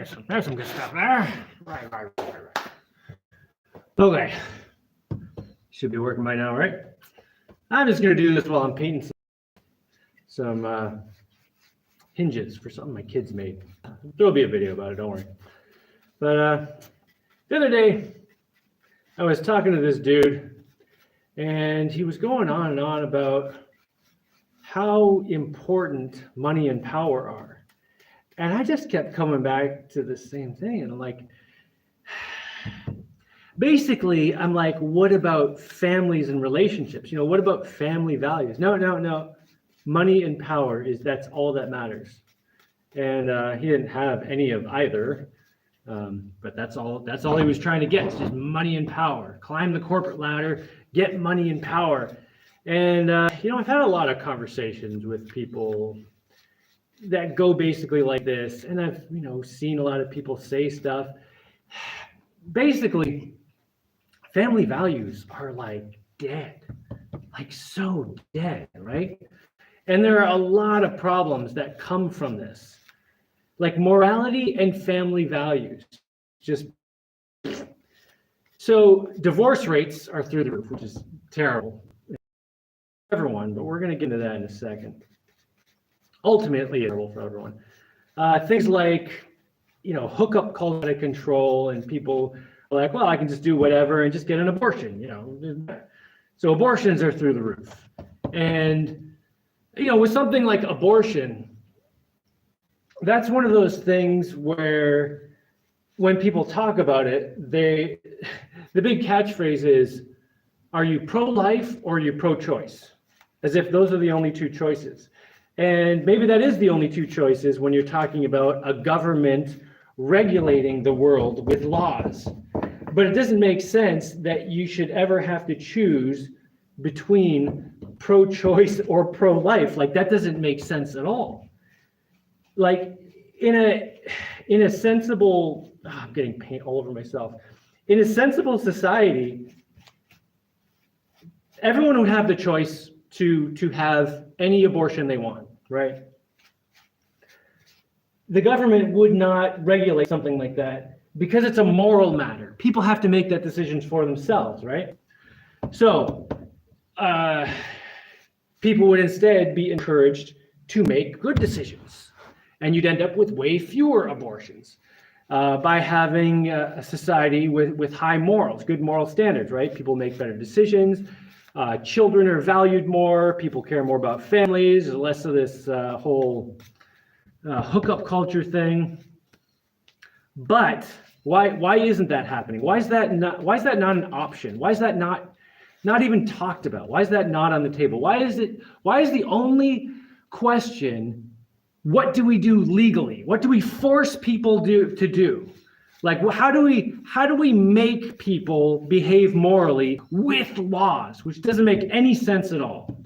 There's some good stuff there. Right. Okay. Should be working by now, right? I'm just going to do this while I'm painting some hinges for something my kids made. There'll be a video about it, don't worry. But the other day, I was talking to this dude, and he was going on and on about how important money and power are. And I just kept coming back to the same thing. And I'm like, basically, I'm like, what about families and relationships? What about family values? No. Money and power that's all that matters. And he didn't have any of either. But that's all he was trying to get. It's just money and power. Climb the corporate ladder, get money and power. And I've had a lot of conversations with people that go basically like this, and I've seen a lot of people say stuff. Basically, family values are like dead, like so dead, right? And there are a lot of problems that come from this, like morality and family values. So divorce rates are through the roof, which is terrible for everyone, but we're going to get into that in a second. Ultimately terrible for everyone. Things like, hookup culture out of control, and people are like, well, I can just do whatever and just get an abortion, So abortions are through the roof. And, with something like abortion, that's one of those things where when people talk about it, the big catchphrase is, are you pro-life or are you pro-choice? As if those are the only two choices. And maybe that is the only two choices when you're talking about a government regulating the world with laws. But it doesn't make sense that you should ever have to choose between pro-choice or pro-life. Like, that doesn't make sense at all. Like, in a sensible, I'm getting paint all over myself. In a sensible society, everyone would have the choice to have any abortion they want, right? The government would not regulate something like that because it's a moral matter. People have to make that decisions for themselves, right? So people would instead be encouraged to make good decisions, and you'd end up with way fewer abortions by having a society with high morals, good moral standards, right? People make better decisions. Children are valued more. People care more about families. There's less of this whole hookup culture thing. But why isn't that happening? Why is that not an option? Why is that not even talked about? Why is that not on the table? Why is the only question, what do we do legally? What do we force people to do? Like, how do we make people behave morally with laws, which doesn't make any sense at all?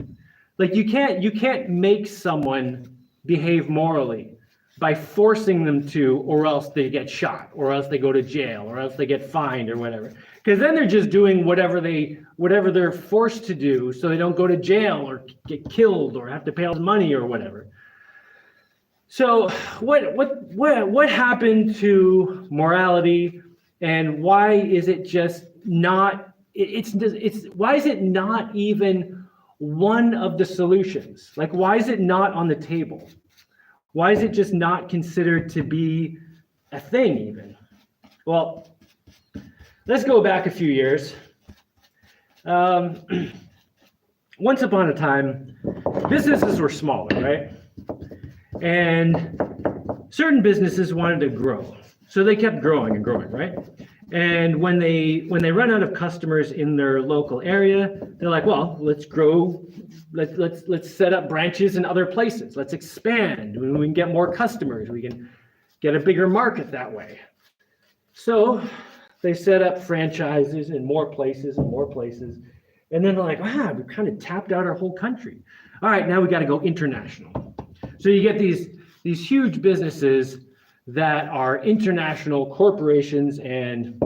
Like, you can't make someone behave morally by forcing them to, or else they get shot, or else they go to jail, or else they get fined, or whatever. Because then they're just doing whatever they're forced to do, so they don't go to jail or get killed or have to pay all the money or whatever. So what happened to morality, and why is it just not? Why is it not even one of the solutions? Like, why is it not on the table? Why is it just not considered to be a thing even? Well, let's go back a few years. Once upon a time, businesses were smaller, right? And certain businesses wanted to grow, so they kept growing and growing, right? And when they run out of customers in their local area, they're like, well, let's grow. Let's set up branches in other places. Let's expand. We can get more customers. We can get a bigger market that way. So they set up franchises in more places and more places. And then they're like, we've kind of tapped out our whole country. All right, now we got to go international. So you get these huge businesses that are international corporations, and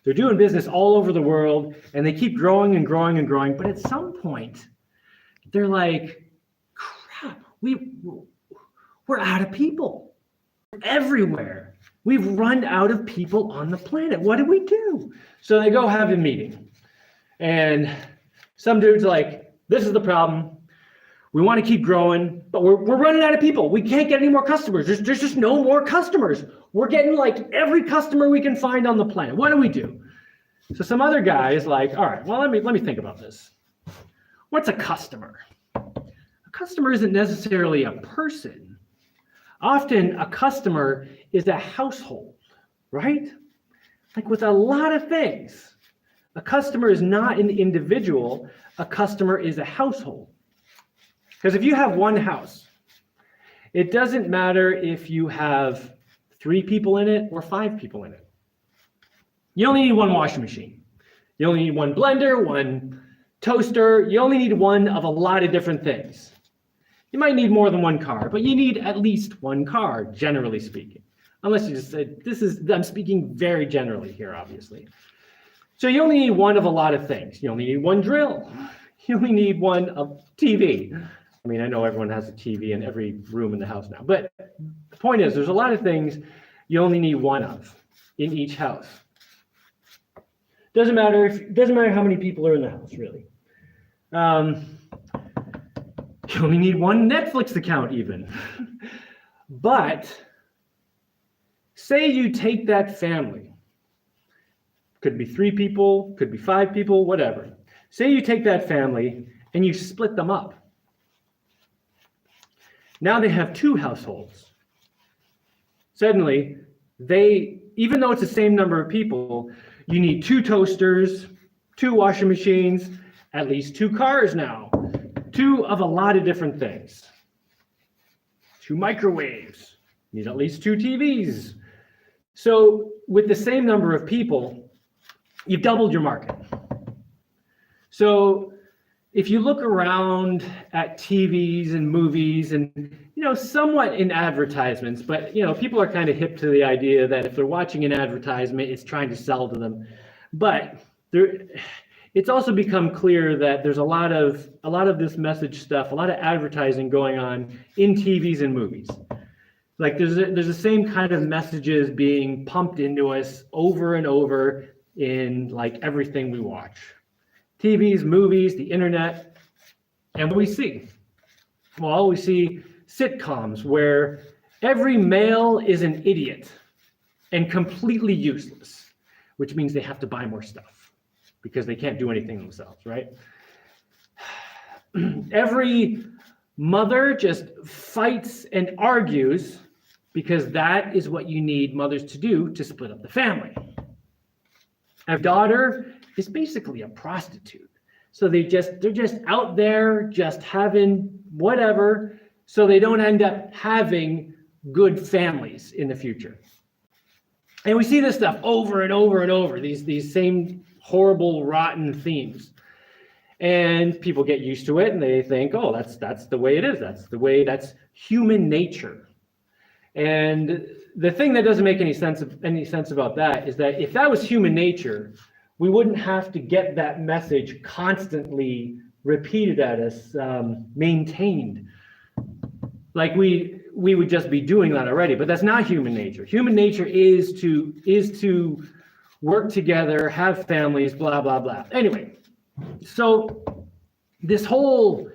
they're doing business all over the world, and they keep growing and growing and growing. But at some point, they're like, crap, we're out of people. everywhere. We've run out of people on the planet. What do we do? So they go have a meeting. And some dude's like, this is the problem. We want to keep growing, but we're running out of people. We can't get any more customers. There's just no more customers. We're getting like every customer we can find on the planet. What do we do? So some other guy is like, all right, well, let me think about this. What's a customer? A customer isn't necessarily a person. Often a customer is a household, right? Like with a lot of things. A customer is not an individual. A customer is a household. Because if you have one house, it doesn't matter if you have 3 people in it or 5 people in it. You only need one washing machine. You only need one blender, one toaster. You only need one of a lot of different things. You might need more than one car, but you need at least one car, generally speaking. Unless you just said, I'm speaking very generally here, obviously. So you only need one of a lot of things. You only need one drill. You only need one of TV. I mean, I know everyone has a TV in every room in the house now, but the point is there's a lot of things you only need one of in each house. Doesn't matter how many people are in the house, really. You only need one Netflix account even. But say you take that family, could be 3 people, could be 5 people, whatever. Say you take that family and you split them up. Now they have 2 households. Suddenly, even though it's the same number of people, you need 2 toasters, 2 washing machines, at least 2 cars now, 2 of a lot of different things. 2 microwaves, you need at least 2 TVs. So with the same number of people, you've doubled your market. So if you look around at TVs and movies and, somewhat in advertisements, but, people are kind of hip to the idea that if they're watching an advertisement, it's trying to sell to them. But it's also become clear that there's a lot of this message stuff, a lot of advertising going on in TVs and movies. Like there's the same kind of messages being pumped into us over and over in like everything we watch. TVs, movies, the internet, and what we see? Well, we see sitcoms where every male is an idiot and completely useless, which means they have to buy more stuff because they can't do anything themselves, right? Every mother just fights and argues because that is what you need mothers to do to split up the family. A daughter is basically a prostitute. So they're just out there just having whatever, so they don't end up having good families in the future. And we see this stuff over and over and over, these same horrible, rotten themes. And people get used to it and they think, oh, that's the way it is. That's human nature. And the thing that doesn't make any sense about that is that if that was human nature, we wouldn't have to get that message constantly repeated at us, maintained. Like we would just be doing that already, but that's not human nature. Human nature is to work together, have families, blah, blah, blah. Anyway, so this whole,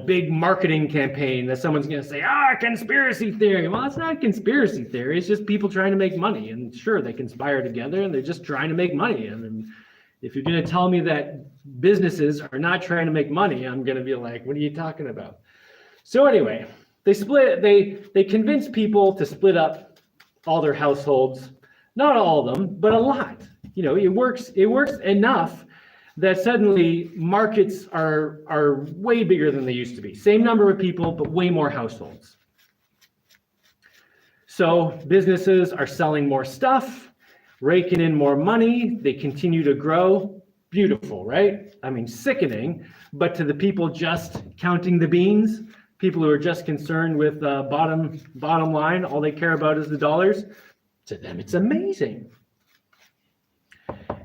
big marketing campaign that someone's going to say, conspiracy theory. Well, it's not conspiracy theory. It's just people trying to make money. And sure, they conspire together and they're just trying to make money. And then if you're going to tell me that businesses are not trying to make money, I'm going to be like, what are you talking about? So anyway, they convince people to split up all their households. Not all of them, but a lot. It works enough that suddenly markets are way bigger than they used to be. Same number of people, but way more households. So businesses are selling more stuff, raking in more money. They continue to grow. Beautiful, right? I mean, sickening. But to the people just counting the beans, people who are just concerned with bottom line, all they care about is the dollars. To them, it's amazing.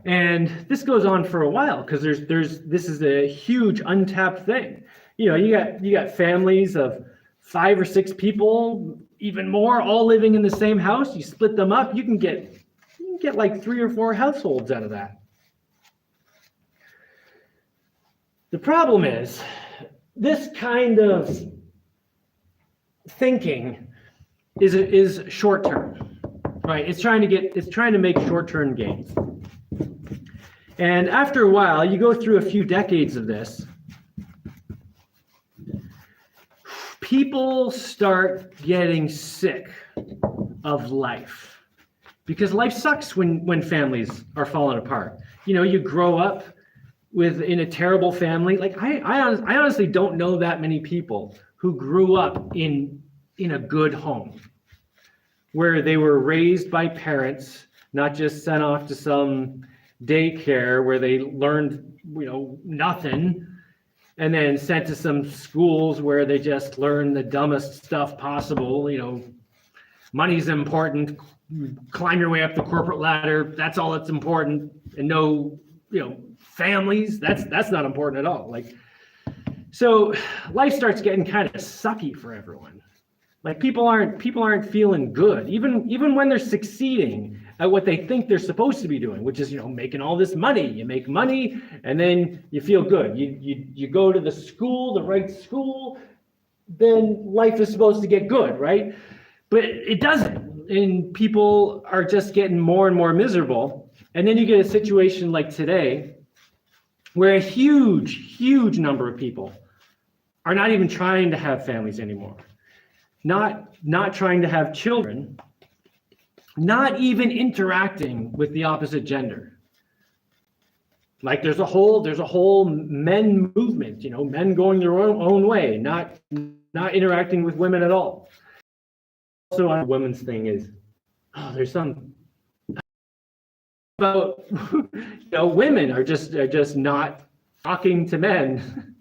And this goes on for a while because this is a huge untapped thing. You got families of 5 or 6 people even more, all living in the same house. You split them up, you can get like 3 or 4 households out of that. The problem is this kind of thinking is short term, right? It's trying to make short-term gains. And after a while, you go through a few decades of this, people start getting sick of life, because life sucks when families are falling apart. You know, you grow up in a terrible family. Like I honestly don't know that many people who grew up in a good home, where they were raised by parents, not just sent off to some daycare where they learned, nothing, and then sent to some schools where they just learn the dumbest stuff possible. Money's important, climb your way up the corporate ladder, that's all that's important, and no, families, that's not important at all. So life starts getting kind of sucky for everyone. Like people aren't feeling good, even when they're succeeding at what they think they're supposed to be doing, which is making all this money. You make money and then you feel good. You go to the right school, then life is supposed to get good, right? But it doesn't, and people are just getting more and more miserable. And then you get a situation like today, where a huge number of people are not even trying to have families anymore. Not trying to have children, not even interacting with the opposite gender. Like there's a whole men movement, men going their own way, not interacting with women at all. Also, on the women's thing is, there's some about women are just not talking to men.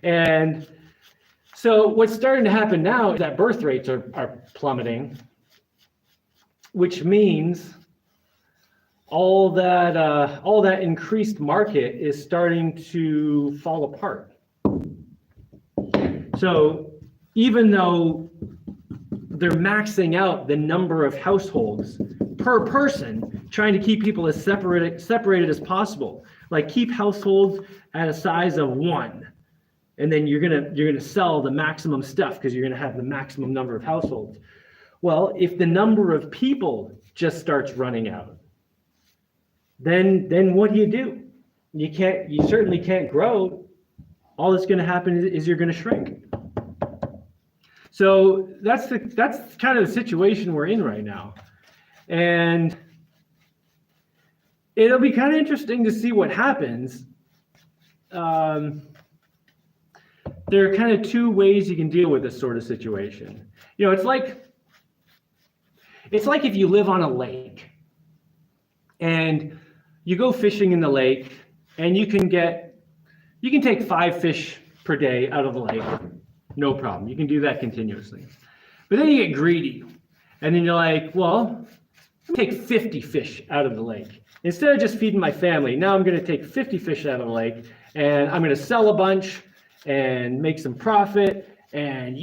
And so what's starting to happen now is that birth rates are plummeting, which means all that increased market is starting to fall apart. So even though they're maxing out the number of households per person, trying to keep people as separated as possible, like keep households at a size of 1. And then you're gonna sell the maximum stuff because you're gonna have the maximum number of households. Well, if the number of people just starts running out, then what do? You certainly can't grow. All that's gonna happen is you're gonna shrink. So that's kind of the situation we're in right now. And it'll be kind of interesting to see what happens. There are kind of 2 ways you can deal with this sort of situation. It's like if you live on a lake and you go fishing in the lake, and you can take 5 fish per day out of the lake, no problem. You can do that continuously. But then you get greedy, and then you're like, well, take 50 fish out of the lake. Instead of just feeding my family, now I'm going to take 50 fish out of the lake, and I'm going to sell a bunch and make some profit, and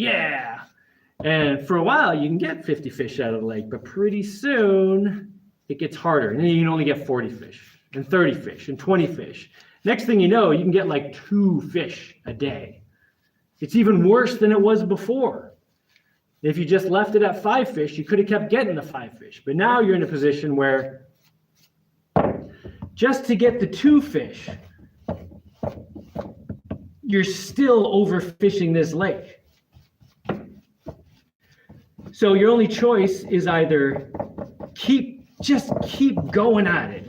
for a while you can get 50 fish out of the lake, but pretty soon it gets harder, and then you can only get 40 fish and 30 fish and 20 fish. Next thing you know, you can get like 2 fish a day. It's even worse than it was before. If you just left it at 5 fish, you could have kept getting the 5 fish, but now you're in a position where just to get the 2 fish, you're still overfishing this lake. So your only choice is either keep going at it,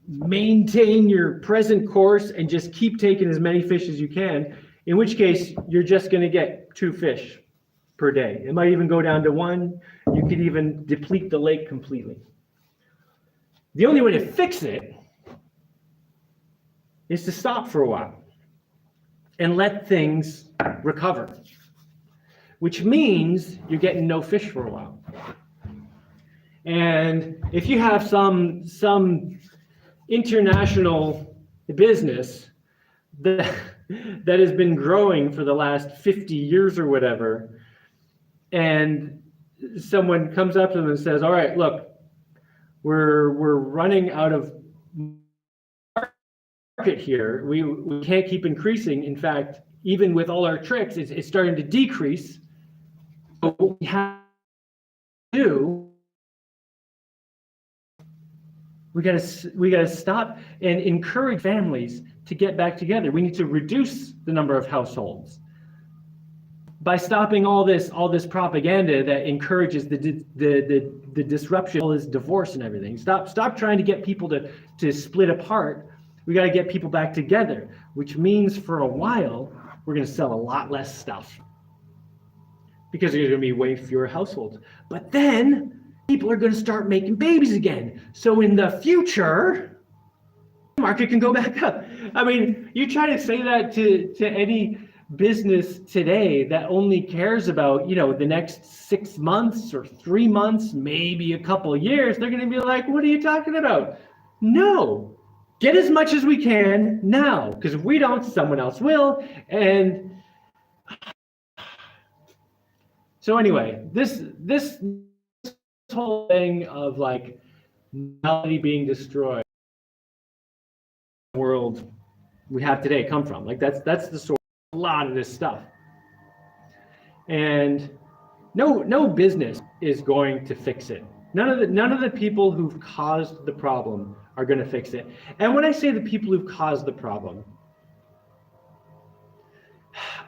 maintain your present course and just keep taking as many fish as you can, in which case you're just going to get 2 fish per day. It might even go down to 1. You could even deplete the lake completely. The only way to fix it is to stop for a while and let things recover, which means you're getting no fish for a while. And if you have some international business that has been growing for the last 50 years or whatever, and someone comes up to them and says, all right, look, we're running out of market here. We can't keep increasing. In fact, even with all our tricks, it's starting to decrease. So what we have to do, we gotta stop and encourage families to get back together. We need to reduce the number of households by stopping all this propaganda that encourages the disruption, all this divorce and everything. Stop trying to get people to split apart. We got to get people back together, which means for a while we're going to sell a lot less stuff because there's going to be way fewer households. But then people are going to start making babies again. So in the future, the market can go back up. I mean, you try to say that to any business today that only cares about, the next 6 months or 3 months, maybe a couple of years, they're going to be like, what are you talking about? No, get as much as we can now, because if we don't, someone else will. And so anyway, this whole thing of like reality being destroyed, the world we have today come from, like that's the source of a lot of this stuff. And no business is going to fix it. None of the people who've caused the problem are going to fix it. And when I say the people who've caused the problem,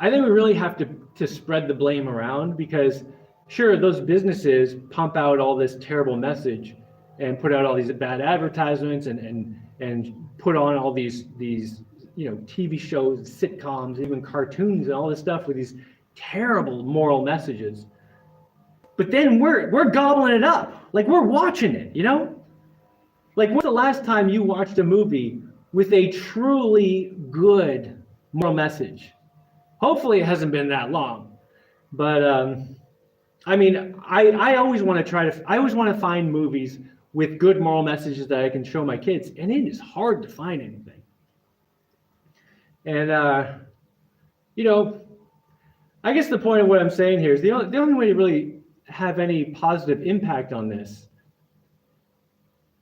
I think we really have to spread the blame around, because sure, those businesses pump out all this terrible message and put out all these bad advertisements and put on all these TV shows, sitcoms, even cartoons and all this stuff with these terrible moral messages. But then we're gobbling it up, like we're watching it, Like, when's the last time you watched a movie with a truly good moral message? Hopefully it hasn't been that long. But I mean, I always want to find movies with good moral messages that I can show my kids, and it is hard to find anything. And I guess the point of what I'm saying here is the only way to really have any positive impact on this,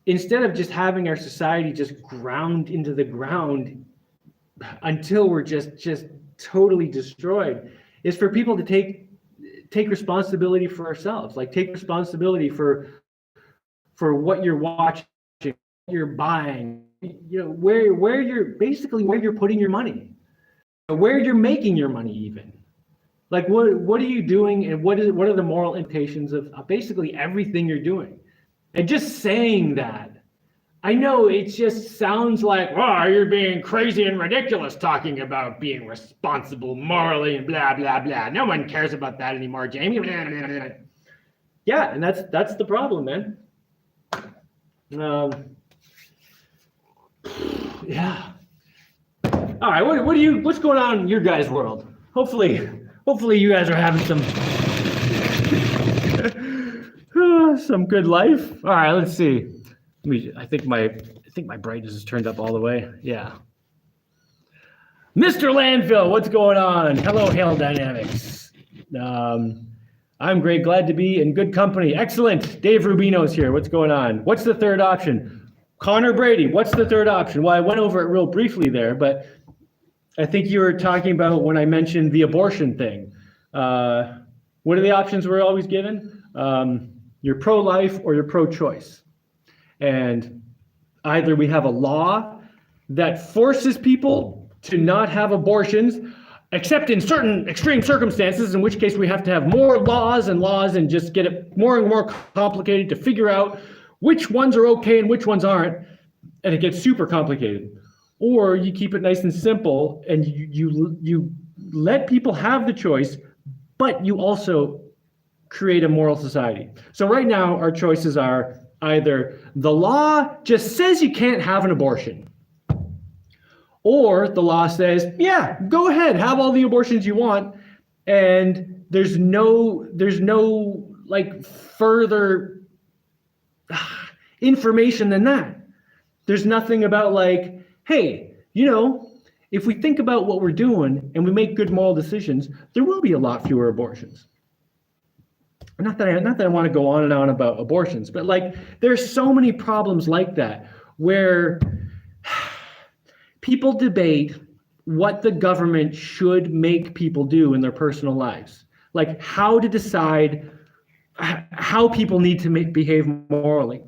instead of just having our society just ground into the ground until we're just totally destroyed, is for people to take responsibility for ourselves. Like, take responsibility for what you're watching, what you're buying, where you're putting your money, where you're making your money even. Like, what are you doing, and what are the moral implications of basically everything you're doing? And just saying that, I know it just sounds like, oh, you're being crazy and ridiculous talking about being responsible morally and blah, blah, blah. No one cares about that anymore, Jaimie. Blah, blah, blah. Yeah, and that's the problem, man. Yeah. All right, what's going on in your guys' world? Hopefully you guys are having some good life. All right, let's see. I think my brightness is turned up all the way. Yeah. Mr. Landfill, what's going on? Hello, Hail Dynamics. I'm great, glad to be in good company. Excellent. Dave Rubino's here. What's going on? What's the third option? Connor Brady, what's the third option? Well, I went over it real briefly there, but I think you were talking about when I mentioned the abortion thing. What are the options we're always given? You're pro-life or you're pro-choice. And either we have a law that forces people to not have abortions, except in certain extreme circumstances, in which case we have to have more laws and just get it more and more complicated to figure out which ones are okay and which ones aren't, and it gets super complicated. Or you keep it nice and simple, and you let people have the choice, but you also create a moral society. So right now, our choices are either the law just says you can't have an abortion, or the law says, yeah, go ahead, have all the abortions you want, and there's no like further information than that. There's nothing about like, hey, if we think about what we're doing and we make good moral decisions, there will be a lot fewer abortions. not that I want to go on and on about abortions, but like there's so many problems like that where people debate what the government should make people do in their personal lives, like how to decide how people need to behave morally.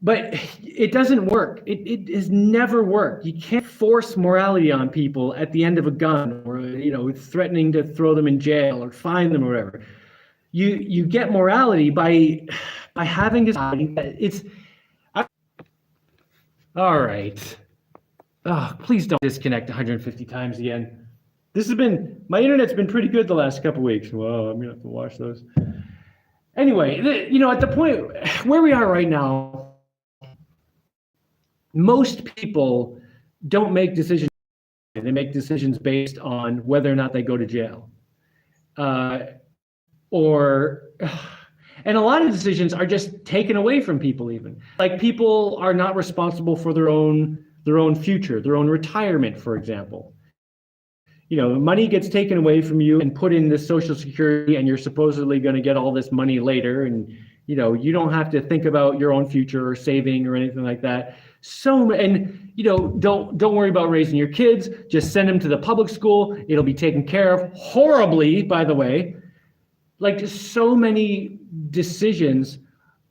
But it doesn't work. It has never worked. You can't force morality on people at the end of a gun, or threatening to throw them in jail or fine them or whatever. You get morality by having a society that it's all right. Oh, please don't disconnect 150 times again. My internet's been pretty good the last couple weeks. Whoa, I'm gonna have to watch those. Anyway, at the point where we are right now, most people don't make decisions. They make decisions based on whether or not they go to jail. And a lot of decisions are just taken away from people even. Like people are not responsible for their own future, their own retirement, for example. Money gets taken away from you and put in this Social Security, and you're supposedly going to get all this money later. And, you don't have to think about your own future or saving or anything like that. Don't worry about raising your kids. Just send them to the public school. It'll be taken care of horribly, by the way. Like just so many decisions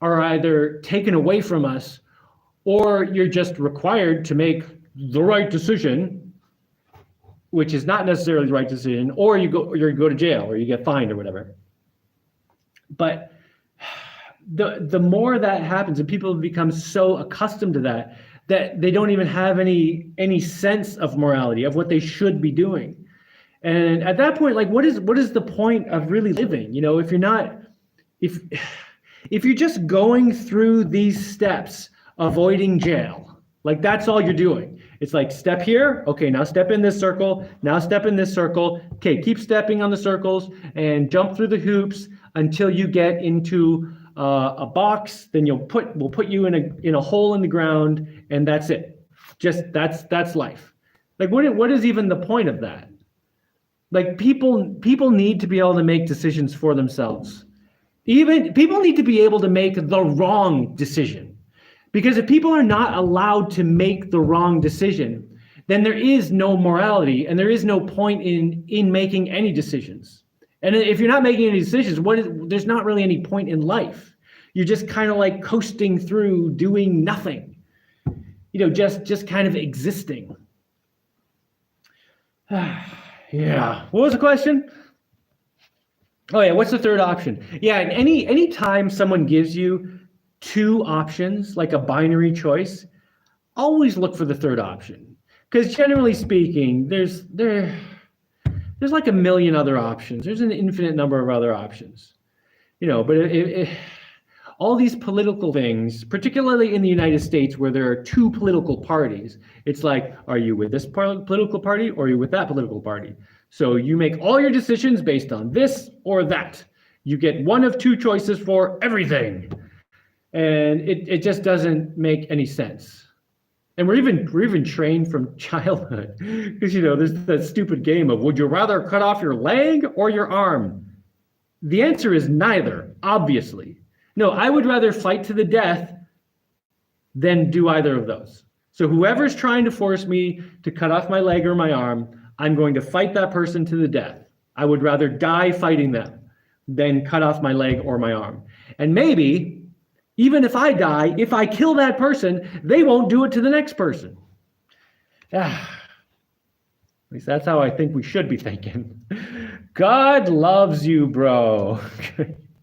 are either taken away from us, or you're just required to make the right decision, which is not necessarily the right decision, or you go to jail or you get fined or whatever. But the more that happens, and people become so accustomed to that they don't even have any sense of morality, of what they should be doing. And at that point, like what is the point of really living? If you're just going through these steps, avoiding jail, like that's all you're doing. It's like step here, okay, now step in this circle, now step in this circle, okay, keep stepping on the circles and jump through the hoops until you get into a box. Then we'll put you in a hole in the ground, and that's it. Just that's life. Like what is even the point of that? Like people need to be able to make decisions for themselves. Even people need to be able to make the wrong decision. Because if people are not allowed to make the wrong decision, then there is no morality and there is no point in making any decisions. And if you're not making any decisions, there's not really any point in life. You're just kind of like coasting through, doing nothing. Just kind of existing. Yeah. What was the question? Oh yeah, what's the third option? Yeah, and any time someone gives you two options, like a binary choice, always look for the third option. Because generally speaking, there's like a million other options. There's an infinite number of other options. But all these political things, particularly in the United States where there are two political parties, it's like, are you with this political party or are you with that political party? So you make all your decisions based on this or that. You get one of two choices for everything. And it just doesn't make any sense. And we're even trained from childhood, because there's that stupid game of, would you rather cut off your leg or your arm? The answer is neither, obviously. No, I would rather fight to the death than do either of those. So whoever's trying to force me to cut off my leg or my arm, I'm going to fight that person to the death. I would rather die fighting them than cut off my leg or my arm. And maybe, even if I die, if I kill that person, they won't do it to the next person. At least that's how I think we should be thinking. God loves you, bro.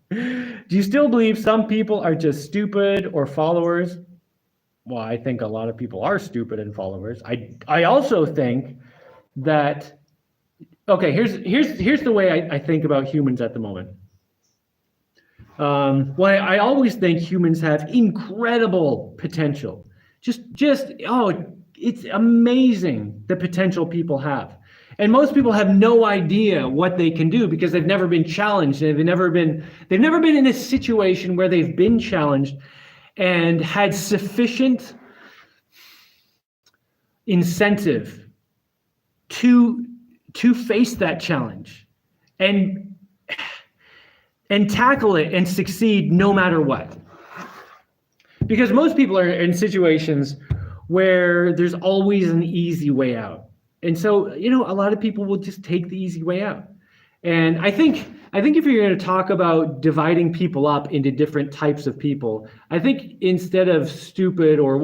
Do you still believe some people are just stupid or followers? Well, I think a lot of people are stupid and followers. I also think that, okay, here's the way I think about humans at the moment. I always think humans have incredible potential. It's amazing the potential people have. And most people have no idea what they can do because they've never been challenged. They've never been in a situation where they've been challenged and had sufficient incentive to face that challenge and and tackle it and succeed no matter what. Because most people are in situations where there's always an easy way out. And so, a lot of people will just take the easy way out. And I think if you're going to talk about dividing people up into different types of people, I think instead of stupid or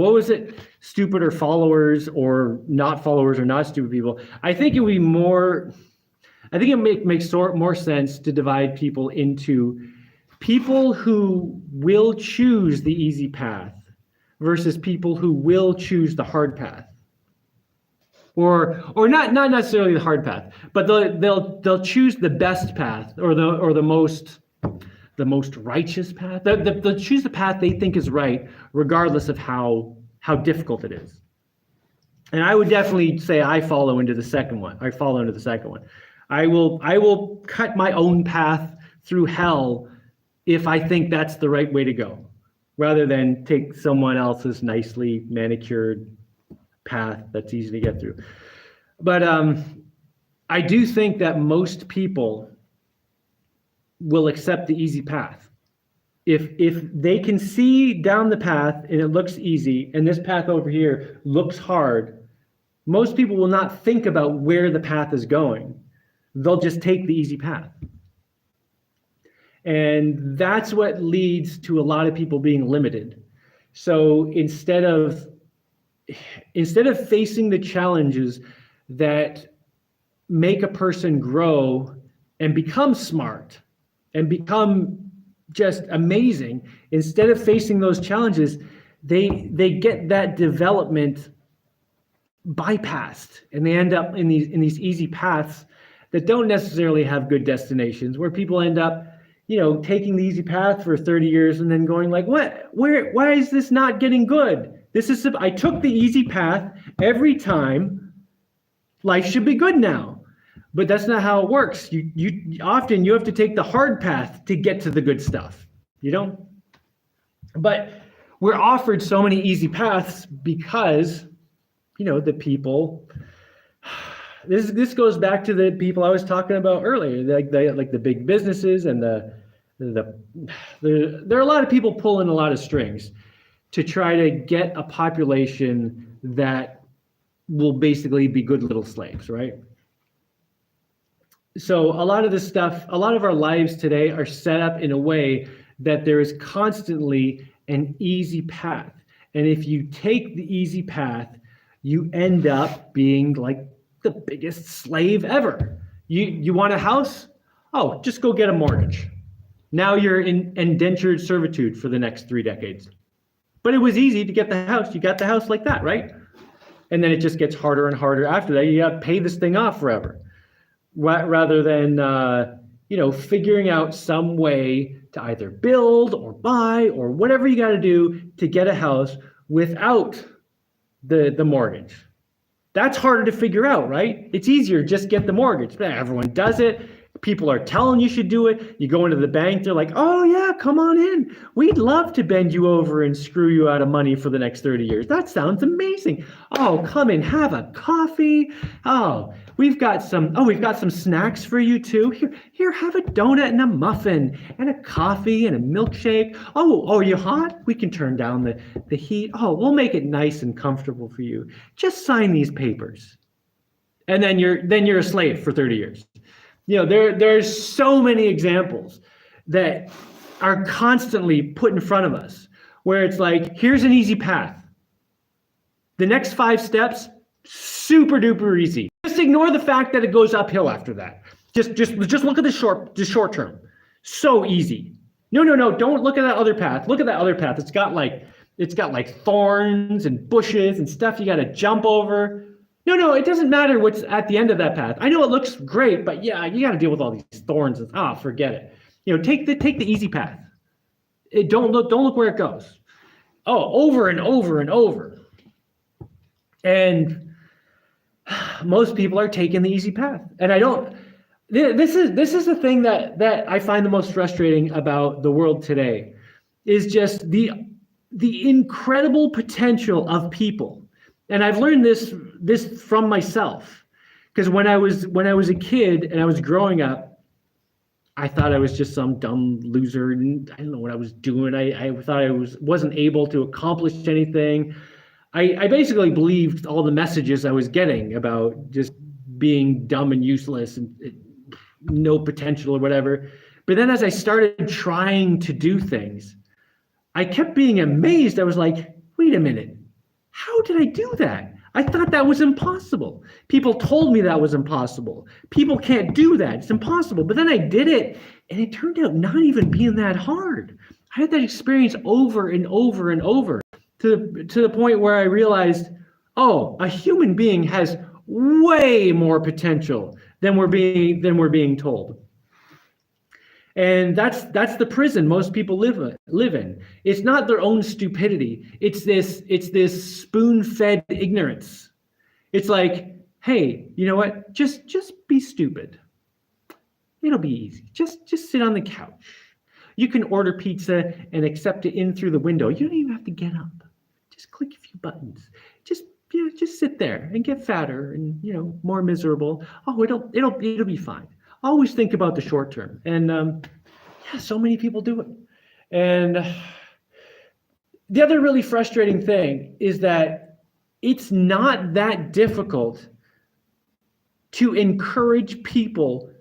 stupid or followers or not stupid people, I think it would be more, I think it makes more sense to divide people into people who will choose the easy path versus people who will choose the hard path. Or not necessarily the hard path, but they'll choose the best path or the most righteous path. They'll choose the path they think is right, regardless of how difficult it is. And I would definitely say I fall into the second one. I will cut my own path through hell if I think that's the right way to go, rather than take someone else's nicely manicured path that's easy to get through. But I do think that most people will accept the easy path. If they can see down the path and it looks easy, and this path over here looks hard, most people will not think about where the path is going. They'll just take the easy path. And that's what leads to a lot of people being limited. So instead of facing the challenges that make a person grow and become smart and become just amazing, instead of facing those challenges, they get that development bypassed, and they end up in these easy paths that don't necessarily have good destinations, where people end up taking the easy path for 30 years and then going like, why is this not getting good? I took the easy path every time. Life should be good now. But that's not how it works. You often have to take the hard path to get to the good stuff, But we're offered so many easy paths because, the people. This goes back to the people I was talking about earlier, like the big businesses and there are a lot of people pulling a lot of strings to try to get a population that will basically be good little slaves, right? So a lot of this stuff, a lot of our lives today are set up in a way that there is constantly an easy path. And if you take the easy path, you end up being like the biggest slave ever. You want a house? Oh, just go get a mortgage. Now you're in indentured servitude for the next 3 decades. But it was easy to get the house. You got the house like that, right? And then it just gets harder and harder after that. You got to pay this thing off forever, rather than figuring out some way to either build or buy or whatever you got to do to get a house without the mortgage. That's harder to figure out, right? It's easier, just get the mortgage. Everyone does it. People are telling you should do it. You go into the bank, they're like, oh yeah, come on in. We'd love to bend you over and screw you out of money for the next 30 years. That sounds amazing. Oh, come in, have a coffee. Oh, we've got some snacks for you too. Here, have a donut and a muffin and a coffee and a milkshake. Oh, are you hot? We can turn down the heat. Oh, we'll make it nice and comfortable for you. Just sign these papers. And then you're a slave for 30 years. There's so many examples that are constantly put in front of us where it's like, here's an easy path. The next 5 steps, super duper easy. Just ignore the fact that it goes uphill after that. Just look at the short term. So easy. No, don't look at that other path. Look at that other path. It's got like thorns and bushes and stuff you got to jump over. No, it doesn't matter what's at the end of that path. I know it looks great, but yeah, you got to deal with all these thorns. Forget it. Take the easy path. Don't look where it goes. Oh, over and over and over. And most people are taking the easy path. And I don't. This is the thing that I find the most frustrating about the world today, is just the incredible potential of people. And I've learned this from myself, because when I was a kid and I was growing up, I thought I was just some dumb loser. And I don't know what I was doing. I thought I wasn't able to accomplish anything. I basically believed all the messages I was getting about just being dumb and useless and no potential or whatever. But then as I started trying to do things, I kept being amazed. I was like, wait a minute, how did I do that? I thought that was impossible. People told me that was impossible. People can't do that. It's impossible. But then I did it, and it turned out not even being that hard. I had that experience over and over and over to the point where I realized, oh, a human being has way more potential than we're being told. And that's the prison most people live in. It's not their own stupidity. It's this spoon-fed ignorance. It's like, hey, you know what? Just be stupid. It'll be easy. Just sit on the couch. You can order pizza and accept it in through the window. You don't even have to get up. Just click a few buttons. Just sit there and get fatter and more miserable. Oh, it'll be fine. Always think about the short term. And so many people do it. And the other really frustrating thing is that it's not that difficult to encourage people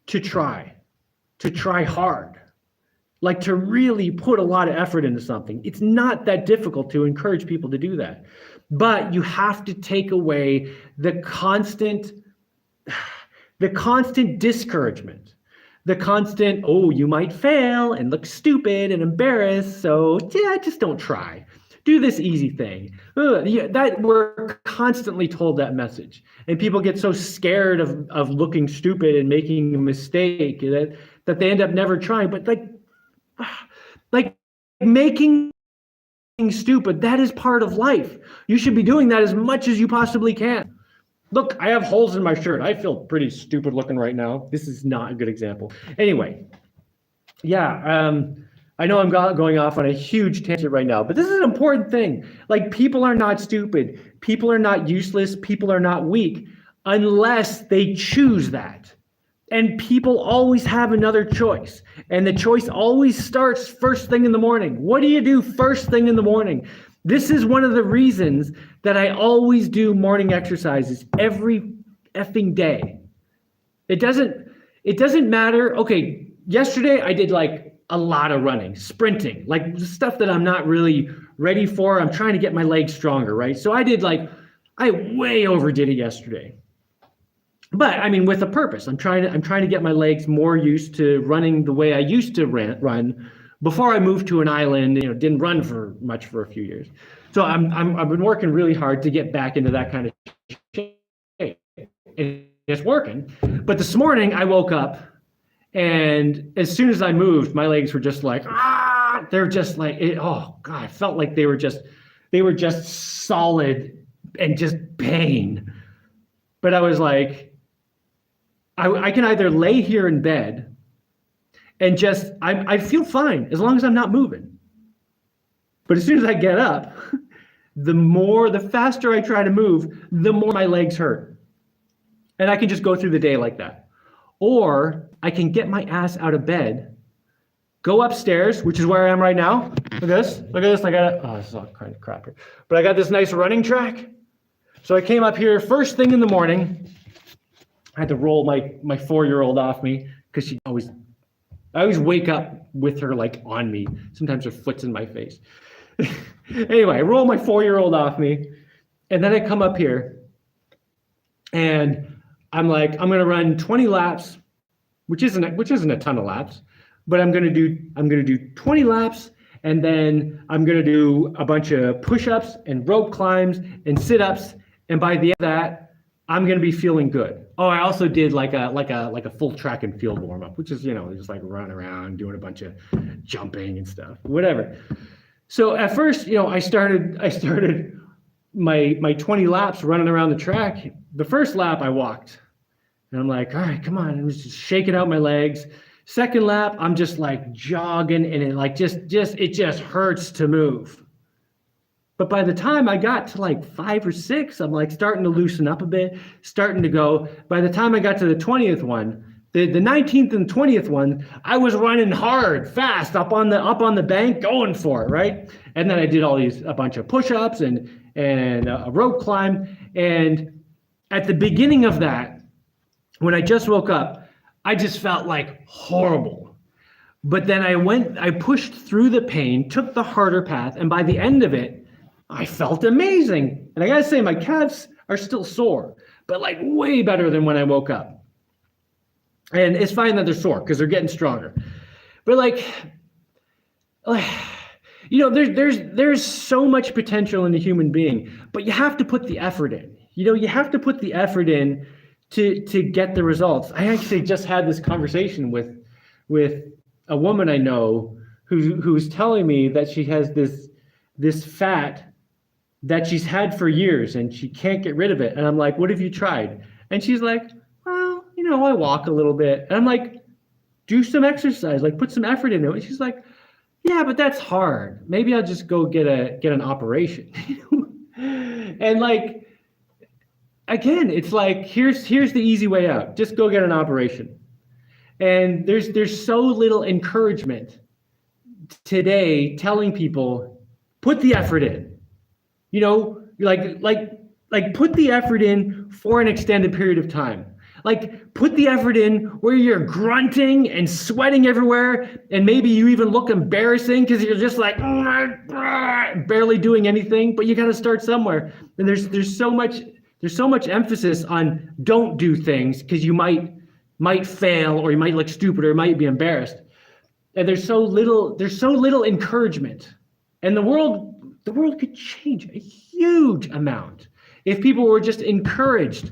to try hard, like to really put a lot of effort into something. It's not that difficult to encourage people to do that. But you have to take away the constant discouragement, the constant, oh, you might fail and look stupid and embarrassed, so just don't try. Do this easy thing. That we're constantly told that message. And people get so scared of looking stupid and making a mistake that they end up never trying. But like making stupid, that is part of life. You should be doing that as much as you possibly can. Look, I have holes in my shirt. I feel pretty stupid looking right now. This is not a good example. Anyway, I know I'm going off on a huge tangent right now, but this is an important thing. Like, people are not stupid. People are not useless. People are not weak unless they choose that. And people always have another choice. And the choice always starts first thing in the morning. What do you do first thing in the morning? This is one of the reasons that I always do morning exercises every effing day. It doesn't matter. Okay, yesterday I did like a lot of running, sprinting, like stuff that I'm not really ready for. I'm trying to get my legs stronger, right? So I way overdid it yesterday. But I mean, with a purpose. I'm trying to get my legs more used to running the way I used to run before I moved to an island. Didn't run for a few years. So I've been working really hard to get back into that kind of shape. And it's working. But this morning I woke up, and as soon as I moved, my legs were just like, they're just like, oh God, I felt like they were just solid and just pain. But I was like, I can either lay here in bed and I feel fine as long as I'm not moving. But as soon as I get up, the faster I try to move, the more my legs hurt. And I can just go through the day like that. Or I can get my ass out of bed, go upstairs, which is where I am right now. Look at this. I got this is all kind of crap here. But I got this nice running track. So I came up here first thing in the morning. I had to roll my 4-year-old off me because I always wake up with her like on me. Sometimes her foot's in my face. Anyway, I roll my 4-year-old off me, and then I come up here, and I'm like, I'm gonna run 20 laps, which isn't a ton of laps, but I'm gonna do 20 laps, and then I'm gonna do a bunch of push-ups and rope climbs and sit-ups, and by the end of that, I'm gonna be feeling good. Oh, I also did like a full track and field warm up, which is just like running around doing a bunch of jumping and stuff, whatever. So at first, I started my 20 laps running around the track. The first lap I walked, and I'm like, all right, come on. I was just shaking out my legs. Second lap, I'm just like jogging, and it like it just hurts to move. But by the time I got to like 5 or 6, I'm like starting to loosen up a bit, starting to go. By the time I got to the 20th one, The 19th and 20th one, I was running hard, fast, up on the bank, going for it, right? And then I did a bunch of push-ups and a rope climb. And at the beginning of that, when I just woke up, I just felt like horrible. But then I pushed through the pain, took the harder path, and by the end of it, I felt amazing. And I gotta say, my calves are still sore, but like way better than when I woke up. And it's fine that they're sore because they're getting stronger. But there's so much potential in the human being, but you have to put the effort in. You have to put the effort in to get the results. I actually just had this conversation with a woman I know who's telling me that she has this fat that she's had for years and she can't get rid of it. And I'm like, what have you tried? And she's like, well, I walk a little bit. And I'm like, do some exercise, like put some effort into it. And she's like, yeah, but that's hard. Maybe I'll just go get an operation. And like, again, it's like, here's the easy way out. Just go get an operation. And there's so little encouragement today telling people, put the effort in. Like put the effort in for an extended period of time. Like put the effort in where you're grunting and sweating everywhere, and maybe you even look embarrassing because you're just like barely doing anything. But you got to start somewhere. And there's so much emphasis on don't do things because you might fail, or you might look stupid, or you might be embarrassed. And there's so little encouragement. And the world could change a huge amount if people were just encouraged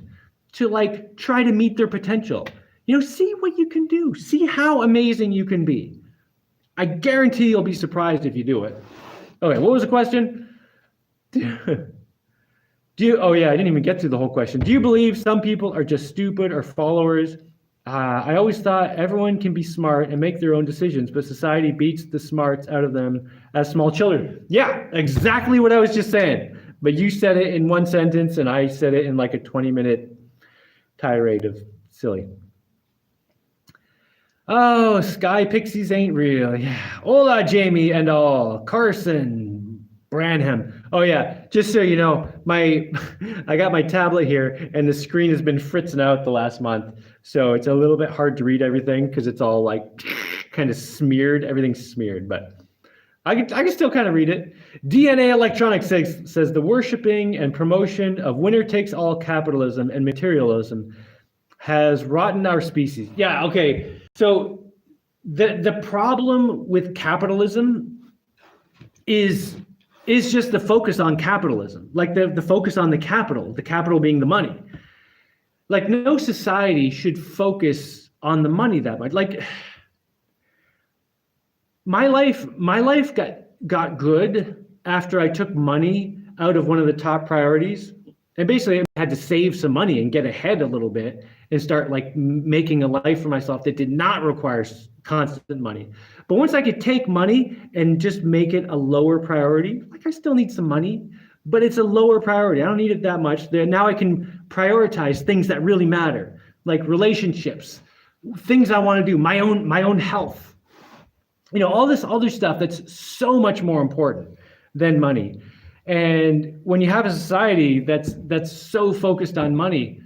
to like try to meet their potential. See what you can do. See how amazing you can be. I guarantee you'll be surprised if you do it. Okay, what was the question? Oh yeah, I didn't even get through the whole question. Do you believe some people are just stupid or followers? I always thought everyone can be smart and make their own decisions, but society beats the smarts out of them as small children. Yeah, exactly what I was just saying. But you said it in one sentence and I said it in like a 20-minute tirade of silly. Oh, sky pixies ain't real. Yeah. Hola, Jaimie and all. Carson, Branham. Oh yeah, just so you know, I got my tablet here and the screen has been fritzing out the last month. So it's a little bit hard to read everything because it's all like kind of smeared. Everything's smeared, but I can still kind of read it. DNA Electronics says the worshiping and promotion of winner-takes-all capitalism and materialism has rotten our species. Yeah, okay. So the problem with capitalism is just the focus on capitalism, like the focus on the capital being the money. Like no society should focus on the money that much. Like my life got good after I took money out of one of the top priorities, and basically I had to save some money and get ahead a little bit and start like making a life for myself that did not require constant money. But once I could take money and just make it a lower priority, like I still need some money, but it's a lower priority. I don't need it that much. Now I can prioritize things that really matter, like relationships, things I want to do, my own health. All this other stuff that's so much more important than money. And when you have a society that's so focused on money,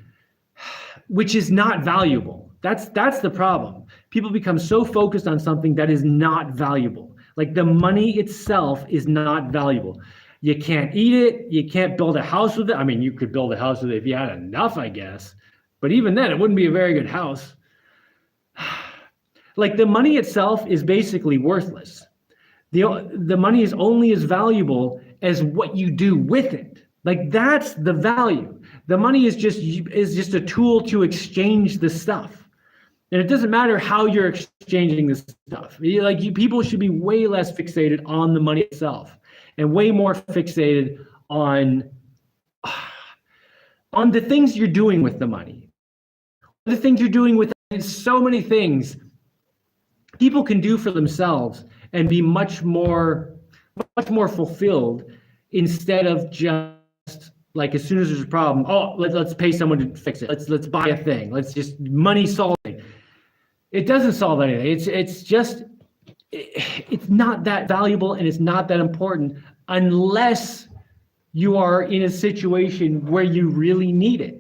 which is not valuable, that's the problem. People become so focused on something that is not valuable. Like the money itself is not valuable. You can't eat it. You can't build a house with it. I mean, you could build a house with it if you had enough, I guess. But even then, it wouldn't be a very good house. Like the money itself is basically worthless. The money is only as valuable as what you do with it. Like that's the value. The money is just a tool to exchange the stuff. And it doesn't matter how you're exchanging this stuff. People should be way less fixated on the money itself and way more fixated on the things you're doing with the money. The things you're doing with it, so many things people can do for themselves and be much more fulfilled instead of just like as soon as there's a problem, let's pay someone to fix it. Let's buy a thing. Let's just money solve it. It doesn't solve anything. It's not that valuable and it's not that important unless you are in a situation where you really need it.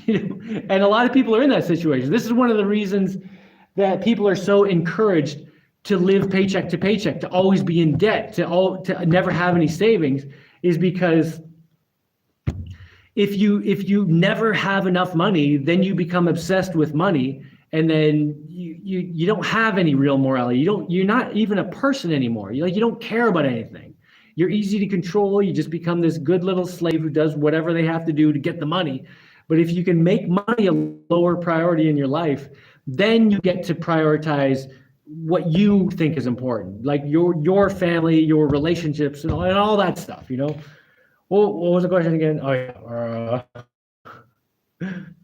And a lot of people are in that situation. This is one of the reasons that people are so encouraged to live paycheck to paycheck, to always be in debt, to never have any savings, is because if you never have enough money, then you become obsessed with money, and then you don't have any real morality. You're not even a person anymore. You don't care about anything. You're easy to control. You just become this good little slave who does whatever they have to do to get the money. But if you can make money a lower priority in your life, then you get to prioritize what you think is important, like your family, your relationships, and all that stuff. Well, what was the question again? Oh yeah,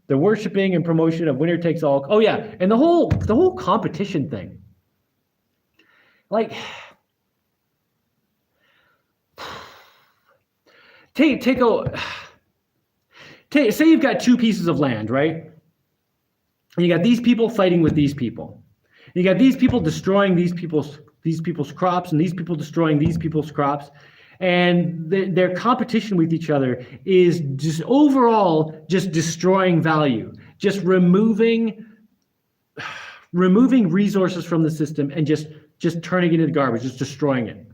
the worshiping and promotion of winner takes all. Oh yeah, and the whole competition thing. Like, say you've got two pieces of land, right? And you got these people fighting with these people. You got these people destroying these people's crops, and these people destroying these people's crops, and their competition with each other is just overall just destroying value, just removing resources from the system and just turning it into garbage, just destroying it.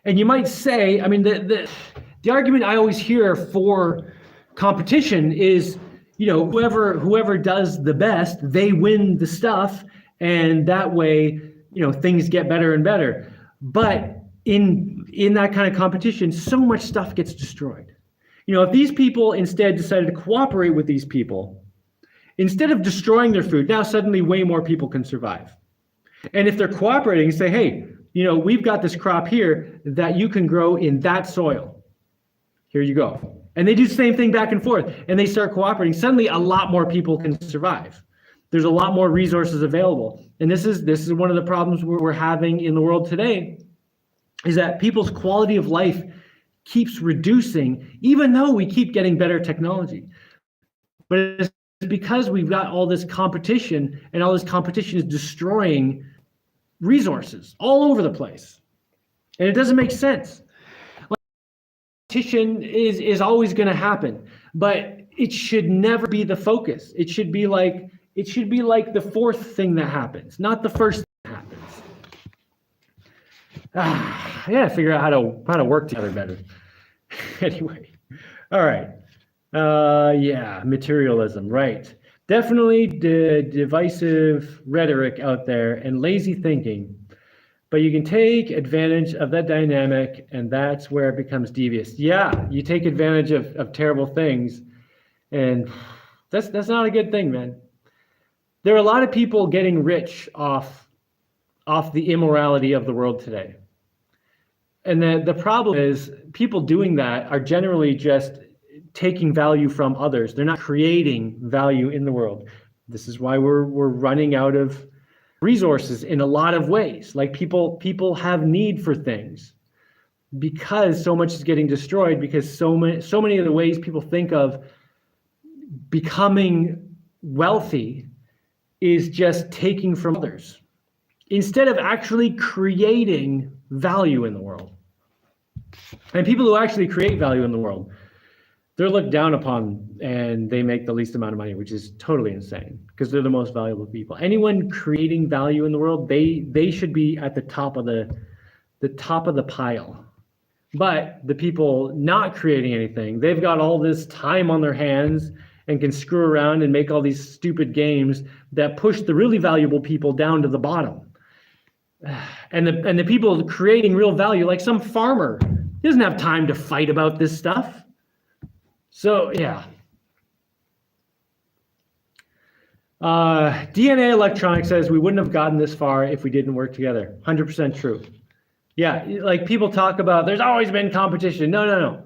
And you might say, I mean, the argument I always hear for competition is, whoever does the best, they win the stuff, and that way, things get better and better. But in that kind of competition, so much stuff gets destroyed. If these people instead decided to cooperate with these people, instead of destroying their food, now suddenly way more people can survive. And if they're cooperating and say, hey, we've got this crop here that you can grow in that soil. Here you go. And they do the same thing back and forth, and they start cooperating. Suddenly, a lot more people can survive. There's a lot more resources available. And this is one of the problems we're having in the world today, is that people's quality of life keeps reducing, even though we keep getting better technology. But it's because we've got all this competition, and all this competition is destroying resources all over the place. And it doesn't make sense. Competition is always going to happen, but it should never be the focus. It should be like the fourth thing that happens, not the first thing that happens. I gotta figure out how to work together better. Anyway, all right. Yeah, materialism, right? Definitely divisive rhetoric out there and lazy thinking. But you can take advantage of that dynamic, and that's where it becomes devious. Yeah, you take advantage of terrible things, and that's not a good thing, man. There are a lot of people getting rich off the immorality of the world today. And the problem is people doing that are generally just taking value from others. They're not creating value in the world. This is why we're running out of resources in a lot of ways. Like people have need for things because so much is getting destroyed, because so many of the ways people think of becoming wealthy is just taking from others instead of actually creating value in the world. And people who actually create value in the world, they're looked down upon, and they make the least amount of money, which is totally insane because they're the most valuable people. Anyone creating value in the world, they should be at the top of the pile. But the people not creating anything, they've got all this time on their hands and can screw around and make all these stupid games that push the really valuable people down to the bottom. And the people creating real value, like some farmer, he doesn't have time to fight about this stuff. So yeah. DNA Electronics says we wouldn't have gotten this far if we didn't work together. 100% true. Yeah, like people talk about there's always been competition. No.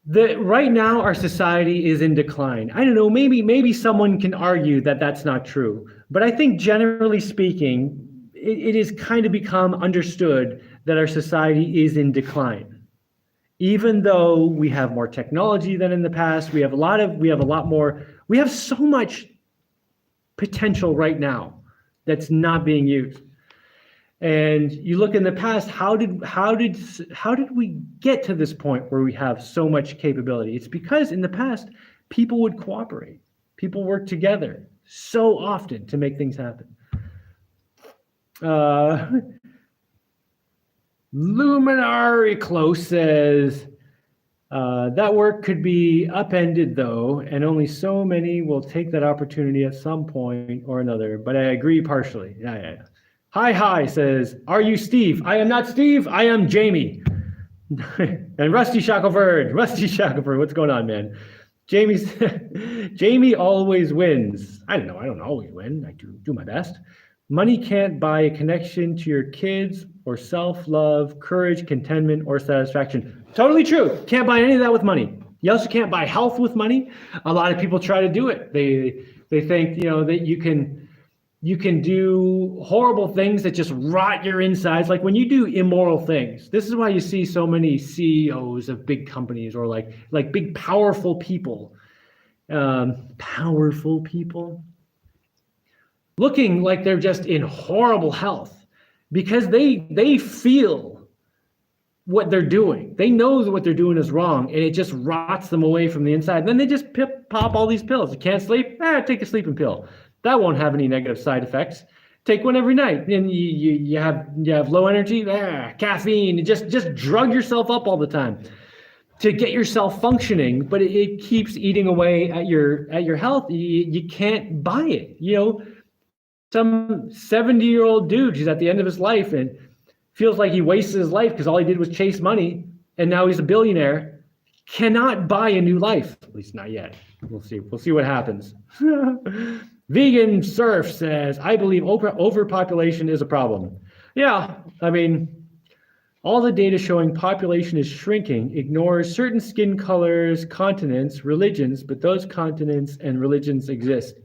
Right now our society is in decline. I don't know, maybe someone can argue that that's not true. But I think generally speaking, it is kind of become understood that our society is in decline. Even though we have more technology than in the past, we have so much potential right now that's not being used. And you look in the past, how did we get to this point where we have so much capability? It's because in the past, people would cooperate. People worked together so often to make things happen. Luminary Close says, that work could be upended though, and only so many will take that opportunity at some point or another, but I agree partially. Yeah. Hi says, are you Steve? I am not Steve, I am Jaimie. And Rusty Shackelford, what's going on, man? Jaimie always wins. I don't always win, I do my best. Money can't buy a connection to your kids or self-love, courage, contentment, or satisfaction. Totally true. Can't buy any of that with money. You also can't buy health with money. A lot of people try to do it. They think, that you can do horrible things that just rot your insides. Like when you do immoral things, this is why you see so many CEOs of big companies or like big powerful people, looking like they're just in horrible health because they feel what they're doing. They know that what they're doing is wrong, and it just rots them away from the inside. And then they just pop all these pills. You can't sleep? Take a sleeping pill. That won't have any negative side effects. Take one every night. And you have low energy? Caffeine. Just drug yourself up all the time to get yourself functioning, but it keeps eating away at your health. You can't buy it. Some 70-year-old dude who's at the end of his life and feels like he wasted his life because all he did was chase money, and now he's a billionaire, cannot buy a new life. At least not yet. We'll see what happens. Vegan Surf says, I believe overpopulation is a problem. Yeah, all the data showing population is shrinking ignores certain skin colors, continents, religions, but those continents and religions exist.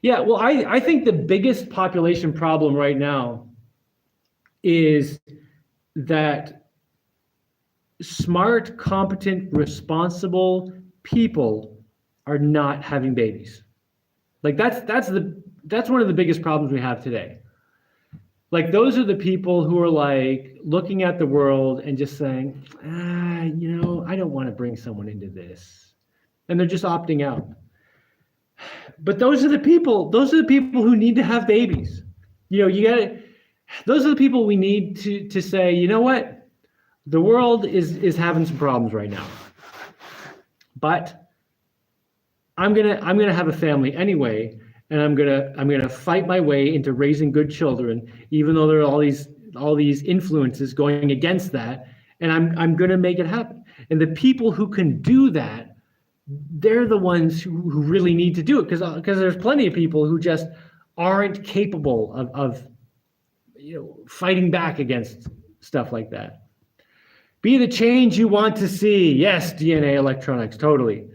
Yeah, well, I think the biggest population problem right now is that smart, competent, responsible people are not having babies. Like that's one of the biggest problems we have today. Like those are the people who are like looking at the world and just saying, I don't want to bring someone into this. And they're just opting out. But those are the people who need to have babies. Those are the people we need to say, you know what? The world is having some problems right now. But I'm gonna have a family anyway, and I'm gonna fight my way into raising good children, even though there are all these influences going against that, and I'm gonna make it happen. And the people who can do that, they're the ones who really need to do it, because there's plenty of people who just aren't capable of fighting back against stuff like that. Be the change you want to see. Yes, DNA electronics, totally.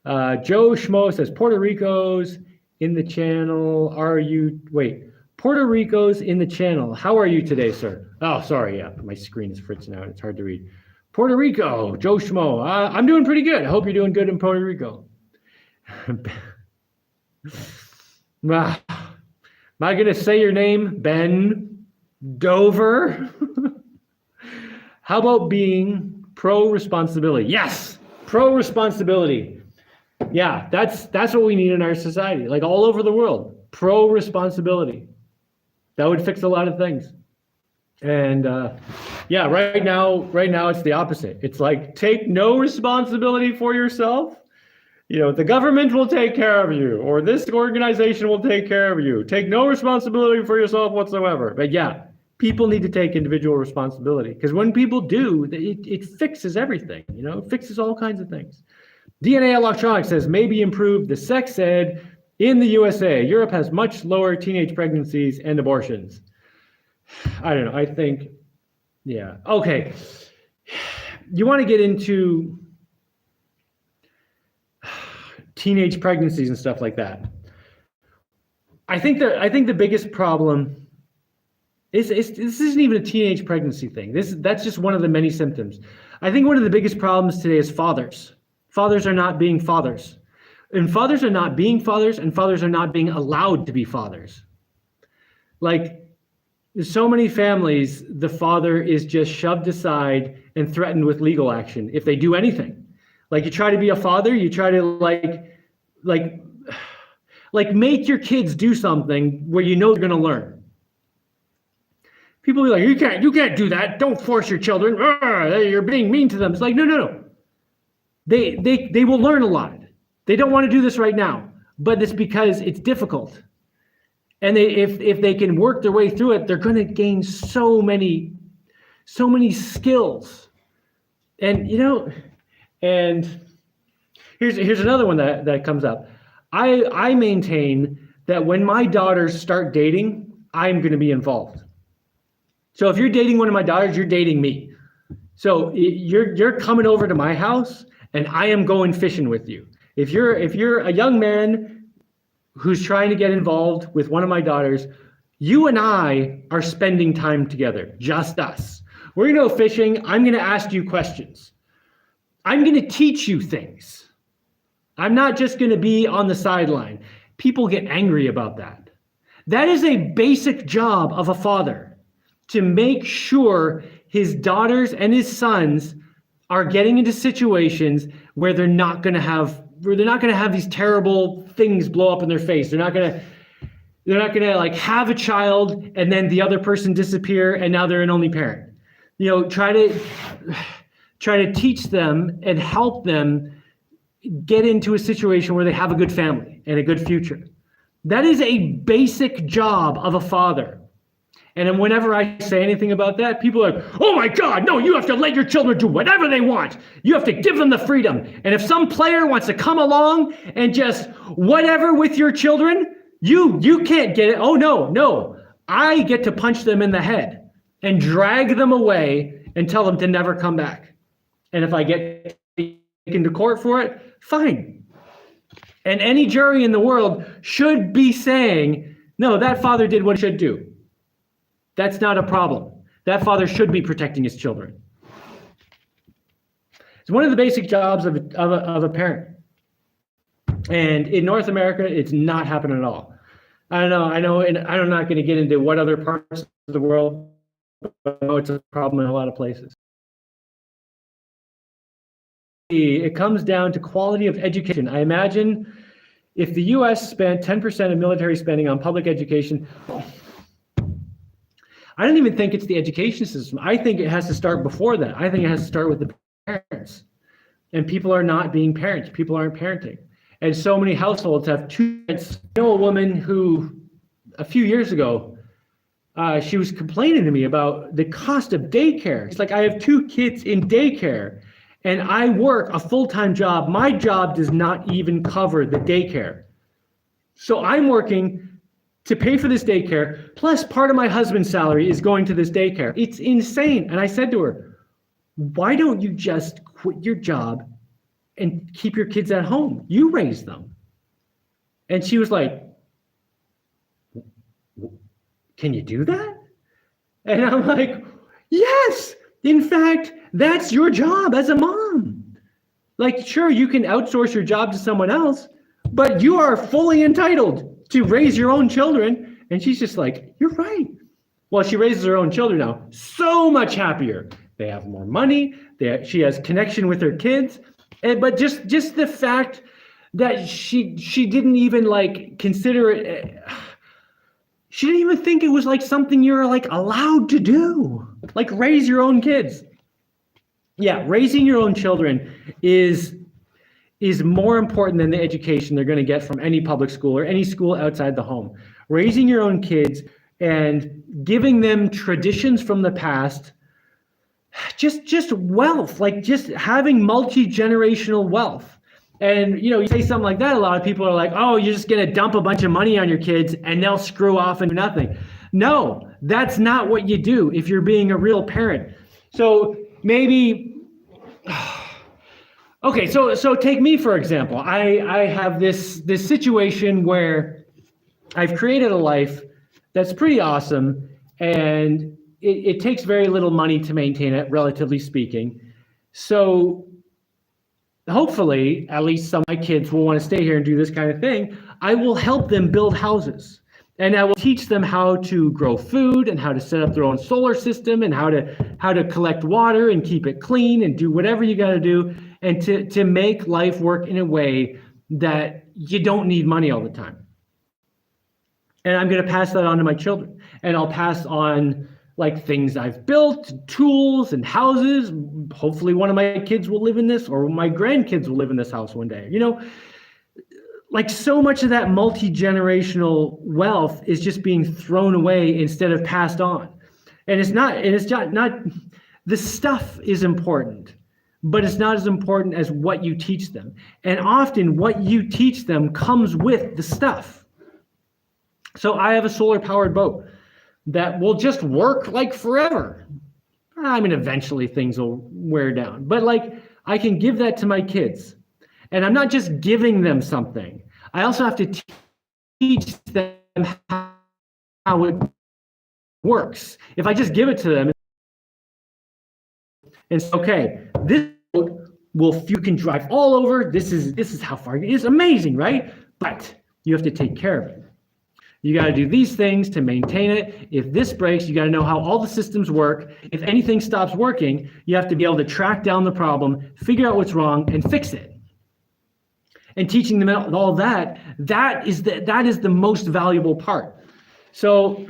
Joe Schmo says, Puerto Rico's in the channel. Puerto Rico's in the channel. How are you today, sir? Oh, sorry. Yeah, my screen is fritzing out. It's hard to read. Puerto Rico, Joe Schmo. I'm doing pretty good. I hope you're doing good in Puerto Rico. Am I going to say your name? Ben Dover? How about being pro-responsibility? Yes, pro-responsibility. Yeah, that's what we need in our society, like all over the world. Pro-responsibility. That would fix a lot of things. And right now it's the opposite. It's like, take no responsibility for yourself. The government will take care of you, or this organization will take care of you. Take no responsibility for yourself whatsoever. But yeah, people need to take individual responsibility, because when people do, it fixes everything. It fixes all kinds of things. DNA Electronics says, maybe improve the sex ed in the USA. Europe has much lower teenage pregnancies and abortions. I don't know. I think, yeah. Okay. You want to get into teenage pregnancies and stuff like that. I think the biggest problem is this isn't even a teenage pregnancy thing. That's just one of the many symptoms. I think one of the biggest problems today is fathers. Fathers are not being fathers. And fathers are not being fathers, and fathers are not being allowed to be fathers. Like, so many families, the father is just shoved aside and threatened with legal action if they do anything. Like, you try to be a father, you try to like make your kids do something where you know they're going to learn. People be like, you can't do that. Don't force your children. You're being mean to them. It's like, no. They will learn a lot. They don't want to do this right now, but it's because it's difficult. And if they can work their way through it, they're going to gain so many skills. And and here's another one that comes up. I maintain that when my daughters start dating, I'm going to be involved. So if you're dating one of my daughters, you're dating me. So you're coming over to my house, and I am going fishing with you. If you're a young man who's trying to get involved with one of my daughters, you and I are spending time together, just us. We're going to go fishing. I'm going to ask you questions. I'm going to teach you things. I'm not just going to be on the sideline. People get angry about that. That is a basic job of a father, to make sure his daughters and his sons are getting into situations where they're not going to have these terrible things blow up in their face. They're not going to like have a child and then the other person disappear and now they're an only parent. Try to teach them and help them get into a situation where they have a good family and a good future. That is a basic job of a father. And then whenever I say anything about that, people are like, oh my God, no, you have to let your children do whatever they want. You have to give them the freedom. And if some player wants to come along and just whatever with your children, you can't get it. Oh, no. I get to punch them in the head and drag them away and tell them to never come back. And if I get taken to court for it, fine. And any jury in the world should be saying, no, that father did what he should do. That's not a problem. That father should be protecting his children. It's one of the basic jobs of a parent. And in North America, it's not happening at all. I know, and I'm not going to get into what other parts of the world, but I know it's a problem in a lot of places. It comes down to quality of education. I imagine if the US spent 10% of military spending on public education, I don't even think it's the education system. I think it has to start before that. I think it has to start with the parents. And people are not being parents. People aren't parenting. And so many households have two parents. I know a woman who, a few years ago, she was complaining to me about the cost of daycare. It's like, I have two kids in daycare, and I work a full-time job. My job does not even cover the daycare. So I'm working to pay for this daycare, plus part of my husband's salary is going to this daycare. It's insane. And I said to her, why don't you just quit your job and keep your kids at home? You raise them. And she was like, can you do that? And I'm like, yes, in fact, that's your job as a mom. Like, sure, you can outsource your job to someone else, but you are fully entitled to raise your own children. And she's just like, you're right. Well, she raises her own children now, so much happier. They have more money. She has connection with her kids. But just the fact that she didn't even like consider it. She didn't even think it was like something you're like allowed to do, like raise your own kids. Yeah, raising your own children is more important than the education they're going to get from any public school or any school outside the home. Raising your own kids and giving them traditions from the past, just wealth, like just having multi-generational wealth. And you say something like that, a lot of people are like, oh, you're just going to dump a bunch of money on your kids and they'll screw off and do nothing. No, that's not what you do if you're being a real parent. So maybe okay, so take me for example. I have this situation where I've created a life that's pretty awesome, and it takes very little money to maintain it, relatively speaking. So hopefully, at least some of my kids will want to stay here and do this kind of thing. I will help them build houses. And I will teach them how to grow food and how to set up their own solar system and how to collect water and keep it clean and do whatever you got to do, and to make life work in a way that you don't need money all the time. And I'm going to pass that on to my children. And I'll pass on like things I've built, tools and houses. Hopefully one of my kids will live in this, or my grandkids will live in this house one day. You know, like so much of that multi-generational wealth is just being thrown away instead of passed on. And it's not the stuff is important, but it's not as important as what you teach them. And often what you teach them comes with the stuff. So I have a solar powered boat that will just work like forever. I mean, eventually things will wear down, but like I can give that to my kids. And I'm not just giving them something. I also have to teach them how it works. If I just give it to them and say, okay, this boat you can drive all over. This is how far it is. Amazing, right? But you have to take care of it. You got to do these things to maintain it. If this breaks, you got to know how all the systems work. If anything stops working, you have to be able to track down the problem, figure out what's wrong, and fix it. And teaching them all that is the most valuable part. So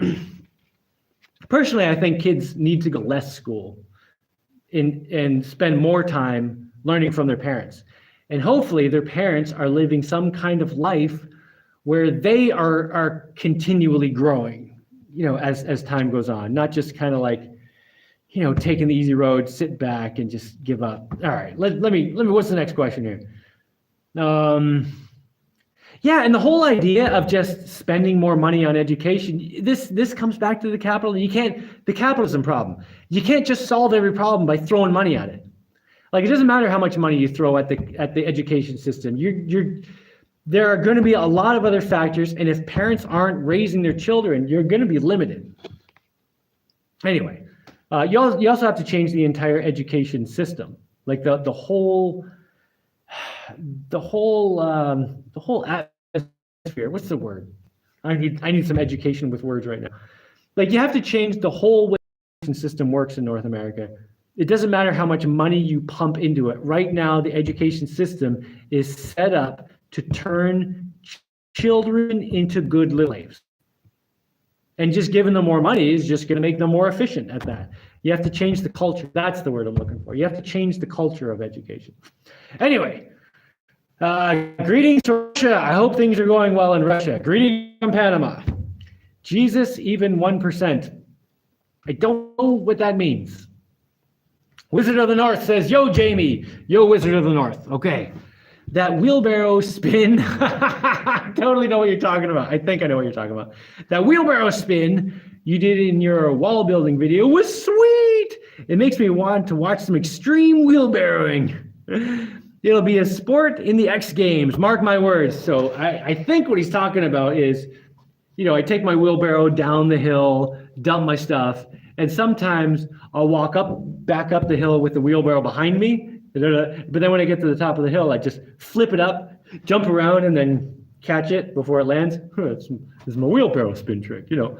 personally, I think kids need to go less school and spend more time learning from their parents. And hopefully their parents are living some kind of life where they are continually growing, you know, as time goes on, not just kind of like, you know, taking the easy road, sit back and just give up. All right, let me, what's the next question here? Yeah, and the whole idea of just spending more money on education, this comes back to the capitalism problem. You can't just solve every problem by throwing money at it. Like, it doesn't matter how much money you throw at the education system. There are going to be a lot of other factors, and if parents aren't raising their children, you're going to be limited. Anyway, you also have to change the entire education system, like the whole atmosphere. What's the word? I need some education with words right now. Like, you have to change the whole way the education system works in North America. It doesn't matter how much money you pump into it. Right now, the education system is set up to turn children into good little slaves. And just giving them more money is just going to make them more efficient at that. You have to change the culture. That's the word I'm looking for. You have to change the culture of education. Anyway, greetings to Russia. I hope things are going well in Russia. Greetings from Panama. Jesus, even 1%. I don't know what that means. Wizard of the North says, yo, Jaimie. Yo, Wizard of the North. Okay. That wheelbarrow spin, I totally know what you're talking about. I think I know what you're talking about. That wheelbarrow spin you did in your wall building video was sweet. It makes me want to watch some extreme wheelbarrowing. It'll be a sport in the X Games, mark my words. So I think what he's talking about is, you know, I take my wheelbarrow down the hill, dump my stuff, and sometimes I'll walk back up the hill with the wheelbarrow behind me. But then when I get to the top of the hill, I just flip it up, jump around, and then catch it before it lands. This is my wheelbarrow spin trick, you know.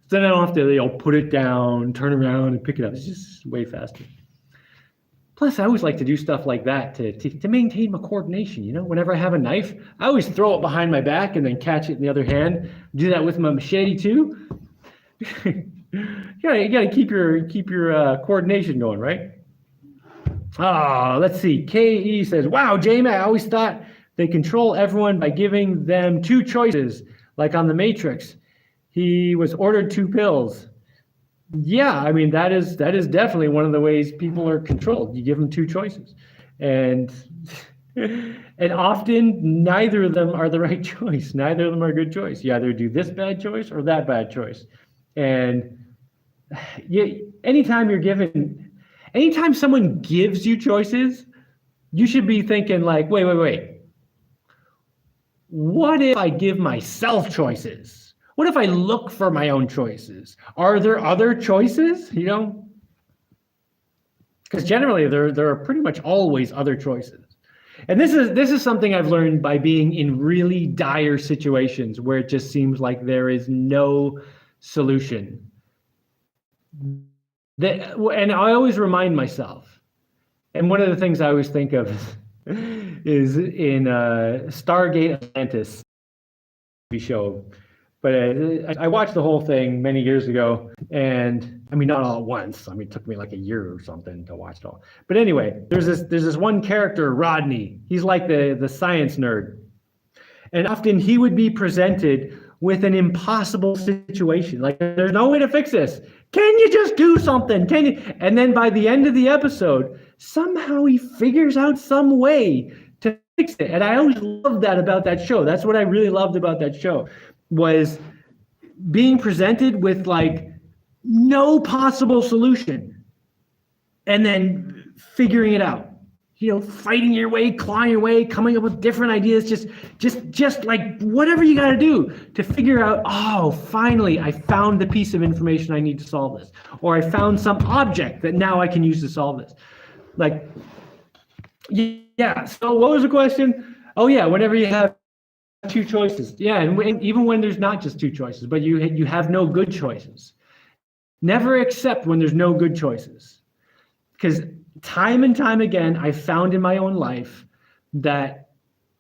So then I don't have to, you know, put it down, turn around, and pick it up. It's just way faster. Plus, I always like to do stuff like that to maintain my coordination, you know. Whenever I have a knife, I always throw it behind my back and then catch it in the other hand. Do that with my machete too. You gotta keep your coordination going, right? Let's see. KE says, wow, Jaimie, I always thought they control everyone by giving them two choices, like on the Matrix. He was ordered 2 pills. Yeah, I mean, that is definitely one of the ways people are controlled. You give them 2 choices. And often neither of them are the right choice. Neither of them are a good choice. You either do this bad choice or that bad choice. And anytime someone gives you choices, you should be thinking like, wait. What if I give myself choices? What if I look for my own choices? Are there other choices? You know, because generally there are pretty much always other choices. And this is something I've learned by being in really dire situations where it just seems like there is no solution. And I always remind myself, and one of the things I always think of is in Stargate Atlantis TV show. But I watched the whole thing many years ago, and I mean, not all at once. I mean, it took me like a year or something to watch it all. But anyway, there's this one character, Rodney. He's like the science nerd, and often he would be presented with an impossible situation. Like, there's no way to fix this. Can you just do something? Can you? And then by the end of the episode, somehow he figures out some way to fix it. And I always loved that about that show. That's what I really loved about that show, was being presented with like no possible solution and then figuring it out. You know, fighting your way, clawing your way, coming up with different ideas, just like whatever you got to do to figure out, oh, finally, I found the piece of information I need to solve this. Or I found some object that now I can use to solve this. Like, yeah, so what was the question? Oh, yeah, whenever you have two choices. Yeah, and even when there's not just two choices, but you have no good choices. Never accept when there's no good choices. Because time and time again, I found in my own life that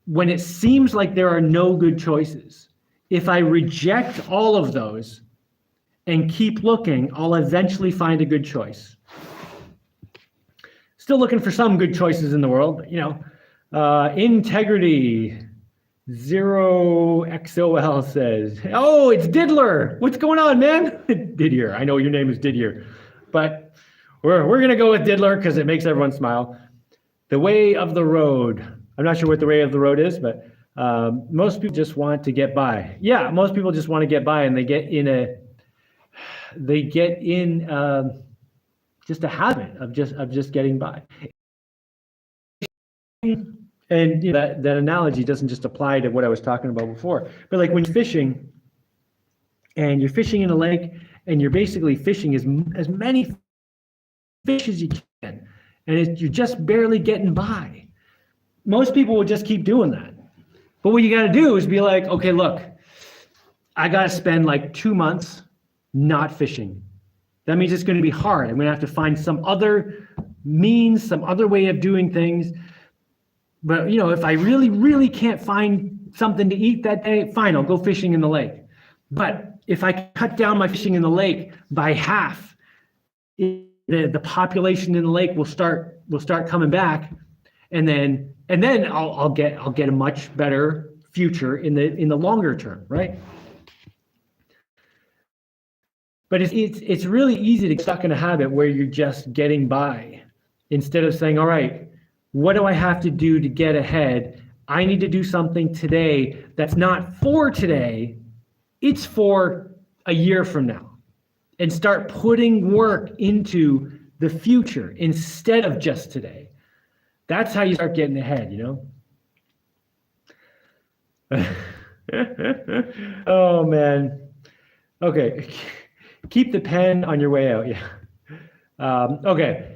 when it seems like there are no good choices, if I reject all of those and keep looking, I'll eventually find a good choice. Still looking for some good choices in the world, you know. Integrity. Zero XOL says, oh, it's Diddler. What's going on, man? Didier. I know your name is Didier, but we're gonna go with Diddler because it makes everyone smile. The way of the road. I'm not sure what the way of the road is, but most people just want to get by. Yeah, most people just want to get by, and they get in just a habit of just getting by. And you know, that analogy doesn't just apply to what I was talking about before, but like when you're fishing, and you're fishing in a lake, and you're basically fishing as many fish as you can, and you're just barely getting by. Most people would just keep doing that. But what you got to do is be like, okay, look, I got to spend like 2 months not fishing. That means it's going to be hard. I'm going to have to find some other means, some other way of doing things. But, you know, if I really, really can't find something to eat that day, fine, I'll go fishing in the lake. But if I cut down my fishing in the lake by half, the population in the lake will start coming back, and then I'll get a much better future in the longer term, right? But it's really easy to get stuck in a habit where you're just getting by instead of saying, all right, what do I have to do to get ahead? I need to do something today that's not for today, it's for a year from now. And start putting work into the future instead of just today. That's how you start getting ahead, you know? Oh, man. Okay. Keep the pen on your way out. Yeah. Okay.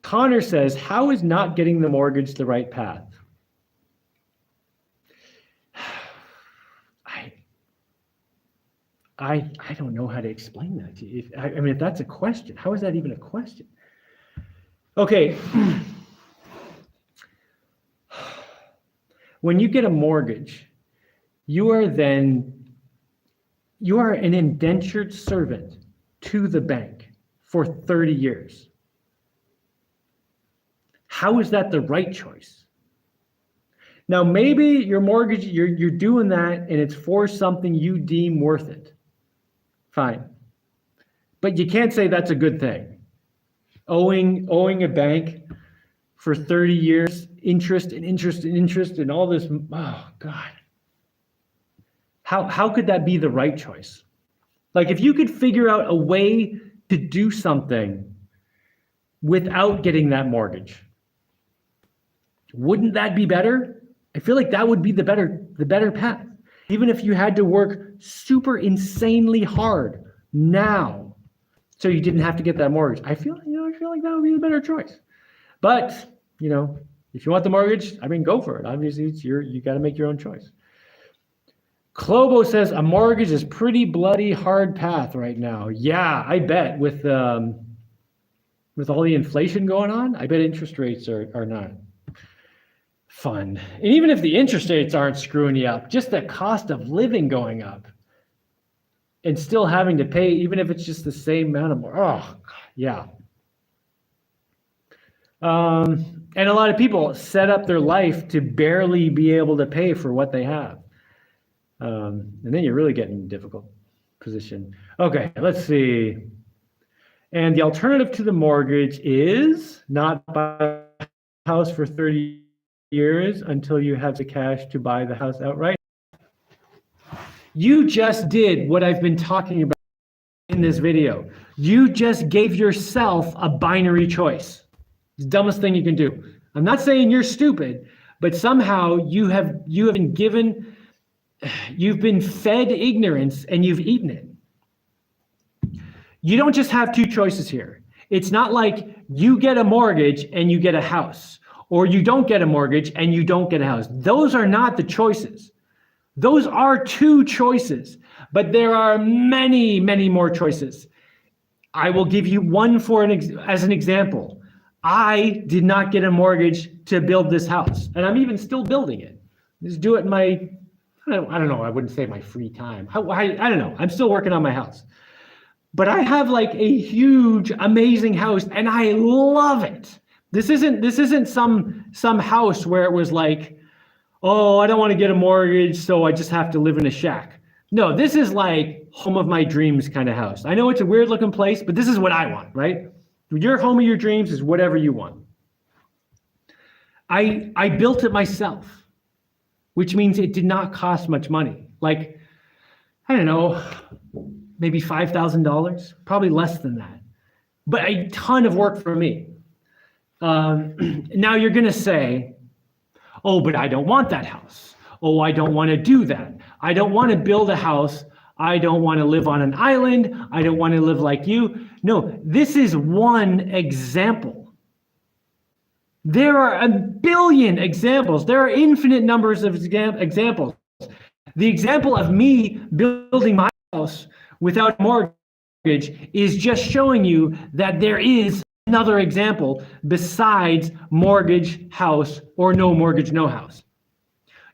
Connor says, how is not getting the mortgage the right path? I don't know how to explain that to you. I mean, if that's a question, how is that even a question? Okay. When you get a mortgage, you are an indentured servant to the bank for 30 years. How is that the right choice? Now, maybe your mortgage, you're doing that and it's for something you deem worth it. Fine. But you can't say that's a good thing. Owing a bank for 30 years, interest and all this, oh God. How could that be the right choice? Like, if you could figure out a way to do something without getting that mortgage, wouldn't that be better? I feel like that would be the better path. Even if you had to work super insanely hard now, so you didn't have to get that mortgage. I feel like that would be the better choice. But, you If you want the mortgage, I mean, go for it. Obviously, you got to make your own choice. Clobo says a mortgage is pretty bloody hard path right now. Yeah, I bet with all the inflation going on, I bet interest rates are not fun. And even if the interest rates aren't screwing you up, just the cost of living going up and still having to pay, even if it's just the same amount of more. Oh, yeah. And a lot of people set up their life to barely be able to pay for what they have. And then you're really getting in a difficult position. Okay, let's see. And the alternative to the mortgage is not buy a house for 30 years until you have the cash to buy the house outright. You just did what I've been talking about in this video. You just gave yourself a binary choice. It's the dumbest thing you can do. I'm not saying you're stupid, but somehow you have been given, you've been fed ignorance and you've eaten it. You don't just have two choices here. It's not like you get a mortgage and you get a house, or you don't get a mortgage and you don't get a house. Those are not the choices. Those are two choices, but there are many, many more choices. I will give you one as an example. I did not get a mortgage to build this house, and I'm even still building it. Just do it in my, I don't know, I wouldn't say my free time. I don't know, I'm still working on my house. But I have like a huge, amazing house, and I love it. This isn't some house where it was like, oh, I don't want to get a mortgage, so I just have to live in a shack. No, this is like home of my dreams kind of house. I know it's a weird looking place, but this is what I want, right? Your home of your dreams is whatever you want. I built it myself, which means it did not cost much money. Like, I don't know, maybe $5,000, probably less than that, but a ton of work for me. Now you're gonna say, oh, but I don't want that house. Oh, I don't want to do that. I don't want to build a house. I don't want to live on an island. I don't want to live like you. No, this is one example. There are a billion examples. There are infinite numbers of examples. The example of me building my house without a mortgage is just showing you that there is another example besides mortgage, house, or no mortgage, no house.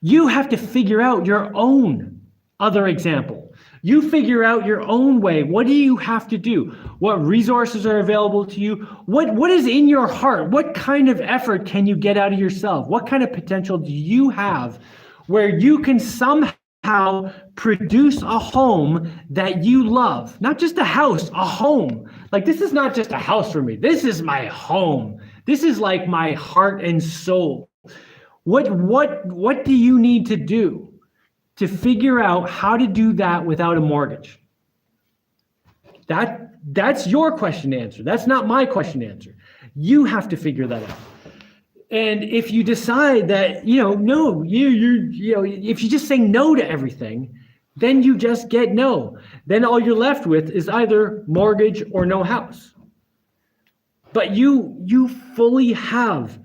You have to figure out your own other example. You figure out your own way. What do you have to do? What resources are available to you? What is in your heart? What kind of effort can you get out of yourself? What kind of potential do you have where you can somehow produce a home that you love? Not just a house, a home. Like, this is not just a house for me. This is my home. This is like my heart and soul. What do you need to do to figure out how to do that without a mortgage? That's your question to answer. That's not my question to answer. You have to figure that out. And if you decide that, no, if you just say no to everything, then you just get no. Then all you're left with is either mortgage or no house. But you fully have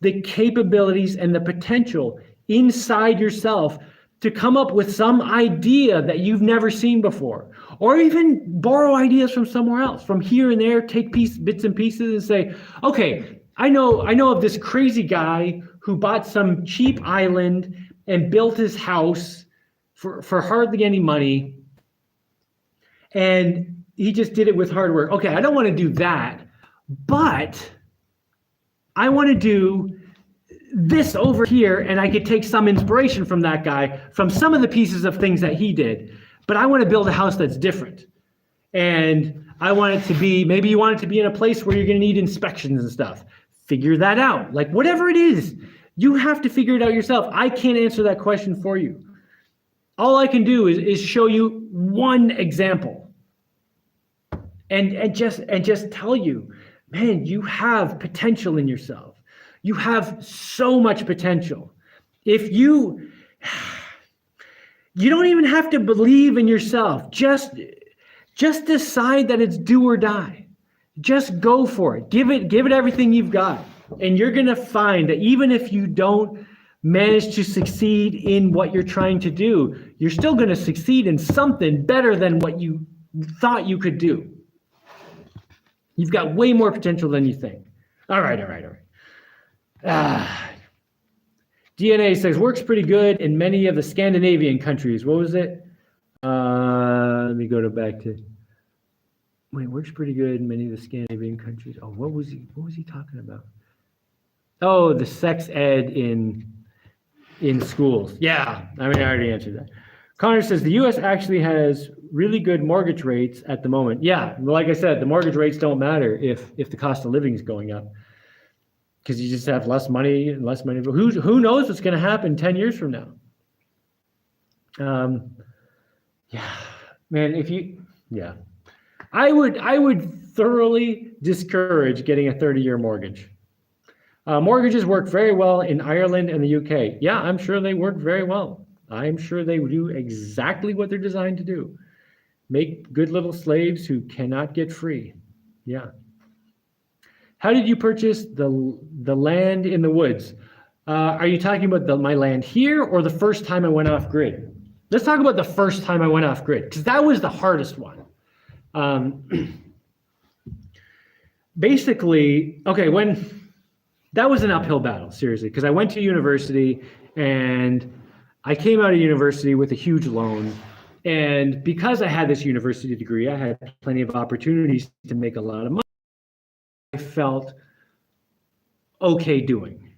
the capabilities and the potential inside yourself to come up with some idea that you've never seen before, or even borrow ideas from somewhere else, from here and there, take bits and pieces and say, okay, I know of this crazy guy who bought some cheap island and built his house for hardly any money, and he just did it with hard work. Okay, I don't want to do that, but I want to do this over here, and I could take some inspiration from that guy, from some of the pieces of things that he did, but I want to build a house that's different. And I want it to be, maybe you want it to be in a place where you're going to need inspections and stuff. Figure that out. Like, whatever it is, you have to figure it out yourself. I can't answer that question for you. All I can do is show you one example and just tell you, man, you have potential in yourself. You have so much potential. If you don't even have to believe in yourself. Just decide that it's do or die. Just go for it. Give it everything you've got. And you're going to find that even if you don't manage to succeed in what you're trying to do, you're still going to succeed in something better than what you thought you could do. You've got way more potential than you think. All right. DNA says works pretty good in many of the Scandinavian countries. What was it? Let me go back to. Wait, works pretty good in many of the Scandinavian countries. Oh, what was he talking about? Oh, the sex ed in schools. Yeah, I already answered that. Connor says the U.S. actually has really good mortgage rates at the moment. Yeah, like I said, the mortgage rates don't matter if the cost of living is going up, because you just have less money and less money. But who knows what's going to happen 10 years from now? Yeah, man. I would thoroughly discourage getting a 30-year mortgage. Mortgages work very well in Ireland and the UK. Yeah, I'm sure they work very well. I'm sure they do exactly what they're designed to do. Make good little slaves who cannot get free. Yeah. How did you purchase the land in the woods? Are you talking about my land here or the first time I went off grid? Let's talk about the first time I went off grid, because that was the hardest one. Basically, okay, that was an uphill battle, seriously, because I went to university and I came out of university with a huge loan. And because I had this university degree, I had plenty of opportunities to make a lot of money. I felt okay doing,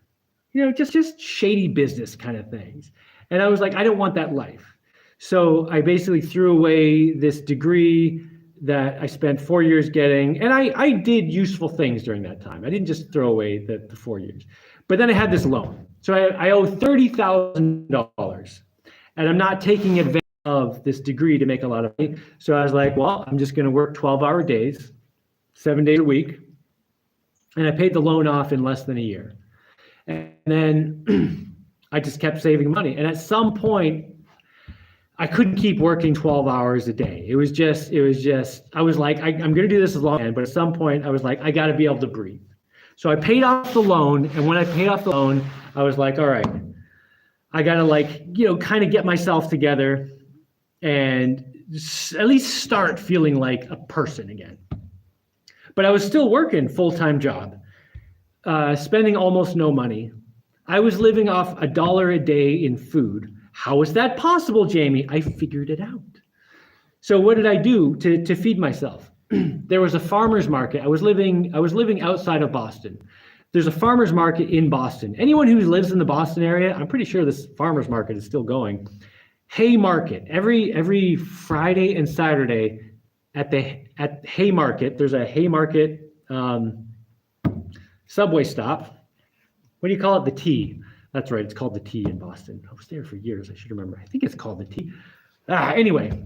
just shady business kind of things. And I was like, I don't want that life. So I basically threw away this degree that I spent 4 years getting, and I did useful things during that time. I didn't just throw away the 4 years. But then I had this loan. So I owe $30,000, and I'm not taking advantage of this degree to make a lot of money. So I was like, well, I'm just going to work 12-hour days, 7 days a week. And I paid the loan off in less than a year. And then I just kept saving money. And at some point, I couldn't keep working 12 hours a day. It was just, I was like, I'm going to do this as long as I can. But at some point, I was like, I got to be able to breathe. So I paid off the loan. And when I paid off the loan, I was like, all right, I got to kind of get myself together and at least start feeling like a person again. But I was still working full-time job, spending almost no money. I was living off $1 a day in food. How is that possible, Jaimie? I figured it out. So what did I do to feed myself? There was a farmer's market. I was living outside of Boston. There's a farmer's market in Boston. Anyone who lives in the Boston area, I'm pretty sure this farmer's market is still going. Haymarket, every Friday and Saturday at Haymarket, there's a Haymarket subway stop. What do you call it? The T. That's right, it's called the T in Boston. I was there for years, I should remember. I think it's called the T. Anyway,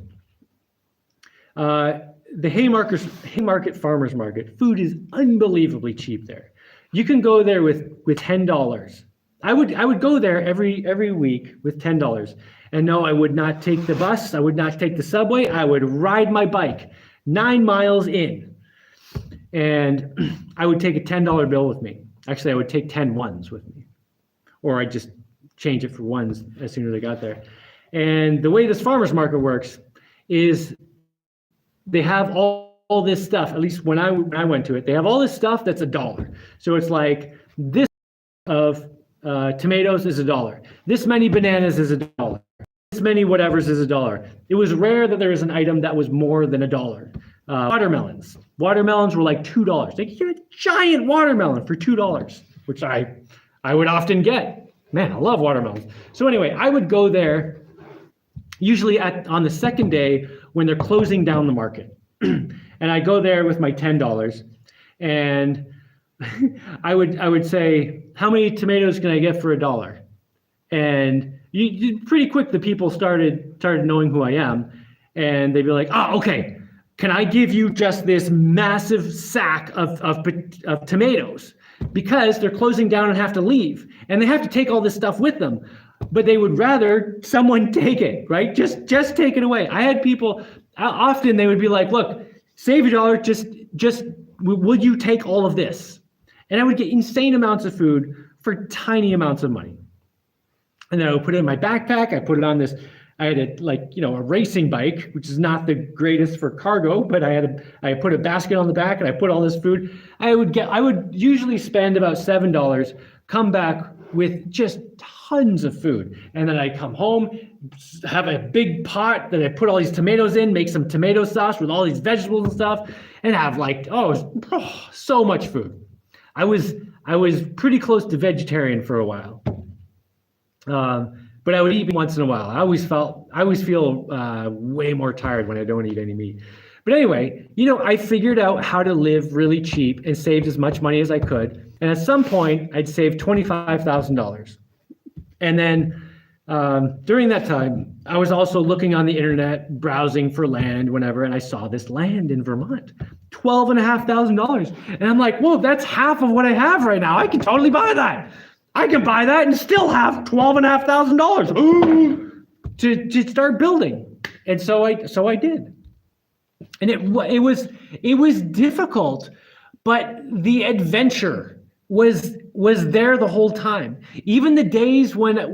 the Haymarket Farmers Market, food is unbelievably cheap there. You can go there with $10. I would go there every week with $10. And no, I would not take the bus. I would not take the subway. I would ride my bike 9 miles in. And I would take a $10 bill with me. Actually, I would take 10 ones with me. Or I'd just change it for ones as soon as I got there. And the way this farmer's market works is they have all this stuff, at least when I went to it, they have all this stuff that's $1. So it's like this of tomatoes is $1. This many bananas is $1. This many whatevers is $1. It was rare that there was an item that was more than $1. Watermelons were like $2. They could get a giant watermelon for $2, which I would often get. Man, I love watermelons. So anyway, I would go there usually on the second day when they're closing down the market. And I go there with my $10 and I would say, how many tomatoes can I get for $1? And you pretty quick, the people started knowing who I am, and they'd be like, oh, okay, can I give you just this massive sack of tomatoes? Because they're closing down and have to leave, and they have to take all this stuff with them, but they would rather someone take it, right? Just take it away. I had people, often they would be like, look, save $1, just would you take all of this? And I would get insane amounts of food for tiny amounts of money. And then I would put it in my backpack. I put it on this, I had a racing bike, which is not the greatest for cargo, but I put a basket on the back and I put all this food. I would usually spend about $7, come back with just tons of food. And then I come home, have a big pot that I put all these tomatoes in, make some tomato sauce with all these vegetables and stuff, and have so much food. I was pretty close to vegetarian for a while. But I would eat once in a while. I always feel way more tired when I don't eat any meat. But anyway, I figured out how to live really cheap and saved as much money as I could. And at some point, I'd saved $25,000. And then during that time, I was also looking on the internet, browsing for land, whenever, and I saw this land in Vermont, $12,500. And I'm like, whoa, that's half of what I have right now. I can totally buy that. I can buy that and still have $12,500 to start building. And so I did. And it was difficult, but the adventure was there the whole time. Even the days when I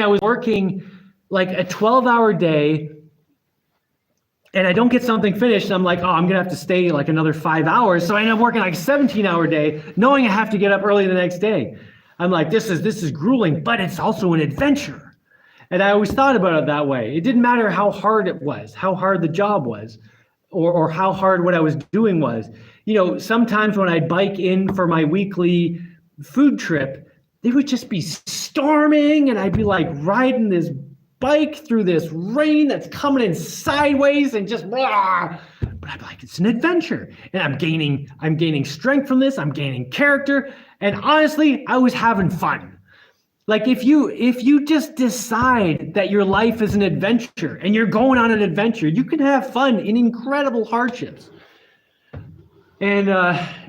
was working like a 12-hour day and I don't get something finished, I'm like, oh, I'm gonna have to stay like another 5 hours. So I end up working like a 17-hour day, knowing I have to get up early the next day. I'm like, this is grueling, but it's also an adventure. And I always thought about it that way. It didn't matter how hard it was, how hard the job was, or how hard what I was doing was. Sometimes when I'd bike in for my weekly food trip, it would just be storming and I'd be like riding this bike through this rain that's coming in sideways and just blah. But I'm like, it's an adventure. And I'm gaining strength from this, I'm gaining character. And honestly, I was having fun. Like if you just decide that your life is an adventure and you're going on an adventure, you can have fun in incredible hardships. And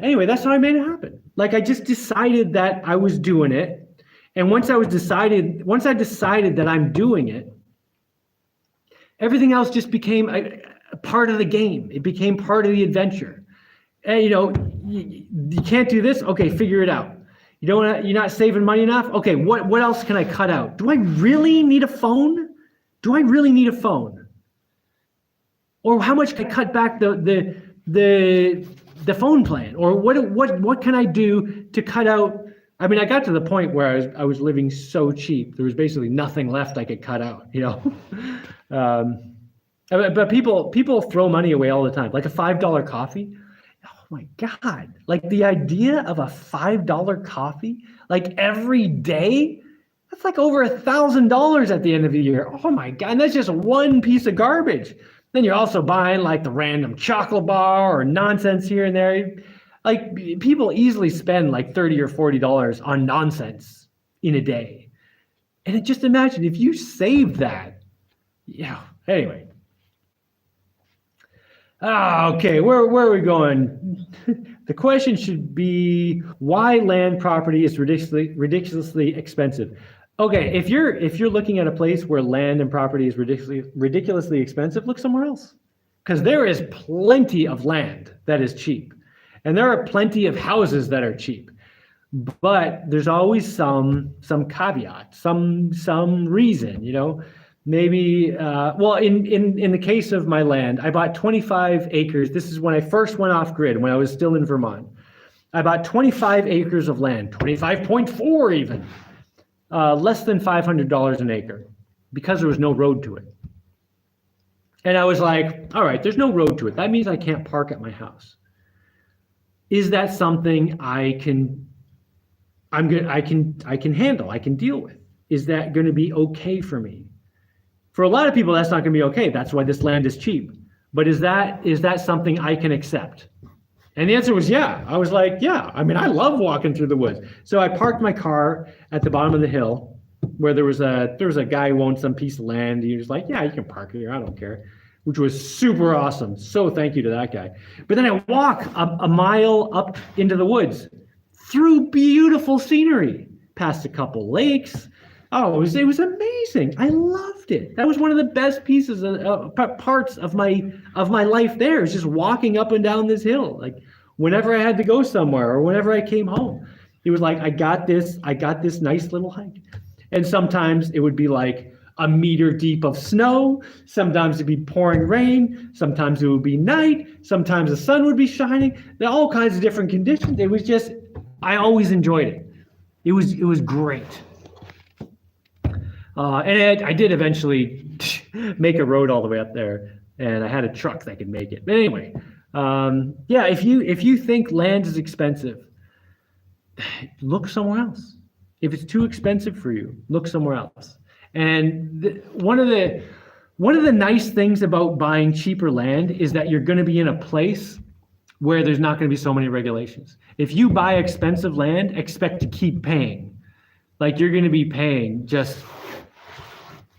anyway, that's how I made it happen. Like I just decided that I was doing it. And once I decided that I'm doing it, everything else just became a part of the game. It became part of the adventure. And you can't do this. Okay, figure it out. You're not saving money enough. Okay, what else can I cut out? Do I really need a phone? Or how much can I cut back the phone plan? Or what can I do to cut out? I mean, I got to the point where I was living so cheap. There was basically nothing left I could cut out. But people throw money away all the time. Like a $5 coffee. Oh my God. Like the idea of a $5 coffee, like every day, that's like over $1,000 at the end of the year. Oh my God. And that's just one piece of garbage. Then you're also buying like the random chocolate bar or nonsense here and there. Like people easily spend like $30 or $40 on nonsense in a day. And just imagine if you saved that. Yeah. Anyway. Okay, where are we going? The question should be why land property is ridiculously expensive. Okay, if you're looking at a place where land and property is ridiculously expensive, look somewhere else. Because there is plenty of land that is cheap. And there are plenty of houses that are cheap. But there's always some caveat, some reason, Maybe, in the case of my land, I bought 25 acres. This is when I first went off grid, when I was still in Vermont. I bought 25 acres of land, 25.4 even, less than $500 an acre, because there was no road to it. And I was like, all right, there's no road to it. That means I can't park at my house. Is that something I can handle, I can deal with? Is that going to be okay for me? For a lot of people, that's not going to be okay. That's why this land is cheap. But is that something I can accept? And the answer was yeah. I was like, yeah. I mean, I love walking through the woods. So I parked my car at the bottom of the hill where there was a guy who owned some piece of land. He was like, yeah, you can park here. I don't care, which was super awesome. So thank you to that guy. But then I walk a mile up into the woods through beautiful scenery, past a couple lakes. Oh, it was amazing. I loved it. That was one of the best parts of my life there, is just walking up and down this hill. Like, whenever I had to go somewhere or whenever I came home. It was like, I got this nice little hike. And sometimes it would be like a meter deep of snow. Sometimes it'd be pouring rain. Sometimes it would be night. Sometimes the sun would be shining. There are all kinds of different conditions. It was just, I always enjoyed it. It was great. And I did eventually make a road all the way up there, and I had a truck that could make it. But anyway, yeah, if you think land is expensive, look somewhere else. If it's too expensive for you, look somewhere else. And one of the nice things about buying cheaper land is that you're going to be in a place where there's not going to be so many regulations. If you buy expensive land, expect to keep paying. Like you're going to be paying just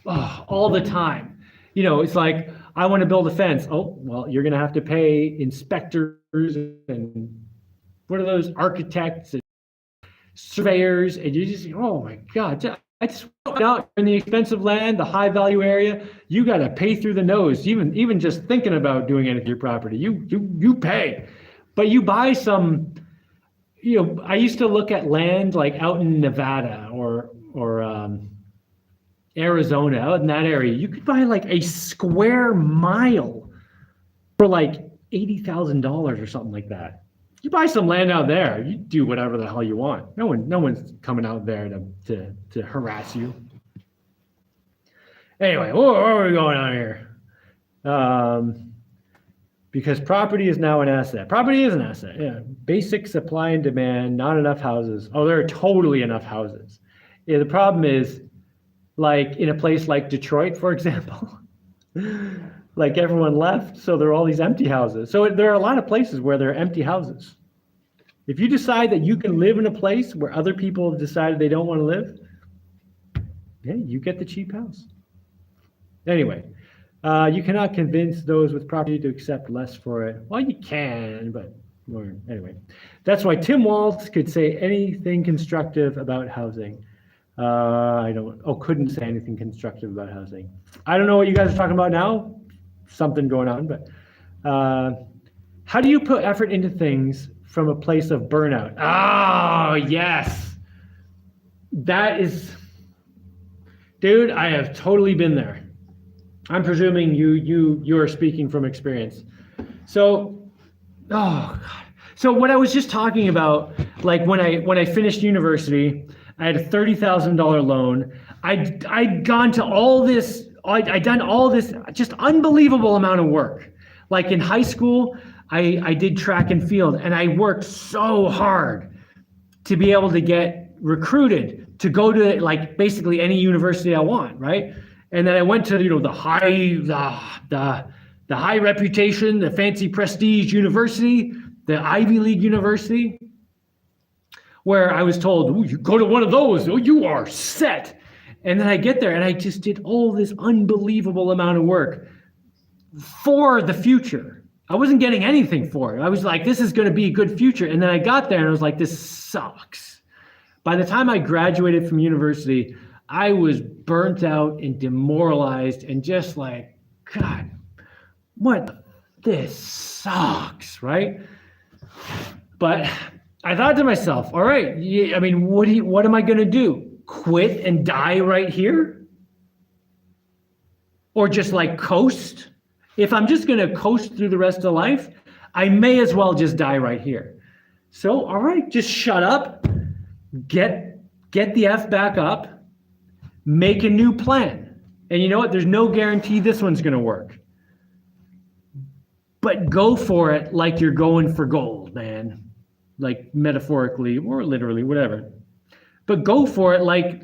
all the time. You know, it's like, I want to build a fence. Oh, well, you're going to have to pay inspectors and what are those, architects and surveyors, and you just, oh my God, I just went out in the expensive land, the high value area, you got to pay through the nose, even just thinking about doing anything to your property, you pay. But you buy some, you know, I used to look at land like out in Nevada or Arizona, out in that area, you could buy like a square mile for like $80,000 or something like that. You buy some land out there, you do whatever the hell you want. No one's coming out there to harass you. Anyway, where are we going on here? Because property is now an asset. Property is an asset, yeah. Basic supply and demand, not enough houses. Oh, there are totally enough houses. Yeah, the problem is, like in a place like Detroit, for example, like everyone left, so there are all these empty houses. So there are a lot of places where there are empty houses. If you decide that you can live in a place where other people have decided they don't want to live, yeah, you get the cheap house. Anyway, you cannot convince those with property to accept less for it. Well, you can, but anyway. That's why Tim Walz could say anything constructive about housing. Couldn't say anything constructive about housing. I don't know what you guys are talking about now. Something going on, but how do you put effort into things from a place of burnout? Oh, yes. That is, dude, I have totally been there. I'm presuming you are speaking from experience. So, oh God. So what I was just talking about, like when I finished university, I had a $30,000 loan. I'd gone to all this, I'd done all this just unbelievable amount of work. Like in high school, I did track and field, and I worked so hard to be able to get recruited to go to like basically any university I want, right? And then I went to, you know, the high reputation, the fancy prestige university, the Ivy League university, where I was told, "Ooh, you go to one of those, oh, you are set." And then I get there and I just did all this unbelievable amount of work for the future. I wasn't getting anything for it. I was like, this is going to be a good future. And then I got there and I was like, this sucks. By the time I graduated from university, I was burnt out and demoralized and just like, God, this sucks, right? But I thought to myself, all right, I mean, what am I going to do? Quit and die right here? Or just like coast? If I'm just going to coast through the rest of life, I may as well just die right here. So, all right, just shut up, get the F back up, make a new plan. And you know what? There's no guarantee this one's going to work. But go for it like you're going for gold, man. Like metaphorically or literally, whatever. But go for it like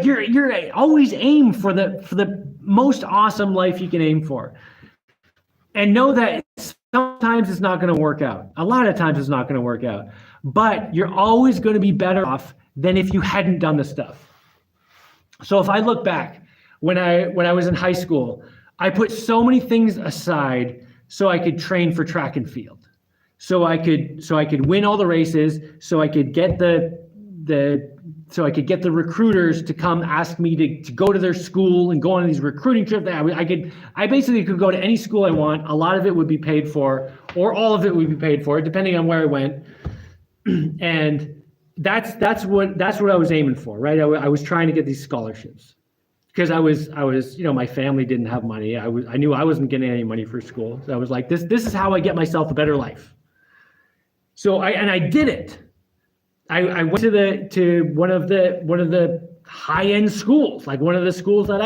you're always aim for the most awesome life you can aim for. And know that sometimes it's not going to work out. A lot of times it's not going to work out. But you're always going to be better off than if you hadn't done the stuff. So if I look back, when I was in high school, I put so many things aside so I could train for track and field. So I could win all the races, so I could get the so I could get the recruiters to come ask me to go to their school and go on these recruiting trips. I basically could go to any school I want. A lot of it would be paid for, or all of it would be paid for, depending on where I went. And that's what I was aiming for, right? I was trying to get these scholarships because I was, my family didn't have money. I knew I wasn't getting any money for school. So I was like, this is how I get myself a better life. So I did it. I went to one of the high-end schools, like one of the schools that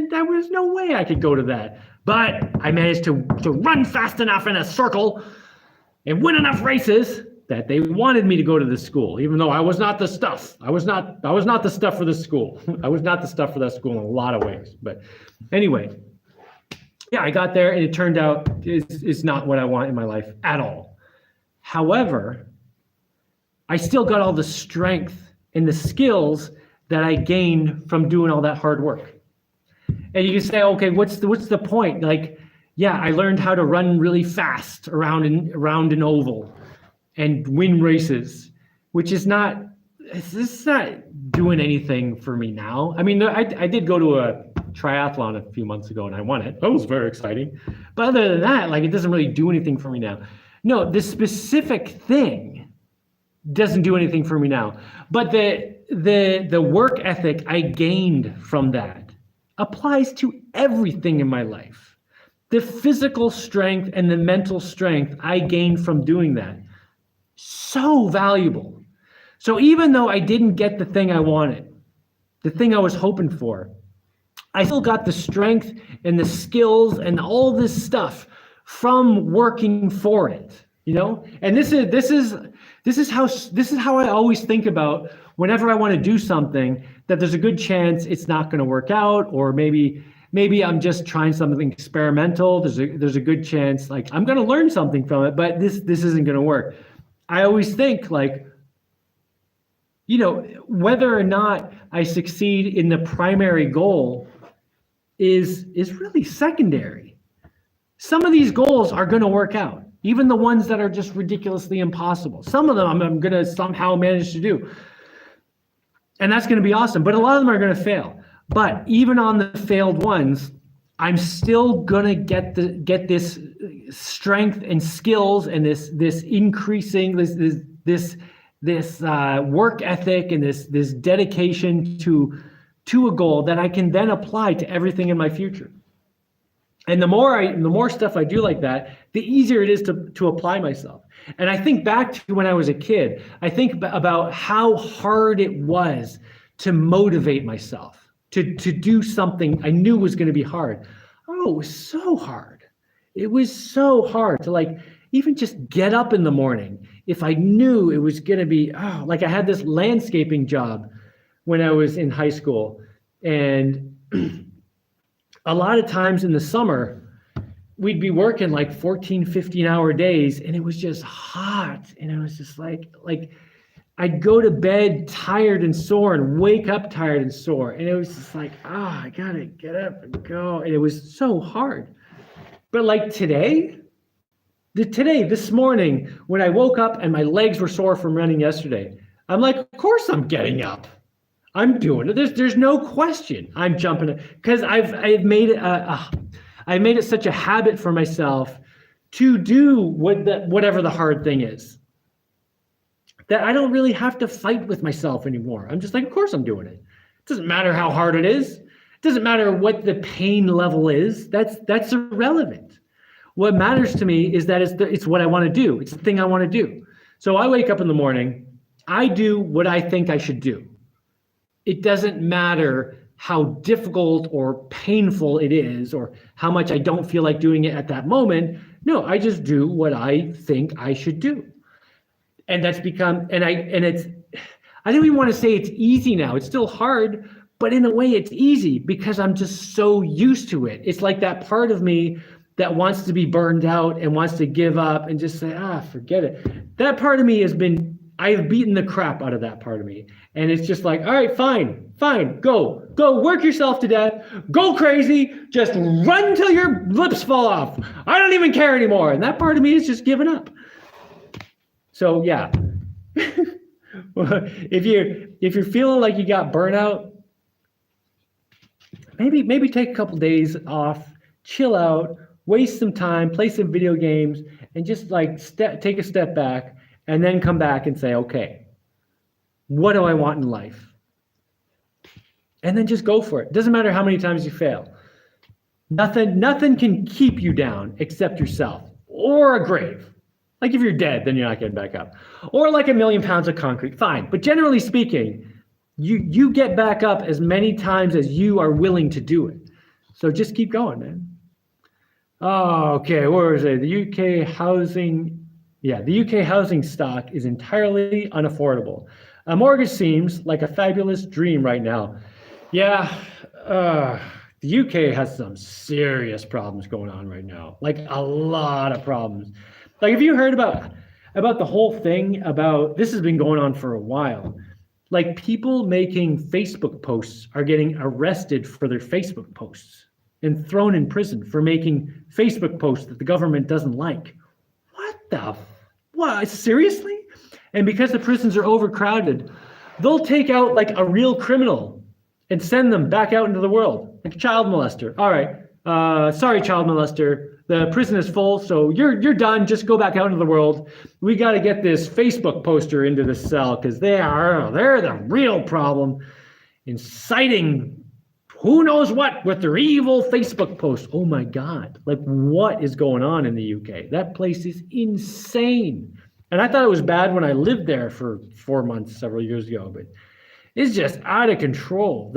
there was no way I could go to that. But I managed to run fast enough in a circle and win enough races that they wanted me to go to this school, even though I was not the stuff. I was not the stuff for the school. I was not the stuff for that school in a lot of ways. But anyway, yeah, I got there and it turned out it's not what I want in my life at all. However, I still got all the strength and the skills that I gained from doing all that hard work. And you can say, okay, what's the point? Like, yeah, I learned how to run really fast around an oval and win races, which is not doing anything for me now. I mean, I did go to a triathlon a few months ago and I won it. That was very exciting. But other than that, like, it doesn't really do anything for me now. No, this specific thing doesn't do anything for me now. But the work ethic I gained from that applies to everything in my life. The physical strength and the mental strength I gained from doing that, so valuable. So even though I didn't get the thing I wanted, the thing I was hoping for, I still got the strength and the skills and all this stuff from working for it, And this is how I always think about whenever I want to do something, that there's a good chance it's not going to work out, or maybe I'm just trying something experimental. There's a good chance like I'm going to learn something from it, but this isn't going to work. I always think like, whether or not I succeed in the primary goal is really secondary. Some of these goals are going to work out, even the ones that are just ridiculously impossible. Some of them I'm going to somehow manage to do. And that's going to be awesome. But a lot of them are going to fail. But even on the failed ones, I'm still going to get this strength and skills and this increasing this work ethic and this dedication to a goal that I can then apply to everything in my future. And the more stuff I do like that, the easier it is to apply myself. And I think back to when I was a kid, I think about how hard it was to motivate myself to do something I knew was going to be hard. Oh, it was so hard. It was so hard to like even just get up in the morning if I knew it was going to be, like I had this landscaping job when I was in high school. And a lot of times in the summer, we'd be working like 14, 15-hour days, and it was just hot. And it was just like I'd go to bed tired and sore and wake up tired and sore. And it was just like, I gotta get up and go. And it was so hard. But like this morning, when I woke up and my legs were sore from running yesterday, I'm like, of course I'm getting up. I'm doing it. There's no question. I'm jumping because I've made it such a habit for myself to do whatever the hard thing is, that I don't really have to fight with myself anymore. I'm just like, of course I'm doing it. It doesn't matter how hard it is. It doesn't matter what the pain level is. That's irrelevant. What matters to me is that it's what I want to do. It's the thing I want to do. So I wake up in the morning. I do what I think I should do. It doesn't matter how difficult or painful it is or how much I don't feel like doing it at that moment. No, I just do what I think I should do. And that's become, I don't even want to say it's easy now. It's still hard, but in a way it's easy because I'm just so used to it. It's like that part of me that wants to be burned out and wants to give up and just say, forget it. That part of me I've beaten the crap out of that part of me. And it's just like, all right, fine, go work yourself to death, go crazy, just run till your lips fall off. I don't even care anymore. And that part of me is just giving up. So yeah, if you're feeling like you got burnout, maybe take a couple days off, chill out, waste some time, play some video games, and just like take a step back, and then come back and say, okay, what do I want in life? And then just go for it. Doesn't matter how many times you fail. Nothing can keep you down except yourself or a grave. Like if you're dead, then you're not getting back up. Or like 1,000,000 pounds of concrete, fine. But generally speaking, you get back up as many times as you are willing to do it. So just keep going, man. Oh, okay, where was it? The UK housing stock is entirely unaffordable. A mortgage seems like a fabulous dream right now. Yeah, the UK has some serious problems going on right now, like a lot of problems. Like, have you heard about the whole thing about, this has been going on for a while, like people making Facebook posts are getting arrested for their Facebook posts and thrown in prison for making Facebook posts that the government doesn't like. What, seriously? And because the prisons are overcrowded, they'll take out like a real criminal and send them back out into the world, like a child molester. All right, sorry, child molester, the prison is full, so you're done. Just go back out into the world. We got to get this Facebook poster into the cell because they're the real problem, inciting who knows what with their evil Facebook posts. Oh my God, like what is going on in the UK? That place is insane. And I thought it was bad when I lived there for 4 months several years ago, but it's just out of control.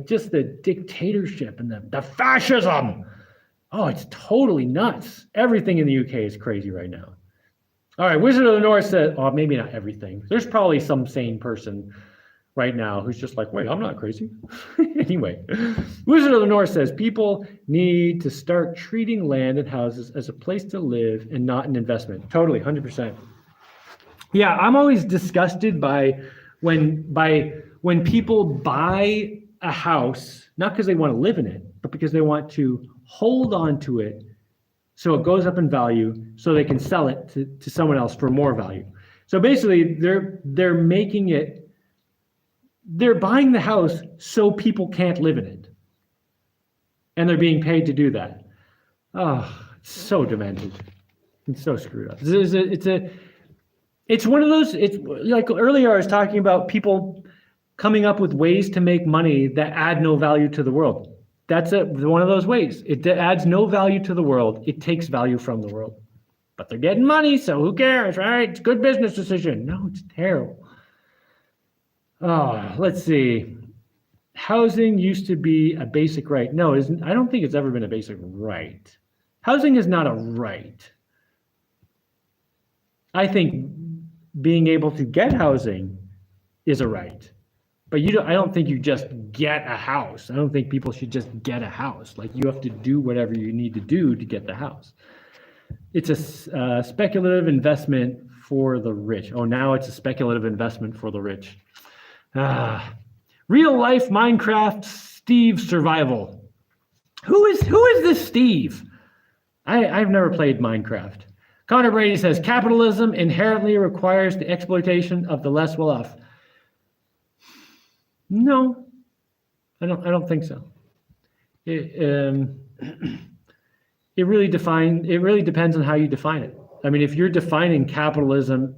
Just the dictatorship and the fascism. Oh, it's totally nuts. Everything in the UK is crazy right now. All right, Wizard of the North said, oh, maybe not everything. There's probably some sane person right now who's just like, wait, I'm not crazy. Anyway, Wizard of the North says people need to start treating land and houses as a place to live and not an investment. Totally, 100%. Yeah, I'm always disgusted by when people buy a house, not because they want to live in it, but because they want to hold on to it so it goes up in value so they can sell it to someone else for more value. So basically they're buying the house so people can't live in it. And they're being paid to do that. Oh, it's so demented. It's so screwed up. It's one of those, it's like earlier I was talking about people coming up with ways to make money that add no value to the world. That's one of those ways. It adds no value to the world. It takes value from the world. But they're getting money, so who cares, right? It's a good business decision. No, it's terrible. Oh, let's see. Housing used to be a basic right. No, I don't think it's ever been a basic right. Housing is not a right. I think being able to get housing is a right. But I don't think you just get a house. I don't think people should just get a house. Like you have to do whatever you need to do to get the house. It's a speculative investment for the rich. Oh, now it's a speculative investment for the rich. Real life Minecraft Steve survival. Who is this Steve? I've never played Minecraft. Connor Brady says capitalism inherently requires the exploitation of the less well-off. No, I don't think so. It really depends on how you define it. I mean, if you're defining capitalism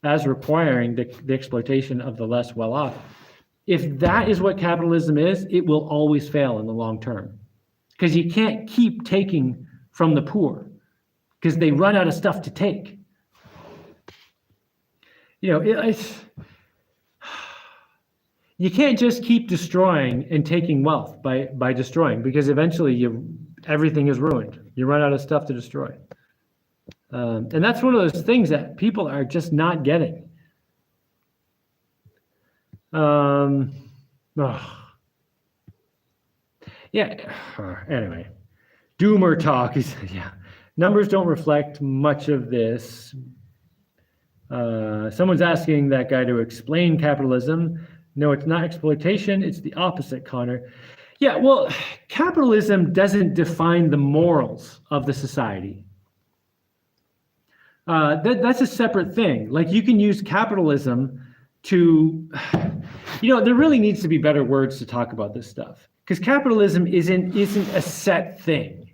as requiring the exploitation of the less well-off, if that is what capitalism is, it will always fail in the long term, because you can't keep taking from the poor because they run out of stuff to take. You can't just keep destroying and taking wealth by destroying, because eventually everything is ruined. You run out of stuff to destroy. And that's one of those things that people are just not getting. Anyway, Doomer talk. He said, yeah, numbers don't reflect much of this. Someone's asking that guy to explain capitalism. No, it's not exploitation. It's the opposite, Connor. Yeah, well, capitalism doesn't define the morals of the society. That's a separate thing. Like you can use capitalism to, there really needs to be better words to talk about this stuff, because capitalism isn't a set thing.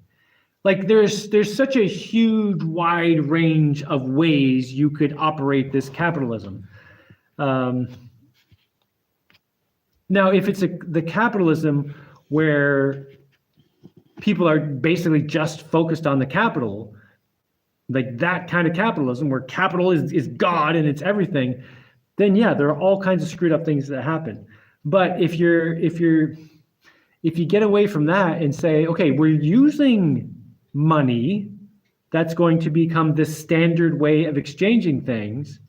Like there's such a huge wide range of ways you could operate this capitalism. Now, if it's the capitalism where people are basically just focused on the capital, like that kind of capitalism where capital is God and it's everything, then yeah, there are all kinds of screwed up things that happen. But if you get away from that and say, okay, we're using money, that's going to become this standard way of exchanging things,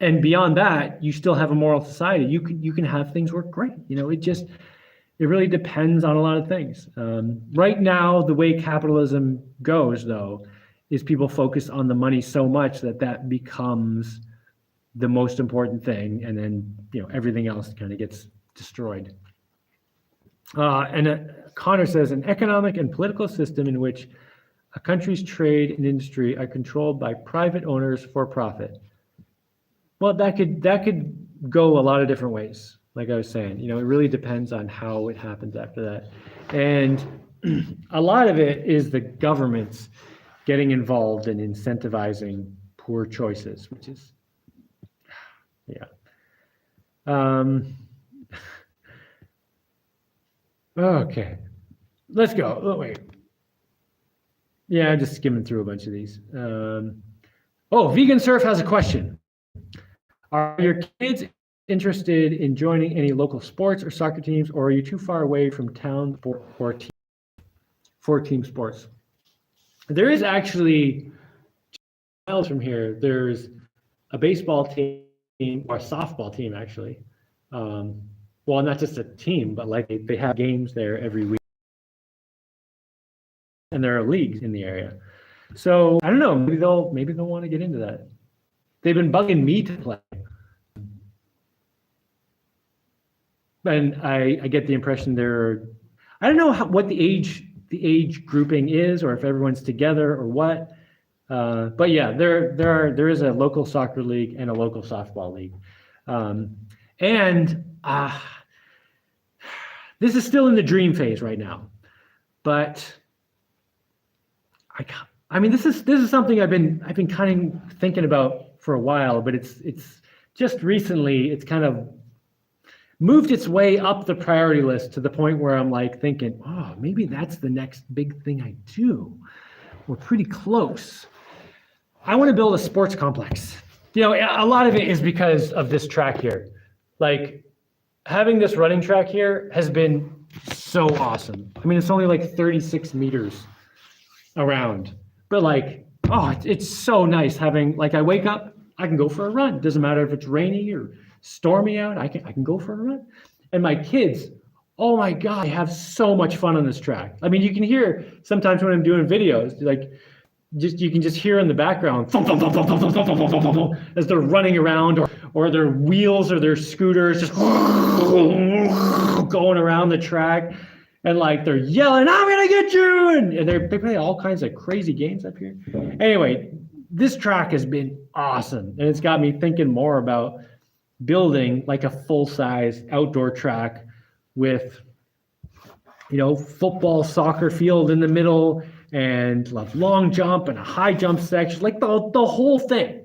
and beyond that, you still have a moral society. You can have things work great. It really depends on a lot of things. Right now, the way capitalism goes, though, is people focus on the money so much that becomes the most important thing, and then everything else kind of gets destroyed. And Connor says, an economic and political system in which a country's trade and industry are controlled by private owners for profit. Well, that could go a lot of different ways. Like I was saying, it really depends on how it happens after that. And a lot of it is the governments getting involved in incentivizing poor choices, which is, yeah. Okay, let's go. Oh, wait. Yeah, I'm just skimming through a bunch of these. Vegan Surf has a question. Are your kids interested in joining any local sports or soccer teams, or are you too far away from town for team sports? There is actually, miles from here, there's a baseball team or a softball team, actually. Well, not just a team, but like they have games there every week. And there are leagues in the area. So I don't know, maybe they'll want to get into that. They've been bugging me to play. And I get the impression I don't know what the age grouping is, or if everyone's together or what. But yeah, there is a local soccer league and a local softball league. This is still in the dream phase right now, but I mean, this is something I've been kind of thinking about for a while, but it's just recently it's kind of moved its way up the priority list to the point where I'm like thinking, oh, maybe that's the next big thing I do. We're pretty close. I want to build a sports complex. A lot of it is because of this track here. Like having this running track here has been so awesome. I mean, it's only like 36 meters around, but like, oh, it's so nice having, like, I wake up, I can go for a run. Doesn't matter if it's rainy or stormy out, I can go for a run. And my kids, oh my God, they have so much fun on this track. I mean, you can hear sometimes when I'm doing videos, like, you can just hear in the background thump, thump, thump, thump, thump, thump, thump, thump, thump, thump, as they're running around, or their wheels or their scooters just going around the track, and like they're yelling, "I'm gonna get you!" And they play all kinds of crazy games up here. Anyway, this track has been awesome, and it's got me thinking more about building like a full-size outdoor track with, football, soccer field in the middle, and long jump and a high jump section, like the whole thing.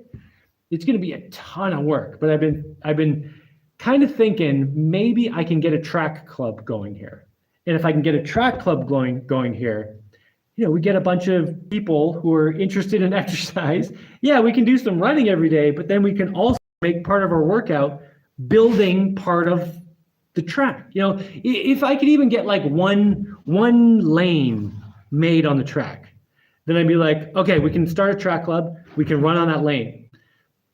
It's going to be a ton of work, but I've been kind of thinking maybe I can get a track club going here. And if I can get a track club going here, we get a bunch of people who are interested in exercise. Yeah, we can do some running every day, but then we can also make part of our workout building part of the track. If I could even get like one lane made on the track, then I'd be like, okay, we can start a track club. We can run on that lane,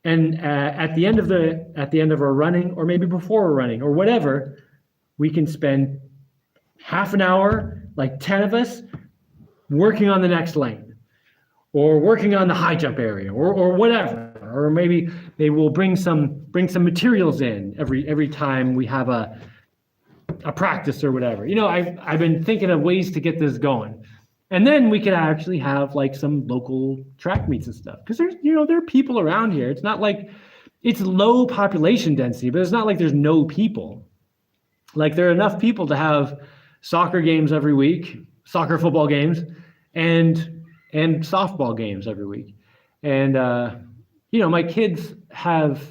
and at the end of our running, or maybe before we're running, or whatever, we can spend half an hour, like 10 of us, working on the next lane, or working on the high jump area, or whatever, or maybe we'll bring some materials in every time we have a practice or whatever. I've been thinking of ways to get this going. And then we could actually have like some local track meets and stuff, because there are people around here. It's not like it's low population density, but it's not like there's no people. Like there are enough people to have soccer games every week, soccer football games, and softball games every week. And my kids have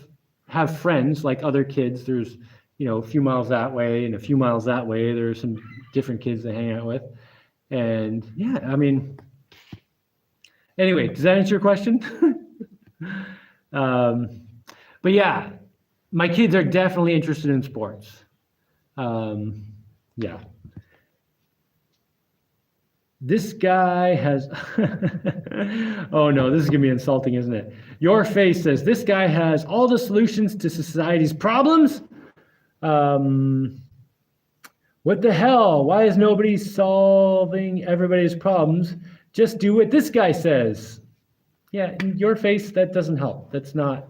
friends like other kids. There's a few miles that way and a few miles that way. There's some different kids they hang out with. And yeah, I mean, anyway, does that answer your question? But yeah, my kids are definitely interested in sports. Yeah. This guy has, oh no, this is gonna be insulting, isn't it? Your face says, this guy has all the solutions to society's problems. What the hell? Why is nobody solving everybody's problems? Just do what this guy says. Yeah, in your face, that doesn't help. That's not.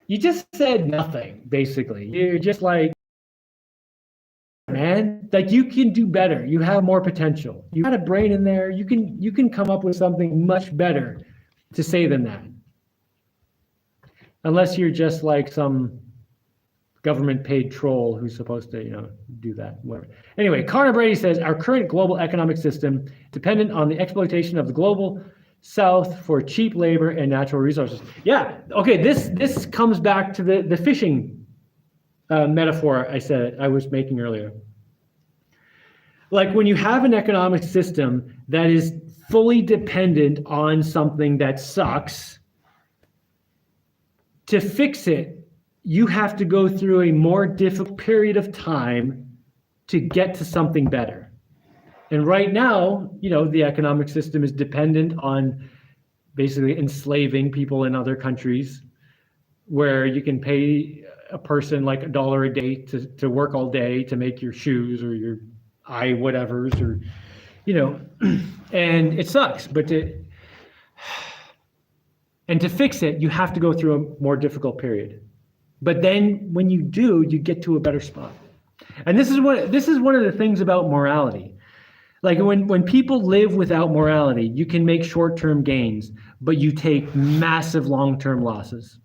You just said nothing, basically. You're just like, man, like you can do better. You have more potential. You got a brain in there. You can come up with something much better to say than that. Unless you're just like some government paid troll who's supposed to, do that, whatever. Anyway, Connor Brady says, our current global economic system dependent on the exploitation of the global South for cheap labor and natural resources. Yeah, okay, this comes back to the fishing metaphor I was making earlier. Like when you have an economic system that is fully dependent on something that sucks, to fix it, you have to go through a more difficult period of time to get to something better. And right now, the economic system is dependent on basically enslaving people in other countries where you can pay a person like $1 a day to work all day to make your shoes or your eye whatevers or, and it sucks, but to fix it, you have to go through a more difficult period. But then when you do, you get to a better spot. And this is one of the things about morality. Like when people live without morality, you can make short-term gains, but you take massive long-term losses.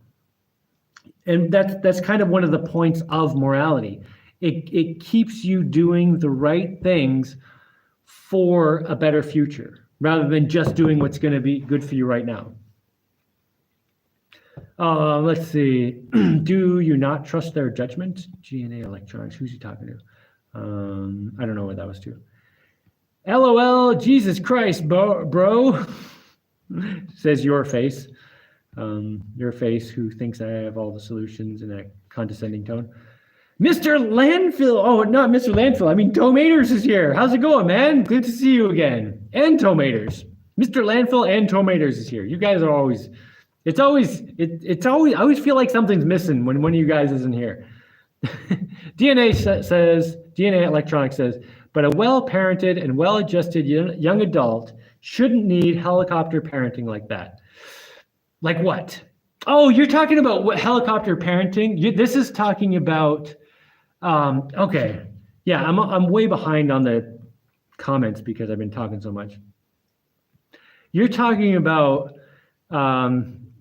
And that's kind of one of the points of morality. It keeps you doing the right things for a better future, rather than just doing what's going to be good for you right now. Let's see. Do you not trust their judgment? GNA Electronics. Who's he talking to? I don't know what that was to. LOL. Jesus Christ, bro. Says your face. Your face, who thinks I have all the solutions in a condescending tone. Mr. Landfill. Oh, not Mr. Landfill. I mean, Tomaters is here. How's it going, man? Good to see you again. And Tomaters. Mr. Landfill and Tomaters is here. You guys are always. It's always, I always feel like something's missing when one of you guys isn't here. DNA Electronics says, but a well-parented and well-adjusted young adult shouldn't need helicopter parenting like that. Like what? Oh, you're talking about what helicopter parenting? This is talking about, okay. Yeah, I'm way behind on the comments because I've been talking so much. You're talking about,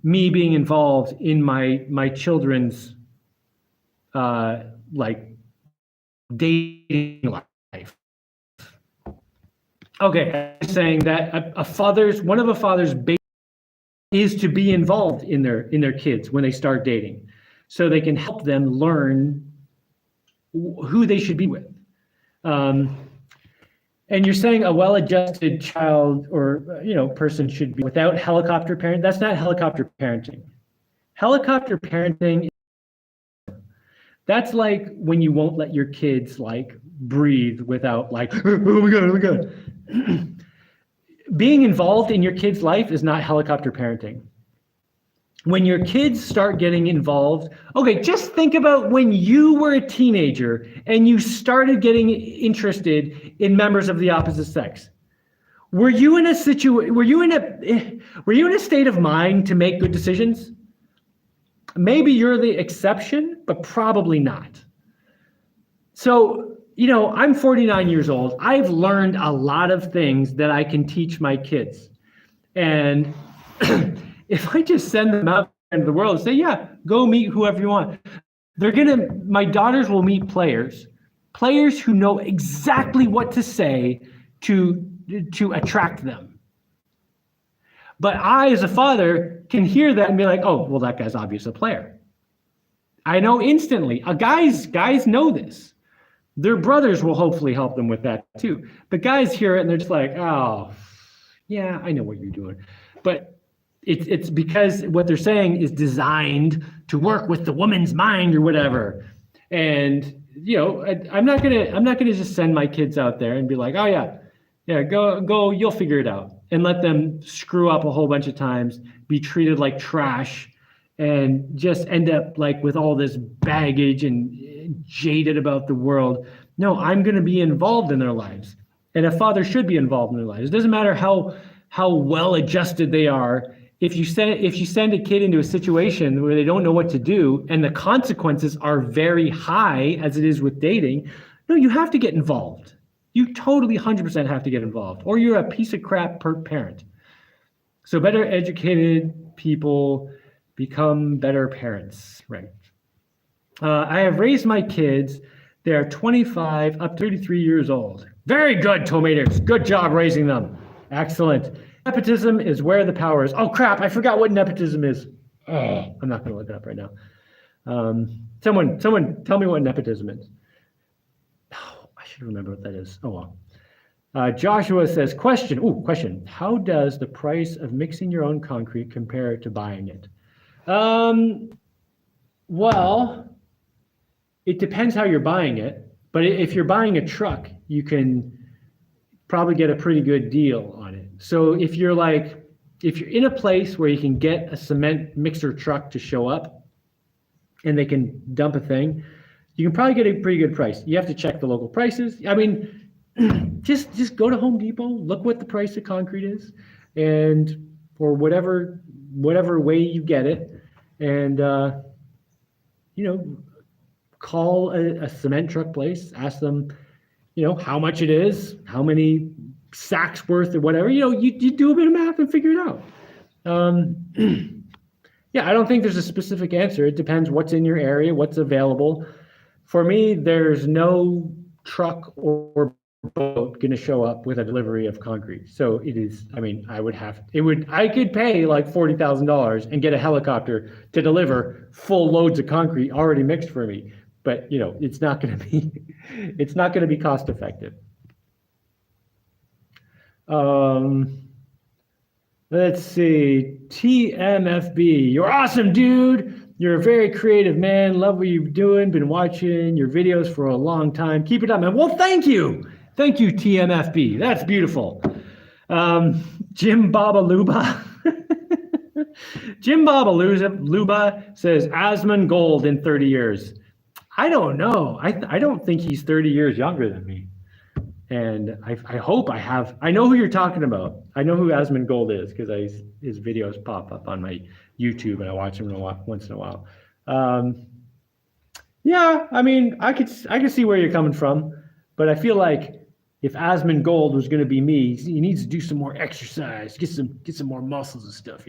me being involved in my children's like dating life. Okay, I'm saying that one of a father's basic is to be involved in their kids when they start dating, so they can help them learn who they should be with. And you're saying a well-adjusted child or person should be without helicopter parent. That's not helicopter parenting. Helicopter parenting, that's like when you won't let your kids like breathe without like, oh my God. Being involved in your kid's life is not helicopter parenting. When your kids start getting involved, okay, just think about when you were a teenager and you started getting interested in members of the opposite sex. Were you in a state of mind to make good decisions? Maybe you're the exception, but probably not. So, I'm 49 years old. I've learned a lot of things that I can teach my kids. And if I just send them out end of the world and say, yeah, go meet whoever you want. My daughters will meet players who know exactly what to say to attract them. But I, as a father, can hear that and be like, oh, well, that guy's obviously a player. I know instantly. Guys know this. Their brothers will hopefully help them with that too. But guys hear it and they're just like, oh, yeah, I know what you're doing. But it's because what they're saying is designed to work with the woman's mind or whatever. And I'm not gonna just send my kids out there and be like, oh yeah, go, you'll figure it out, and let them screw up a whole bunch of times, be treated like trash, and just end up like with all this baggage and jaded about the world. No, I'm gonna be involved in their lives, and a father should be involved in their lives. It doesn't matter how well adjusted they are. If you send a kid into a situation where they don't know what to do and the consequences are very high, as it is with dating, no, you have to get involved. You totally 100% have to get involved, or you're a piece of crap parent. So better educated people become better parents, right? I have raised my kids. They are 25 up to 33 years old. Very good, tomatoes. Good job raising them. Excellent. Nepotism is where the power is. Oh crap, I forgot what nepotism is. Oh, I'm not going to look it up right now. Someone tell me what nepotism is. Oh, I should remember what that is. Oh well. Joshua says, question. How does the price of mixing your own concrete compare to buying it? Well, it depends how you're buying it. But if you're buying a truck, you can probably get a pretty good deal on it. So if you're in a place where you can get a cement mixer truck to show up and they can dump a thing, you can probably get a pretty good price. You have to check the local prices. I mean, just go to Home Depot, look what the price of concrete is, and for whatever way you get it, and call a cement truck place, ask them, how much it is, how many sacks worth or whatever. You do a bit of math and figure it out. Yeah, I don't think there's a specific answer. It depends what's in your area, what's available. For me, there's no truck or boat going to show up with a delivery of concrete. So it is, I could pay like $40,000 and get a helicopter to deliver full loads of concrete already mixed for me. But it's not going to be cost effective. Let's see. TMFB, you're awesome, dude. You're a very creative man. Love what you're doing. Been watching your videos for a long time. Keep it up, man. Well, thank you. Thank you, TMFB. That's beautiful. Jim Babaluba. Jim Babaluba says Asmund Gold in 30 years. I don't know. I don't think he's 30 years younger than me. And I hope I know who you're talking about. I know who Asmund Gold is because his videos pop up on my YouTube and I watch them once in a while. Yeah, I could see where you're coming from, but I feel like if Asmund Gold was going to be me, he needs to do some more exercise, get some more muscles and stuff,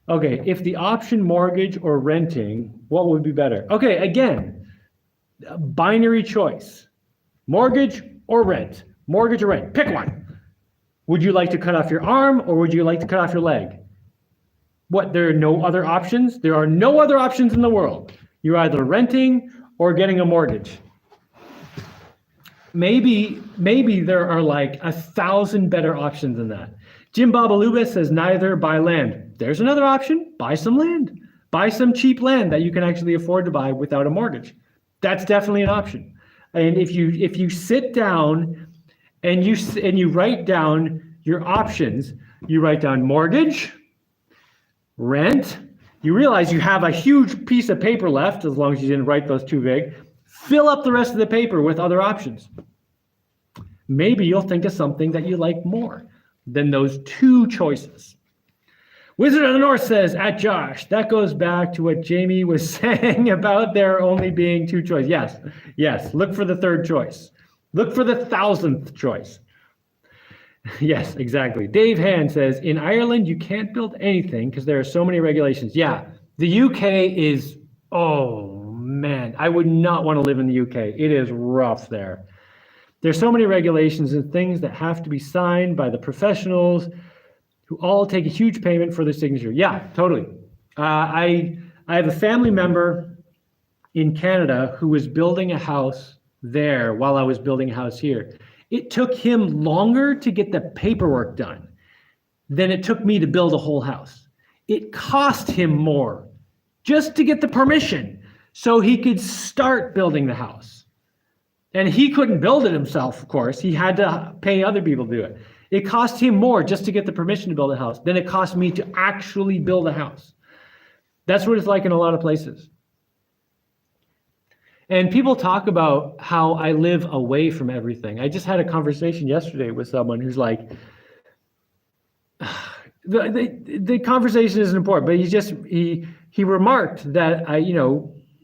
Okay, if the option mortgage or renting, what would be better? Okay, again, binary choice. Mortgage or rent. Mortgage or rent. Pick one. Would you like to cut off your arm or would you like to cut off your leg? What, there are no other options? There are no other options in the world. You're either renting or getting a mortgage. Maybe there are like 1,000 better options than that. Jim Babaluba says neither, buy land. There's another option, buy some land. Buy some cheap land that you can actually afford to buy without a mortgage. That's definitely an option. And if you sit down and you write down your options, you write down mortgage, rent, you realize you have a huge piece of paper left, as long as you didn't write those too big. Fill up the rest of the paper with other options. Maybe you'll think of something that you like more than those two choices. Wizard of the North says, at Josh, that goes back to what Jaimie was saying about there only being two choices. Yes, look for the third choice. Look for the 1,000th choice. Yes, exactly. Dave Hand says, in Ireland, you can't build anything because there are so many regulations. Yeah, the UK is, oh man, I would not want to live in the UK. It is rough there. There's so many regulations and things that have to be signed by the professionals who all take a huge payment for their signature. Yeah, totally. I have a family member in Canada who was building a house there while I was building a house here. It took him longer to get the paperwork done than it took me to build a whole house. It cost him more just to get the permission so he could start building the house. And he couldn't build it himself, of course. He had to pay other people to do it. It cost him more just to get the permission to build a house than it cost me to actually build a house. That's what it's like in a lot of places. And people talk about how I live away from everything. I just had a conversation yesterday with someone who's like, the conversation isn't important, but he remarked that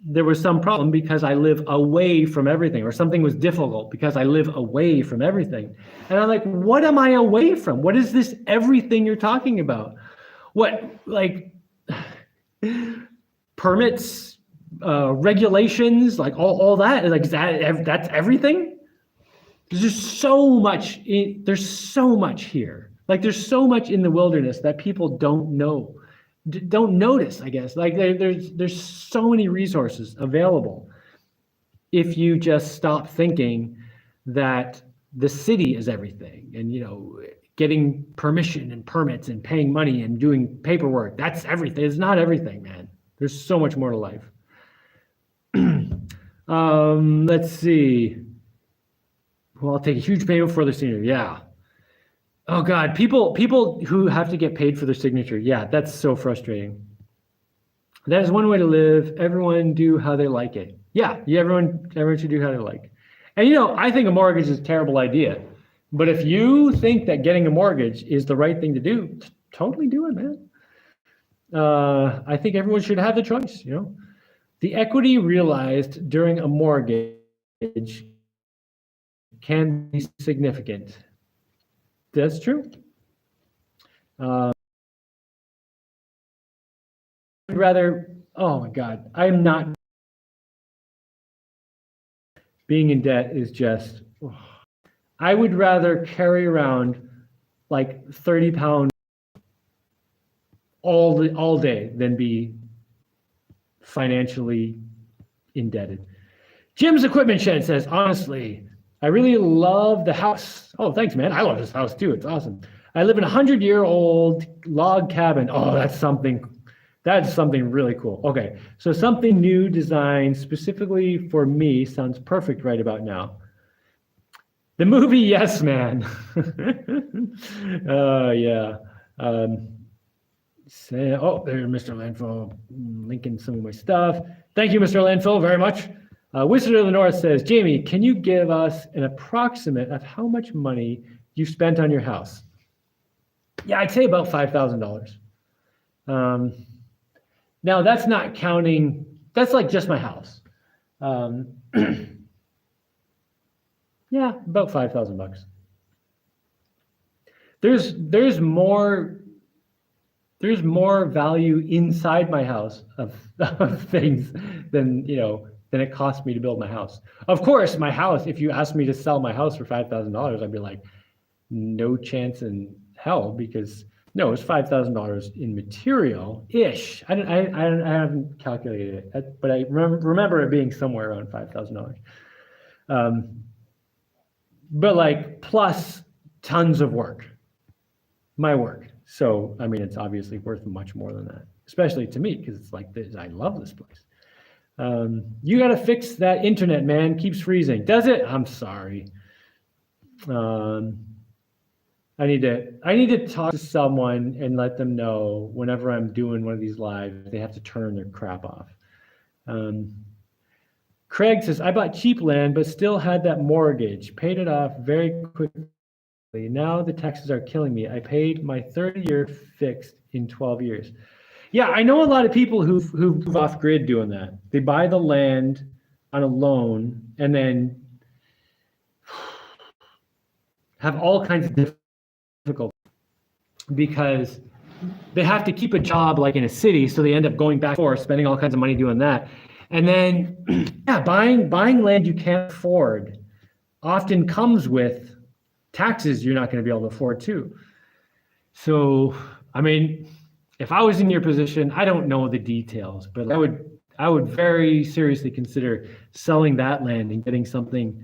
there was some problem because I live away from everything, or something was difficult because I live away from everything. And I'm like, what am I away from? What is this everything you're talking about? What, like permits, regulations, like all that? Like, that's everything? There's so much here. Like, there's so much in the wilderness that people don't notice, I guess. Like, there's so many resources available if you just stop thinking that the city is everything, and getting permission and permits and paying money and doing paperwork, that's everything. It's not everything, man. There's so much more to life. Let's see. Well, I'll take a huge payment for the senior. Yeah. Oh God, people who have to get paid for their signature. Yeah, that's so frustrating. That is one way to live. Everyone do how they like it. Yeah, everyone should do how they like. And I think a mortgage is a terrible idea. But if you think that getting a mortgage is the right thing to do, totally do it, man. I think everyone should have the choice, The equity realized during a mortgage can be significant. That's true. I'd rather, oh my God, I'm not. Being in debt is just, I would rather carry around like 30 pounds all day than be financially indebted. Jim's Equipment Shed says, honestly, I really love the house. Oh, thanks, man. I love this house too. It's awesome. I live in a 100-year-old log cabin. Oh, that's something really cool. Okay, so something new designed specifically for me sounds perfect right about now. The movie Yes Man. Yeah. There's Mr. Landfill linking some of my stuff. Thank you, Mr. Landfill, very much. Wizard of the North says, Jaimie, can you give us an approximate of how much money you've spent on your house? Yeah, I'd say about $5,000. Now that's not counting, that's like just my house. Yeah, about $5,000. There's more value inside my house of things than it cost me to build my house. Of course, my house, if you asked me to sell my house for $5,000, I'd be like, no chance in hell, because no, it's $5,000 in material-ish. I haven't calculated it, but I remember it being somewhere around $5,000. But like plus tons of work, my work. So, I mean, it's obviously worth much more than that, especially to me, because it's like this. I love this place. You got to fix that internet, man. Keeps freezing. Does it? I'm sorry. I need to talk to someone and let them know whenever I'm doing one of these lives, they have to turn their crap off. Craig says, I bought cheap land, but still had that mortgage, paid it off very quickly. Now the taxes are killing me. I paid my 30-year fixed in 12 years. Yeah, I know a lot of people who move off grid doing that. They buy the land on a loan and then have all kinds of different difficult because they have to keep a job like in a city, so they end up going back and forth, spending all kinds of money doing that. And then, yeah, buying land you can't afford often comes with taxes you're not going to be able to afford too. So, I mean, if I was in your position, I don't know the details, but I would very seriously consider selling that land and getting something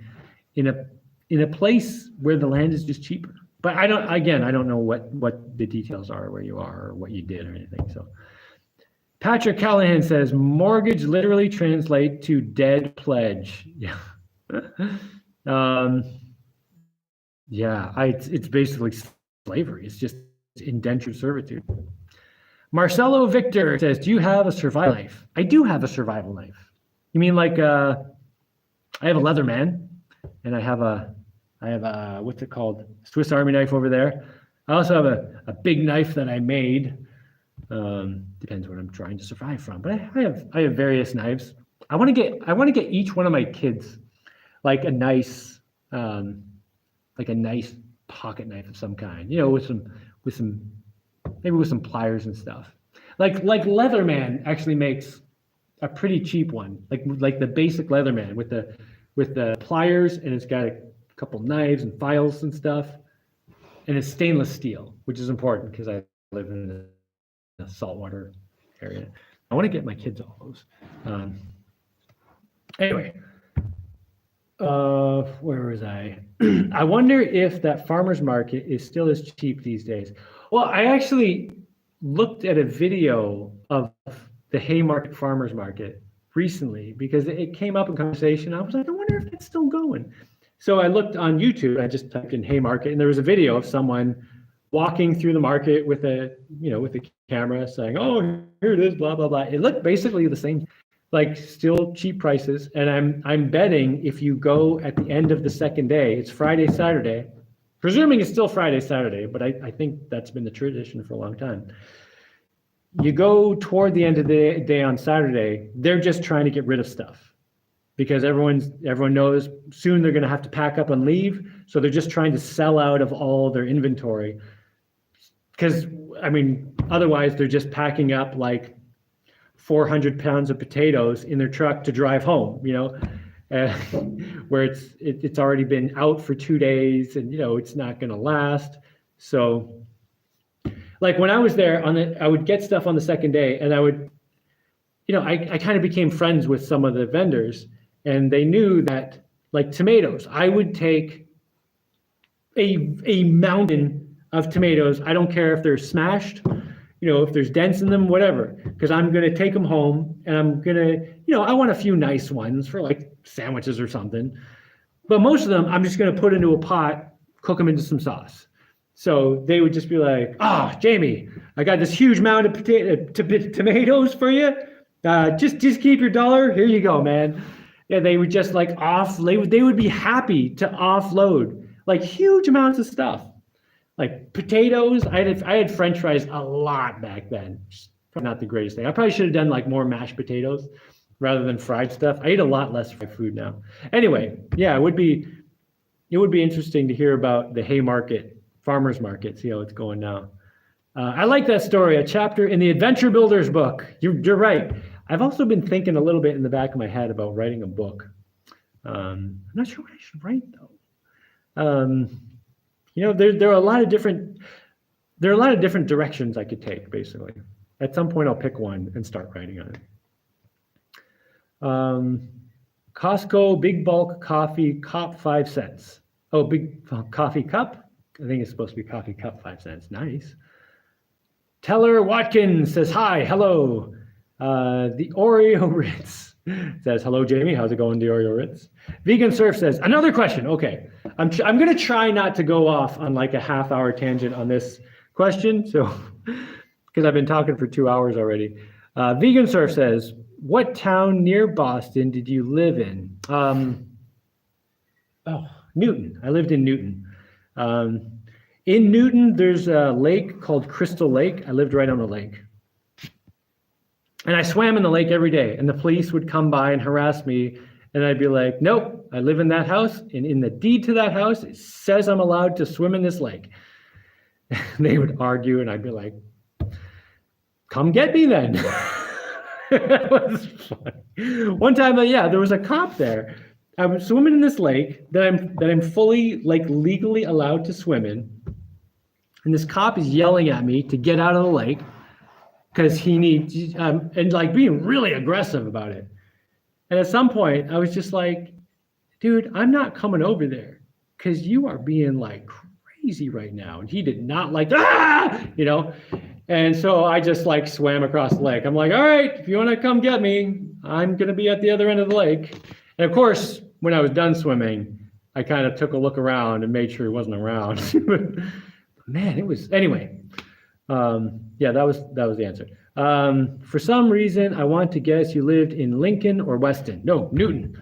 in a place where the land is just cheaper. But I don't know what the details are, where you are or what you did or anything. So Patrick Callahan says mortgage literally translate to dead pledge. Yeah. It's basically slavery. It's just indentured servitude. Marcelo Victor says, do you have a survival knife? I do have a survival knife. You mean like I have a Leatherman, and I have a what's it called? Swiss Army knife over there. I also have a big knife that I made. Depends what I'm trying to survive from. But I have various knives. I want to get each one of my kids like a nice pocket knife of some kind. You know, with some pliers and stuff. Like Leatherman actually makes a pretty cheap one. Like the basic Leatherman with the pliers, and it's got a couple knives and files and stuff, and it's stainless steel, which is important because I live in a saltwater area. I want to get my kids all those. Anyway, where was I? I wonder if that farmer's market is still as cheap these days. Well, I actually looked at a video of the Haymarket farmer's market recently because it came up in conversation. I was like, I wonder if it's still going. So I looked on YouTube. I just typed in Haymarket, and there was a video of someone walking through the market with a camera saying, "Oh, here it is," blah blah blah. It looked basically the same, like still cheap prices. And I'm betting if you go at the end of the second day, it's Friday, Saturday, presuming it's still Friday, Saturday, but I think that's been the tradition for a long time. You go toward the end of the day on Saturday, they're just trying to get rid of stuff because everyone knows soon they're going to have to pack up and leave. So they're just trying to sell out of all their inventory. Because, I mean, otherwise they're just packing up like 400 pounds of potatoes in their truck to drive home, you know, where it's already been out for 2 days and, you know, it's not going to last. So like when I was there I would get stuff on the second day, and I would, you know, I kind of became friends with some of the vendors, and they knew that like tomatoes, I would take a mountain of tomatoes. I don't care if they're smashed, you know, if there's dents in them, whatever, because I'm going to take them home and I'm going to, you know, I want a few nice ones for like sandwiches or something. But most of them, I'm just going to put into a pot, cook them into some sauce. So they would just be like, "Oh, Jaimie, I got this huge mound of tomatoes for you. Just keep your $1. Here you go, man." Yeah, they would just like they would be happy to offload like huge amounts of stuff. Like potatoes, I had French fries a lot back then. Probably not the greatest thing. I probably should have done like more mashed potatoes rather than fried stuff. I eat a lot less fried food now. Anyway, yeah, it would be interesting to hear about the Haymarket farmers market, see how it's going now. I like that story, a chapter in the Adventure Builders book. You're right. I've also been thinking a little bit in the back of my head about writing a book. I'm not sure what I should write though. You know, there are a lot of different directions I could take. Basically, at some point I'll pick one and start writing on it. Costco big bulk coffee cup 5 cents. Oh, big coffee cup. I think it's supposed to be coffee cup 5 cents. Nice. Teller Watkins says hi, hello. The Oreo Ritz says hello, Jaimie. How's it going, the Oreo Ritz? Vegan Surf says another question. Okay, I'm going to try not to go off on like a half-hour tangent on this question, so because I've been talking for 2 hours already. Vegan Surf says, what town near Boston did you live in? Newton. I lived in Newton. In Newton, there's a lake called Crystal Lake. I lived right on the lake. And I swam in the lake every day, and the police would come by and harass me, and I'd be like, nope, I live in that house, and in the deed to that house, it says I'm allowed to swim in this lake. They would argue, and I'd be like, come get me then. It was fun. One time, there was a cop there. I was swimming in this lake that I'm fully, like, legally allowed to swim in. And this cop is yelling at me to get out of the lake because he needs, and like being really aggressive about it. And at some point, I was just like, dude, I'm not coming over there because you are being like crazy right now. And he did not like, And so I just like swam across the lake. I'm like, all right, if you want to come get me, I'm going to be at the other end of the lake. And of course, when I was done swimming, I kind of took a look around and made sure he wasn't around. Man, it was, anyway. That was the answer. For some reason, I want to guess you lived in Lincoln or Weston. No, Newton.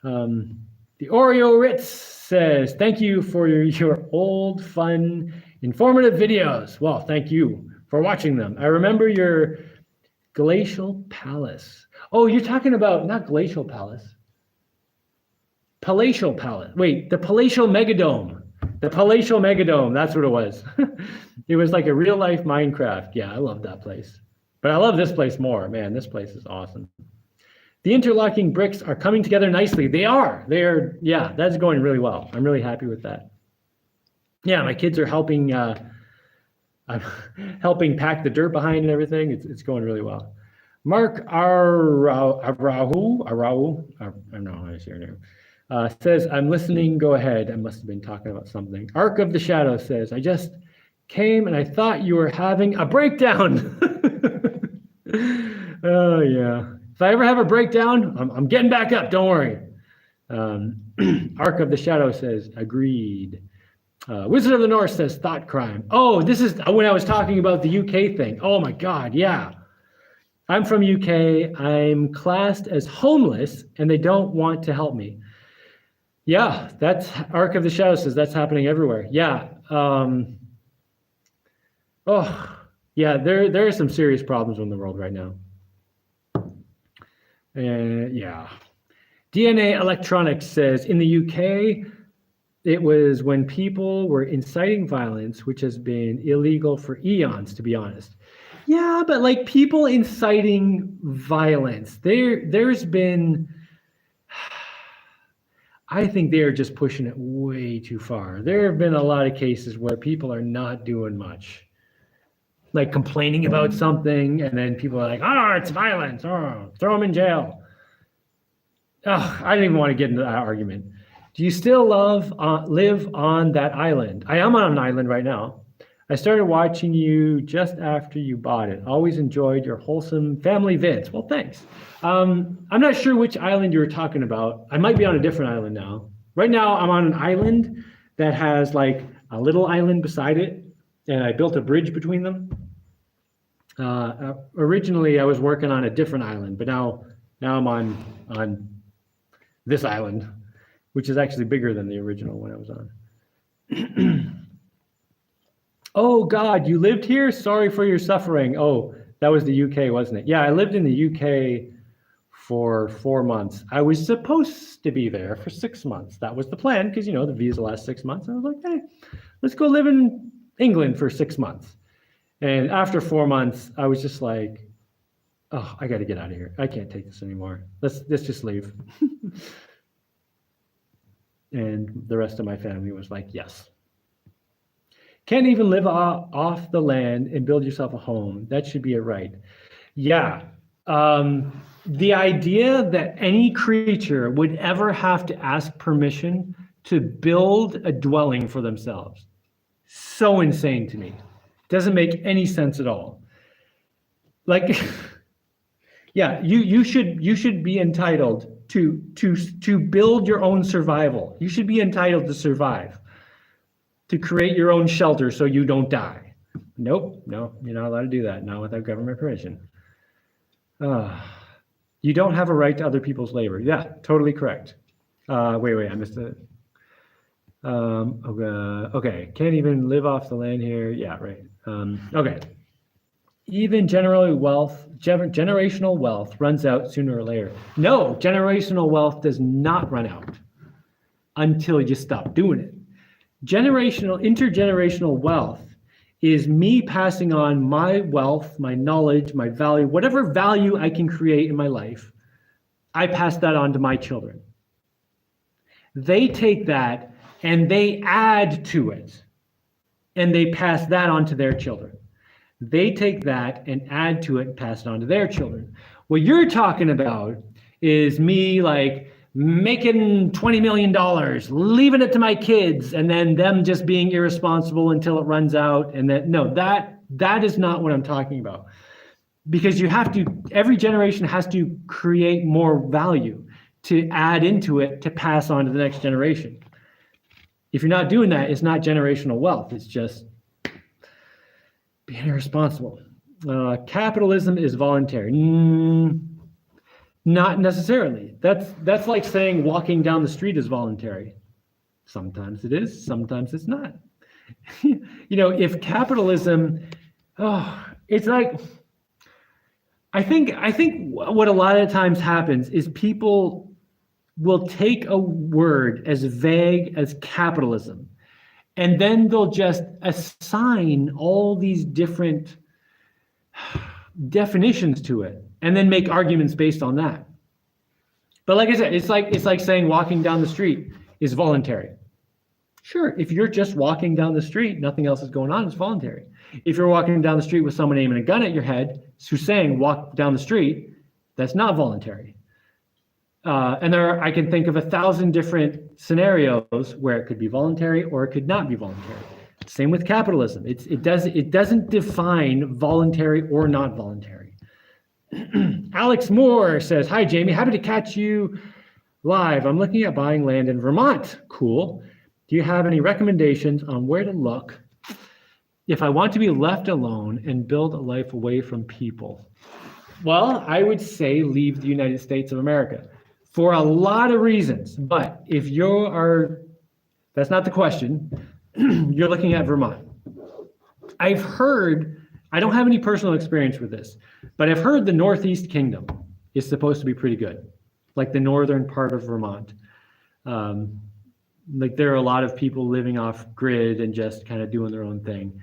The Oreo Ritz says, thank you for your old, fun, informative videos. Well, thank you for watching them. I remember your Glacial Palace. Oh, you're talking about, not Glacial Palace. Palatial Palace. Wait, the Palatial Megadome. The Palatial Megadome, that's what it was. It was like a real life Minecraft. Yeah, I love that place. But I love this place more. Man, this place is awesome. The interlocking bricks are coming together nicely. They are. That's going really well. I'm really happy with that. Yeah, my kids are helping I'm helping pack the dirt behind and everything. It's going really well. Mark Arahu, I don't know how to say your name. Says, I'm listening, go ahead. I must have been talking about something. Arc of the Shadow says, I just came and I thought you were having a breakdown. Oh, yeah. If I ever have a breakdown, I'm getting back up, don't worry. Arc of the Shadow says, agreed. Wizard of the North says, thought crime. Oh, this is when I was talking about the UK thing. Oh, my God, yeah. I'm from UK. I'm classed as homeless, and they don't want to help me. Yeah, that's Arc of the Shadow says that's happening everywhere. Yeah. There are some serious problems in the world right now. Yeah. DNA Electronics says in the UK, it was when people were inciting violence, which has been illegal for eons, to be honest. Yeah, but like people inciting violence, there's been, I think they're just pushing it way too far. There have been a lot of cases where people are not doing much, like complaining about something, and then people are like, oh, it's violence, oh, throw them in jail. Oh, I don't even want to get into that argument. Do you still live on that island? I am on an island right now. I started watching you just after you bought it. Always enjoyed your wholesome family vids. Well, thanks. I'm not sure which island you were talking about. I might be on a different island now. Right now, I'm on an island that has like a little island beside it, and I built a bridge between them. Originally, I was working on a different island, but now I'm on this island, which is actually bigger than the original one I was on. Oh, God, you lived here? Sorry for your suffering. Oh, that was the UK, wasn't it? Yeah, I lived in the UK for 4 months. I was supposed to be there for 6 months. That was the plan because, the visa lasts 6 months. I was like, hey, let's go live in England for 6 months. And after 4 months, I was just like, oh, I got to get out of here. I can't take this anymore. Let's just leave. And the rest of my family was like, yes. Can't even live off the land and build yourself a home. That should be a right. Yeah. The idea that any creature would ever have to ask permission to build a dwelling for themselves, so insane to me. Doesn't make any sense at all. Like, yeah, you should be entitled to build your own survival. You should be entitled to survive, to create your own shelter so you don't die. Nope, no, you're not allowed to do that, not without government permission. You don't have a right to other people's labor. Yeah, totally correct. Wait, I missed it. Okay, can't even live off the land here. Yeah, right. Okay. Even generational wealth runs out sooner or later. No, generational wealth does not run out until you stop doing it. Intergenerational wealth is me passing on my wealth, my knowledge, my value, whatever value I can create in my life, I pass that on to my children. They take that and they add to it, and they pass that on to their children. They take that and add to it and pass it on to their children. What you're talking about is me like making $20 million, leaving it to my kids, and then them just being irresponsible until it runs out. And that is not what I'm talking about. Because every generation has to create more value to add into it to pass on to the next generation. If you're not doing that, it's not generational wealth. It's just being irresponsible. Capitalism is voluntary. Not necessarily. That's like saying walking down the street is voluntary. Sometimes it is, sometimes it's not. If capitalism, it's like, I think what a lot of times happens is people will take a word as vague as capitalism, and then they'll just assign all these different definitions to it, and then make arguments based on that. But like I said, it's like saying walking down the street is voluntary. Sure, if you're just walking down the street, nothing else is going on, it's voluntary. If you're walking down the street with someone aiming a gun at your head, who's saying walk down the street, that's not voluntary. And I can think of 1,000 different scenarios where it could be voluntary or it could not be voluntary. Same with capitalism. It doesn't define voluntary or not voluntary. Alex Moore says, "Hi, Jaimie. Happy to catch you live. I'm looking at buying land in Vermont. Cool. Do you have any recommendations on where to look if I want to be left alone and build a life away from people?" Well, I would say leave the United States of America for a lot of reasons. But if that's not the question, you're looking at Vermont. I've heard, I don't have any personal experience with this, but I've heard the Northeast Kingdom is supposed to be pretty good, like the northern part of Vermont. Like there are a lot of people living off grid and just kind of doing their own thing.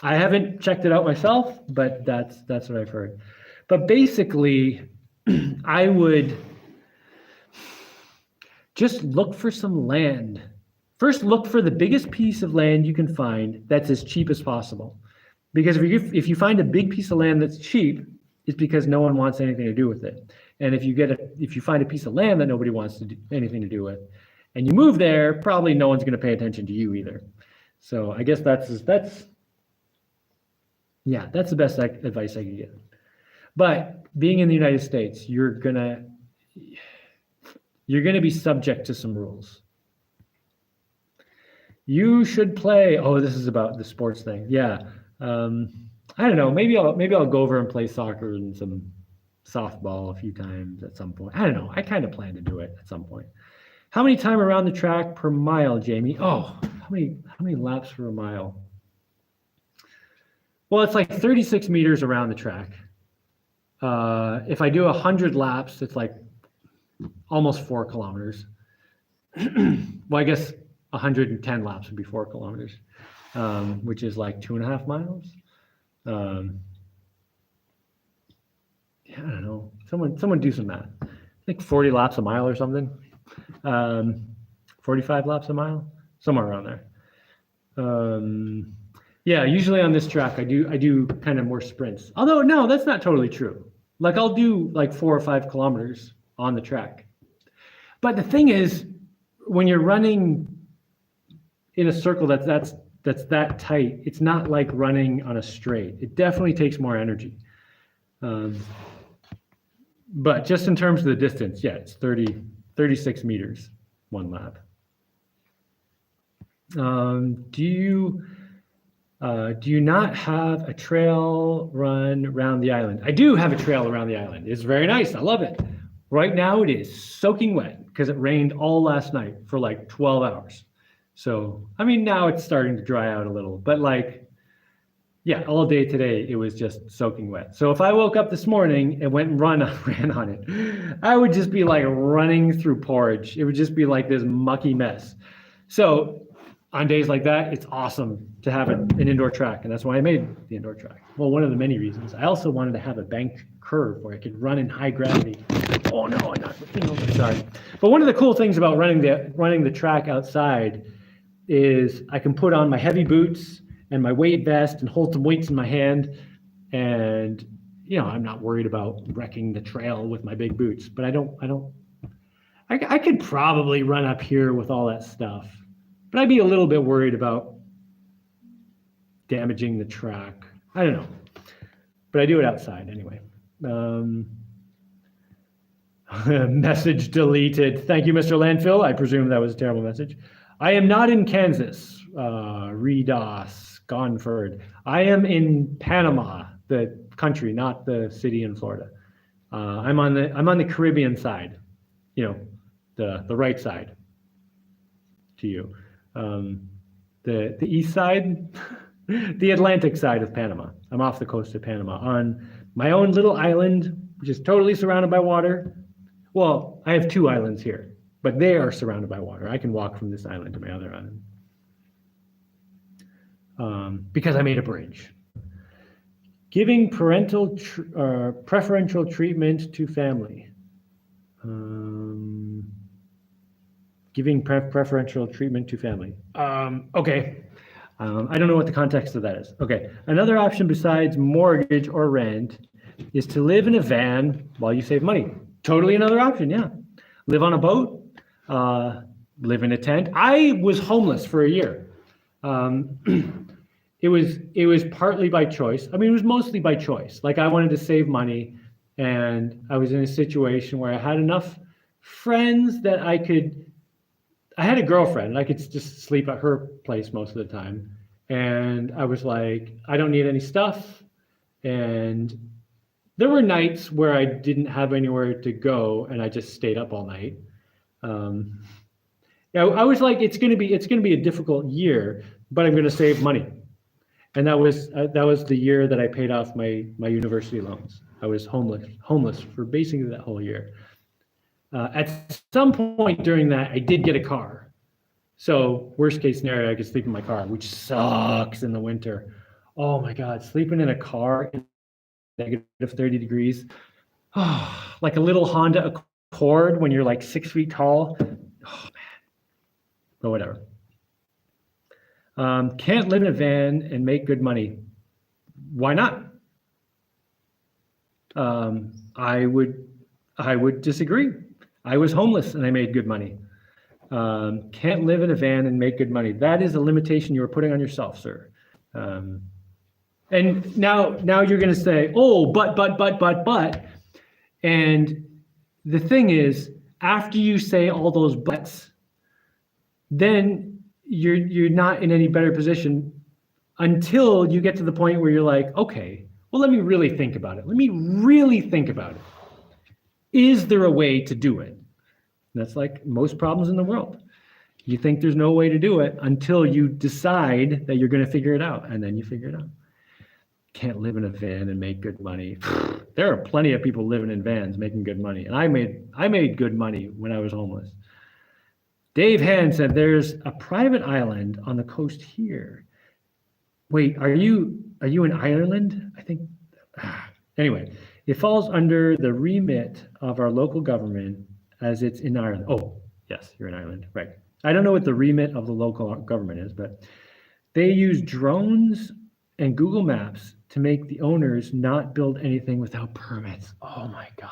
I haven't checked it out myself, but that's what I've heard. But basically, I would just look for some land. First, look for the biggest piece of land you can find that's as cheap as possible. Because if you find a big piece of land that's cheap, it's because no one wants anything to do with it. And if you find a piece of land that nobody wants to do anything to do with, and you move there, probably no one's going to pay attention to you either. So I guess that's the best advice I can give. But being in the United States, you're gonna be subject to some rules. You should play. Oh, this is about the sports thing. Yeah. I don't know. Maybe I'll go over and play soccer and some softball a few times at some point. I don't know. I kind of plan to do it at some point. How many time around the track per mile, Jaimie? Oh, how many laps for a mile? Well, it's like 36 meters around the track. If I do 100 laps, it's like almost 4 kilometers. Well, I guess 110 laps would be 4 kilometers, which is like 2.5 miles. Yeah, I don't know. Someone do some math. I think 40 laps a mile or something. 45 laps a mile, somewhere around there. Yeah, usually on this track, I do kind of more sprints. Although, no, that's not totally true. Like I'll do like 4 or 5 kilometers on the track. But the thing is, when you're running in a circle that's that tight, it's not like running on a straight. It definitely takes more energy. But just in terms of the distance, yeah, it's 36 meters, 1 lap. Do you not have a trail run around the island? I do have a trail around the island. It's very nice. I love it. Right now it is soaking wet because it rained all last night for like 12 hours. So, I mean, now it's starting to dry out a little, but like, yeah, all day today, it was just soaking wet. So if I woke up this morning and went and ran on it, I would just be like running through porridge. It would just be like this mucky mess. So on days like that, it's awesome to have an indoor track, and that's why I made the indoor track. Well, one of the many reasons. I also wanted to have a banked curve where I could run in high gravity. Oh no, I knocked the thing over. Sorry. But one of the cool things about running the track outside is I can put on my heavy boots and my weight vest and hold some weights in my hand, and I'm not worried about wrecking the trail with my big boots. But I could probably run up here with all that stuff. But I'd be a little bit worried about damaging the track. I don't know. But I do it outside anyway. Message deleted. Thank you, Mr. Landfill. I presume that was a terrible message. I am not in Kansas. Redos, Gonford. I am in Panama, the country, not the city in Florida. I'm on the Caribbean side, the right side to you. The east side, the Atlantic side of Panama. I'm off the coast of Panama on my own little island, which is totally surrounded by water. Well, I have two islands here, but they are surrounded by water. I can walk from this island to my other island because I made a bridge. Giving preferential treatment to family. Giving preferential treatment to family. Okay. I don't know what the context of that is. Okay. Another option besides mortgage or rent is to live in a van while you save money. Totally another option, yeah. Live on a boat, live in a tent. I was homeless for a year. It was partly by choice. I mean, it was mostly by choice. Like I wanted to save money, and I was in a situation where I had enough friends that I had a girlfriend, and I could just sleep at her place most of the time. And I was like, I don't need any stuff. And there were nights where I didn't have anywhere to go, and I just stayed up all night. I was like, it's gonna be a difficult year, but I'm gonna save money. And that was the year that I paid off my university loans. I was homeless for basically that whole year. At some point during that, I did get a car. So worst case scenario, I could sleep in my car, which sucks in the winter. Oh my God, sleeping in a car in negative 30 degrees. Oh, like a little Honda Accord when you're like 6 feet tall. Oh man, but whatever. Can't live in a van and make good money. Why not? I would disagree. I was homeless and I made good money. Can't live in a van and make good money. That is a limitation you are putting on yourself, sir. And now you're going to say, oh, but. And the thing is, after you say all those buts, then you're not in any better position until you get to the point where you're like, okay, well, let me really think about it. Let me really think about it. Is there a way to do it? That's like most problems in the world. You think there's no way to do it until you decide that you're going to figure it out, and then you figure it out. Can't live in a van and make good money. There are plenty of people living in vans making good money, and I made good money when I was homeless. Dave Hand said there's a private island on the coast here. Wait, are you in Ireland? I think. Anyway, it falls under the remit of our local government as it's in Ireland. Oh, yes, you're in Ireland, right. I don't know what the remit of the local government is, but they use drones and Google Maps to make the owners not build anything without permits. Oh my God.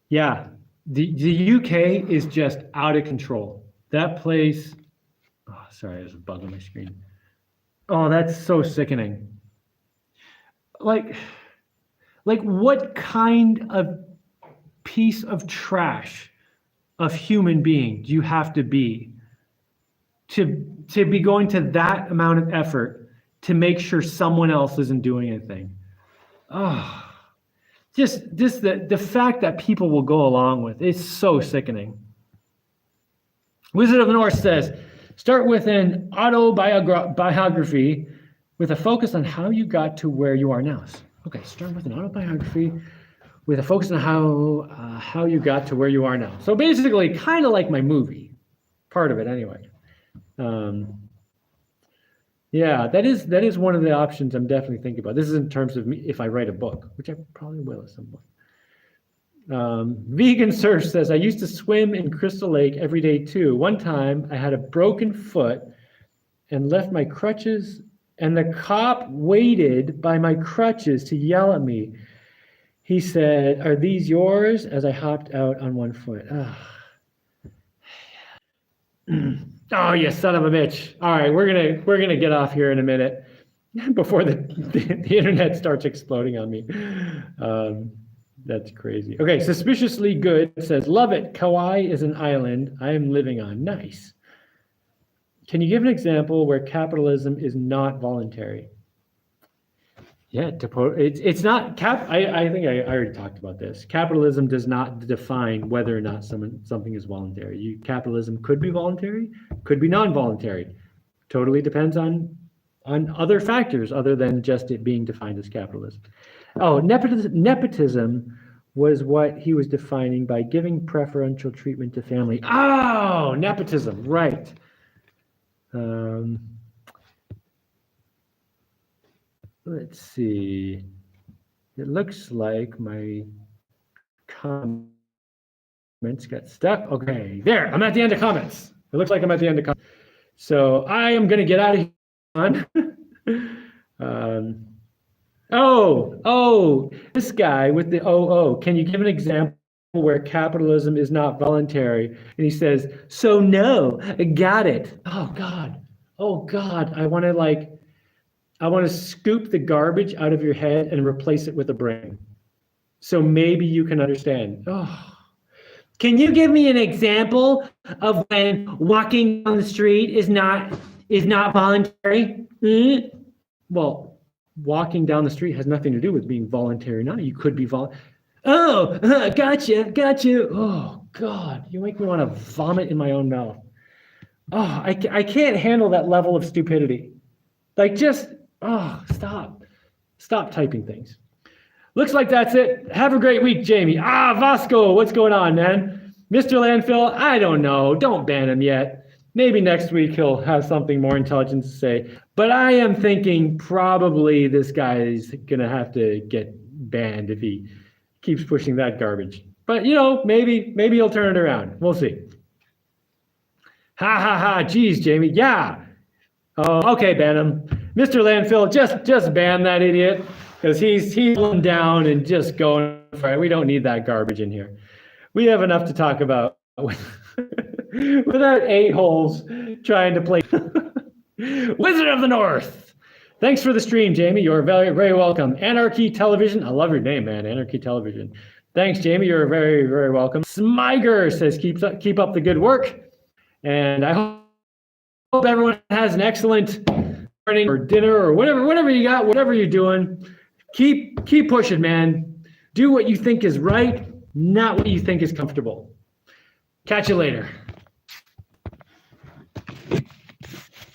Yeah, the UK is just out of control. That place, oh, sorry, there's a bug on my screen. Oh, that's so sickening. Like what kind of piece of trash of human being do you have to be be going to that amount of effort to make sure someone else isn't doing anything? Oh, just the fact that people will go along with it's so sickening. Wizard of the North says, start with an autobiography with a focus on how you got to where you are now. Okay, start with an autobiography with a focus on how you got to where you are now. So basically, kind of like my movie, part of it anyway. Yeah, that is one of the options I'm definitely thinking about. This is in terms of me if I write a book, which I probably will at some point. Vegan Surf says, I used to swim in Crystal Lake every day too. One time I had a broken foot and left my crutches, and the cop waited by my crutches to yell at me. He said, are these yours? As I hopped out on one foot. Oh, you son of a bitch. All right, we're gonna get off here in a minute before the internet starts exploding on me. That's crazy. Okay, Suspiciously Good says, love it. Kauai is an island I am living on. Nice. Can you give an example where capitalism is not voluntary? Yeah, it's not I think I already talked about this. Capitalism does not define whether or not something is voluntary. Capitalism could be voluntary, could be non-voluntary. Totally depends on other factors other than just it being defined as capitalism. Oh, nepotism was what he was defining by giving preferential treatment to family. Oh, nepotism, right. Let's see. It looks like my comments got stuck. Okay, there, I'm at the end of comments. It looks like I'm at the end of comments. So I am going to get out of here. This guy with the can you give an example where capitalism is not voluntary? And he says, so no, got it. Oh God, I want to scoop the garbage out of your head and replace it with a brain. So maybe you can understand. Oh, can you give me an example of when walking down the street is not voluntary? Well, walking down the street has nothing to do with being voluntary. Now you could be gotcha. Oh God, you make me want to vomit in my own mouth. Oh, I can't handle that level of stupidity. Like stop typing things. Looks like that's it. Have a great week, Jaimie. Vasco, what's going on, man? Mr. Landfill, I don't know. Don't ban him yet. Maybe next week he'll have something more intelligent to say. But I am thinking probably this guy is going to have to get banned if he keeps pushing that garbage. But, maybe he'll turn it around. We'll see. Ha. Geez, Jaimie. Yeah. Oh, okay, ban him. Mr. Landfill, just ban that idiot because he's pulling down and just going for it. We don't need that garbage in here. We have enough to talk about without a-holes trying to play Wizard of the North. Thanks for the stream, Jaimie. You're very, very welcome. Anarchy Television. I love your name, man. Anarchy Television. Thanks, Jaimie. You're very, very welcome. Smiger says, keep up the good work. And I hope everyone has an excellent morning or dinner or whatever you got, whatever you're doing. Keep pushing, man. Do what you think is right, not what you think is comfortable. Catch you later.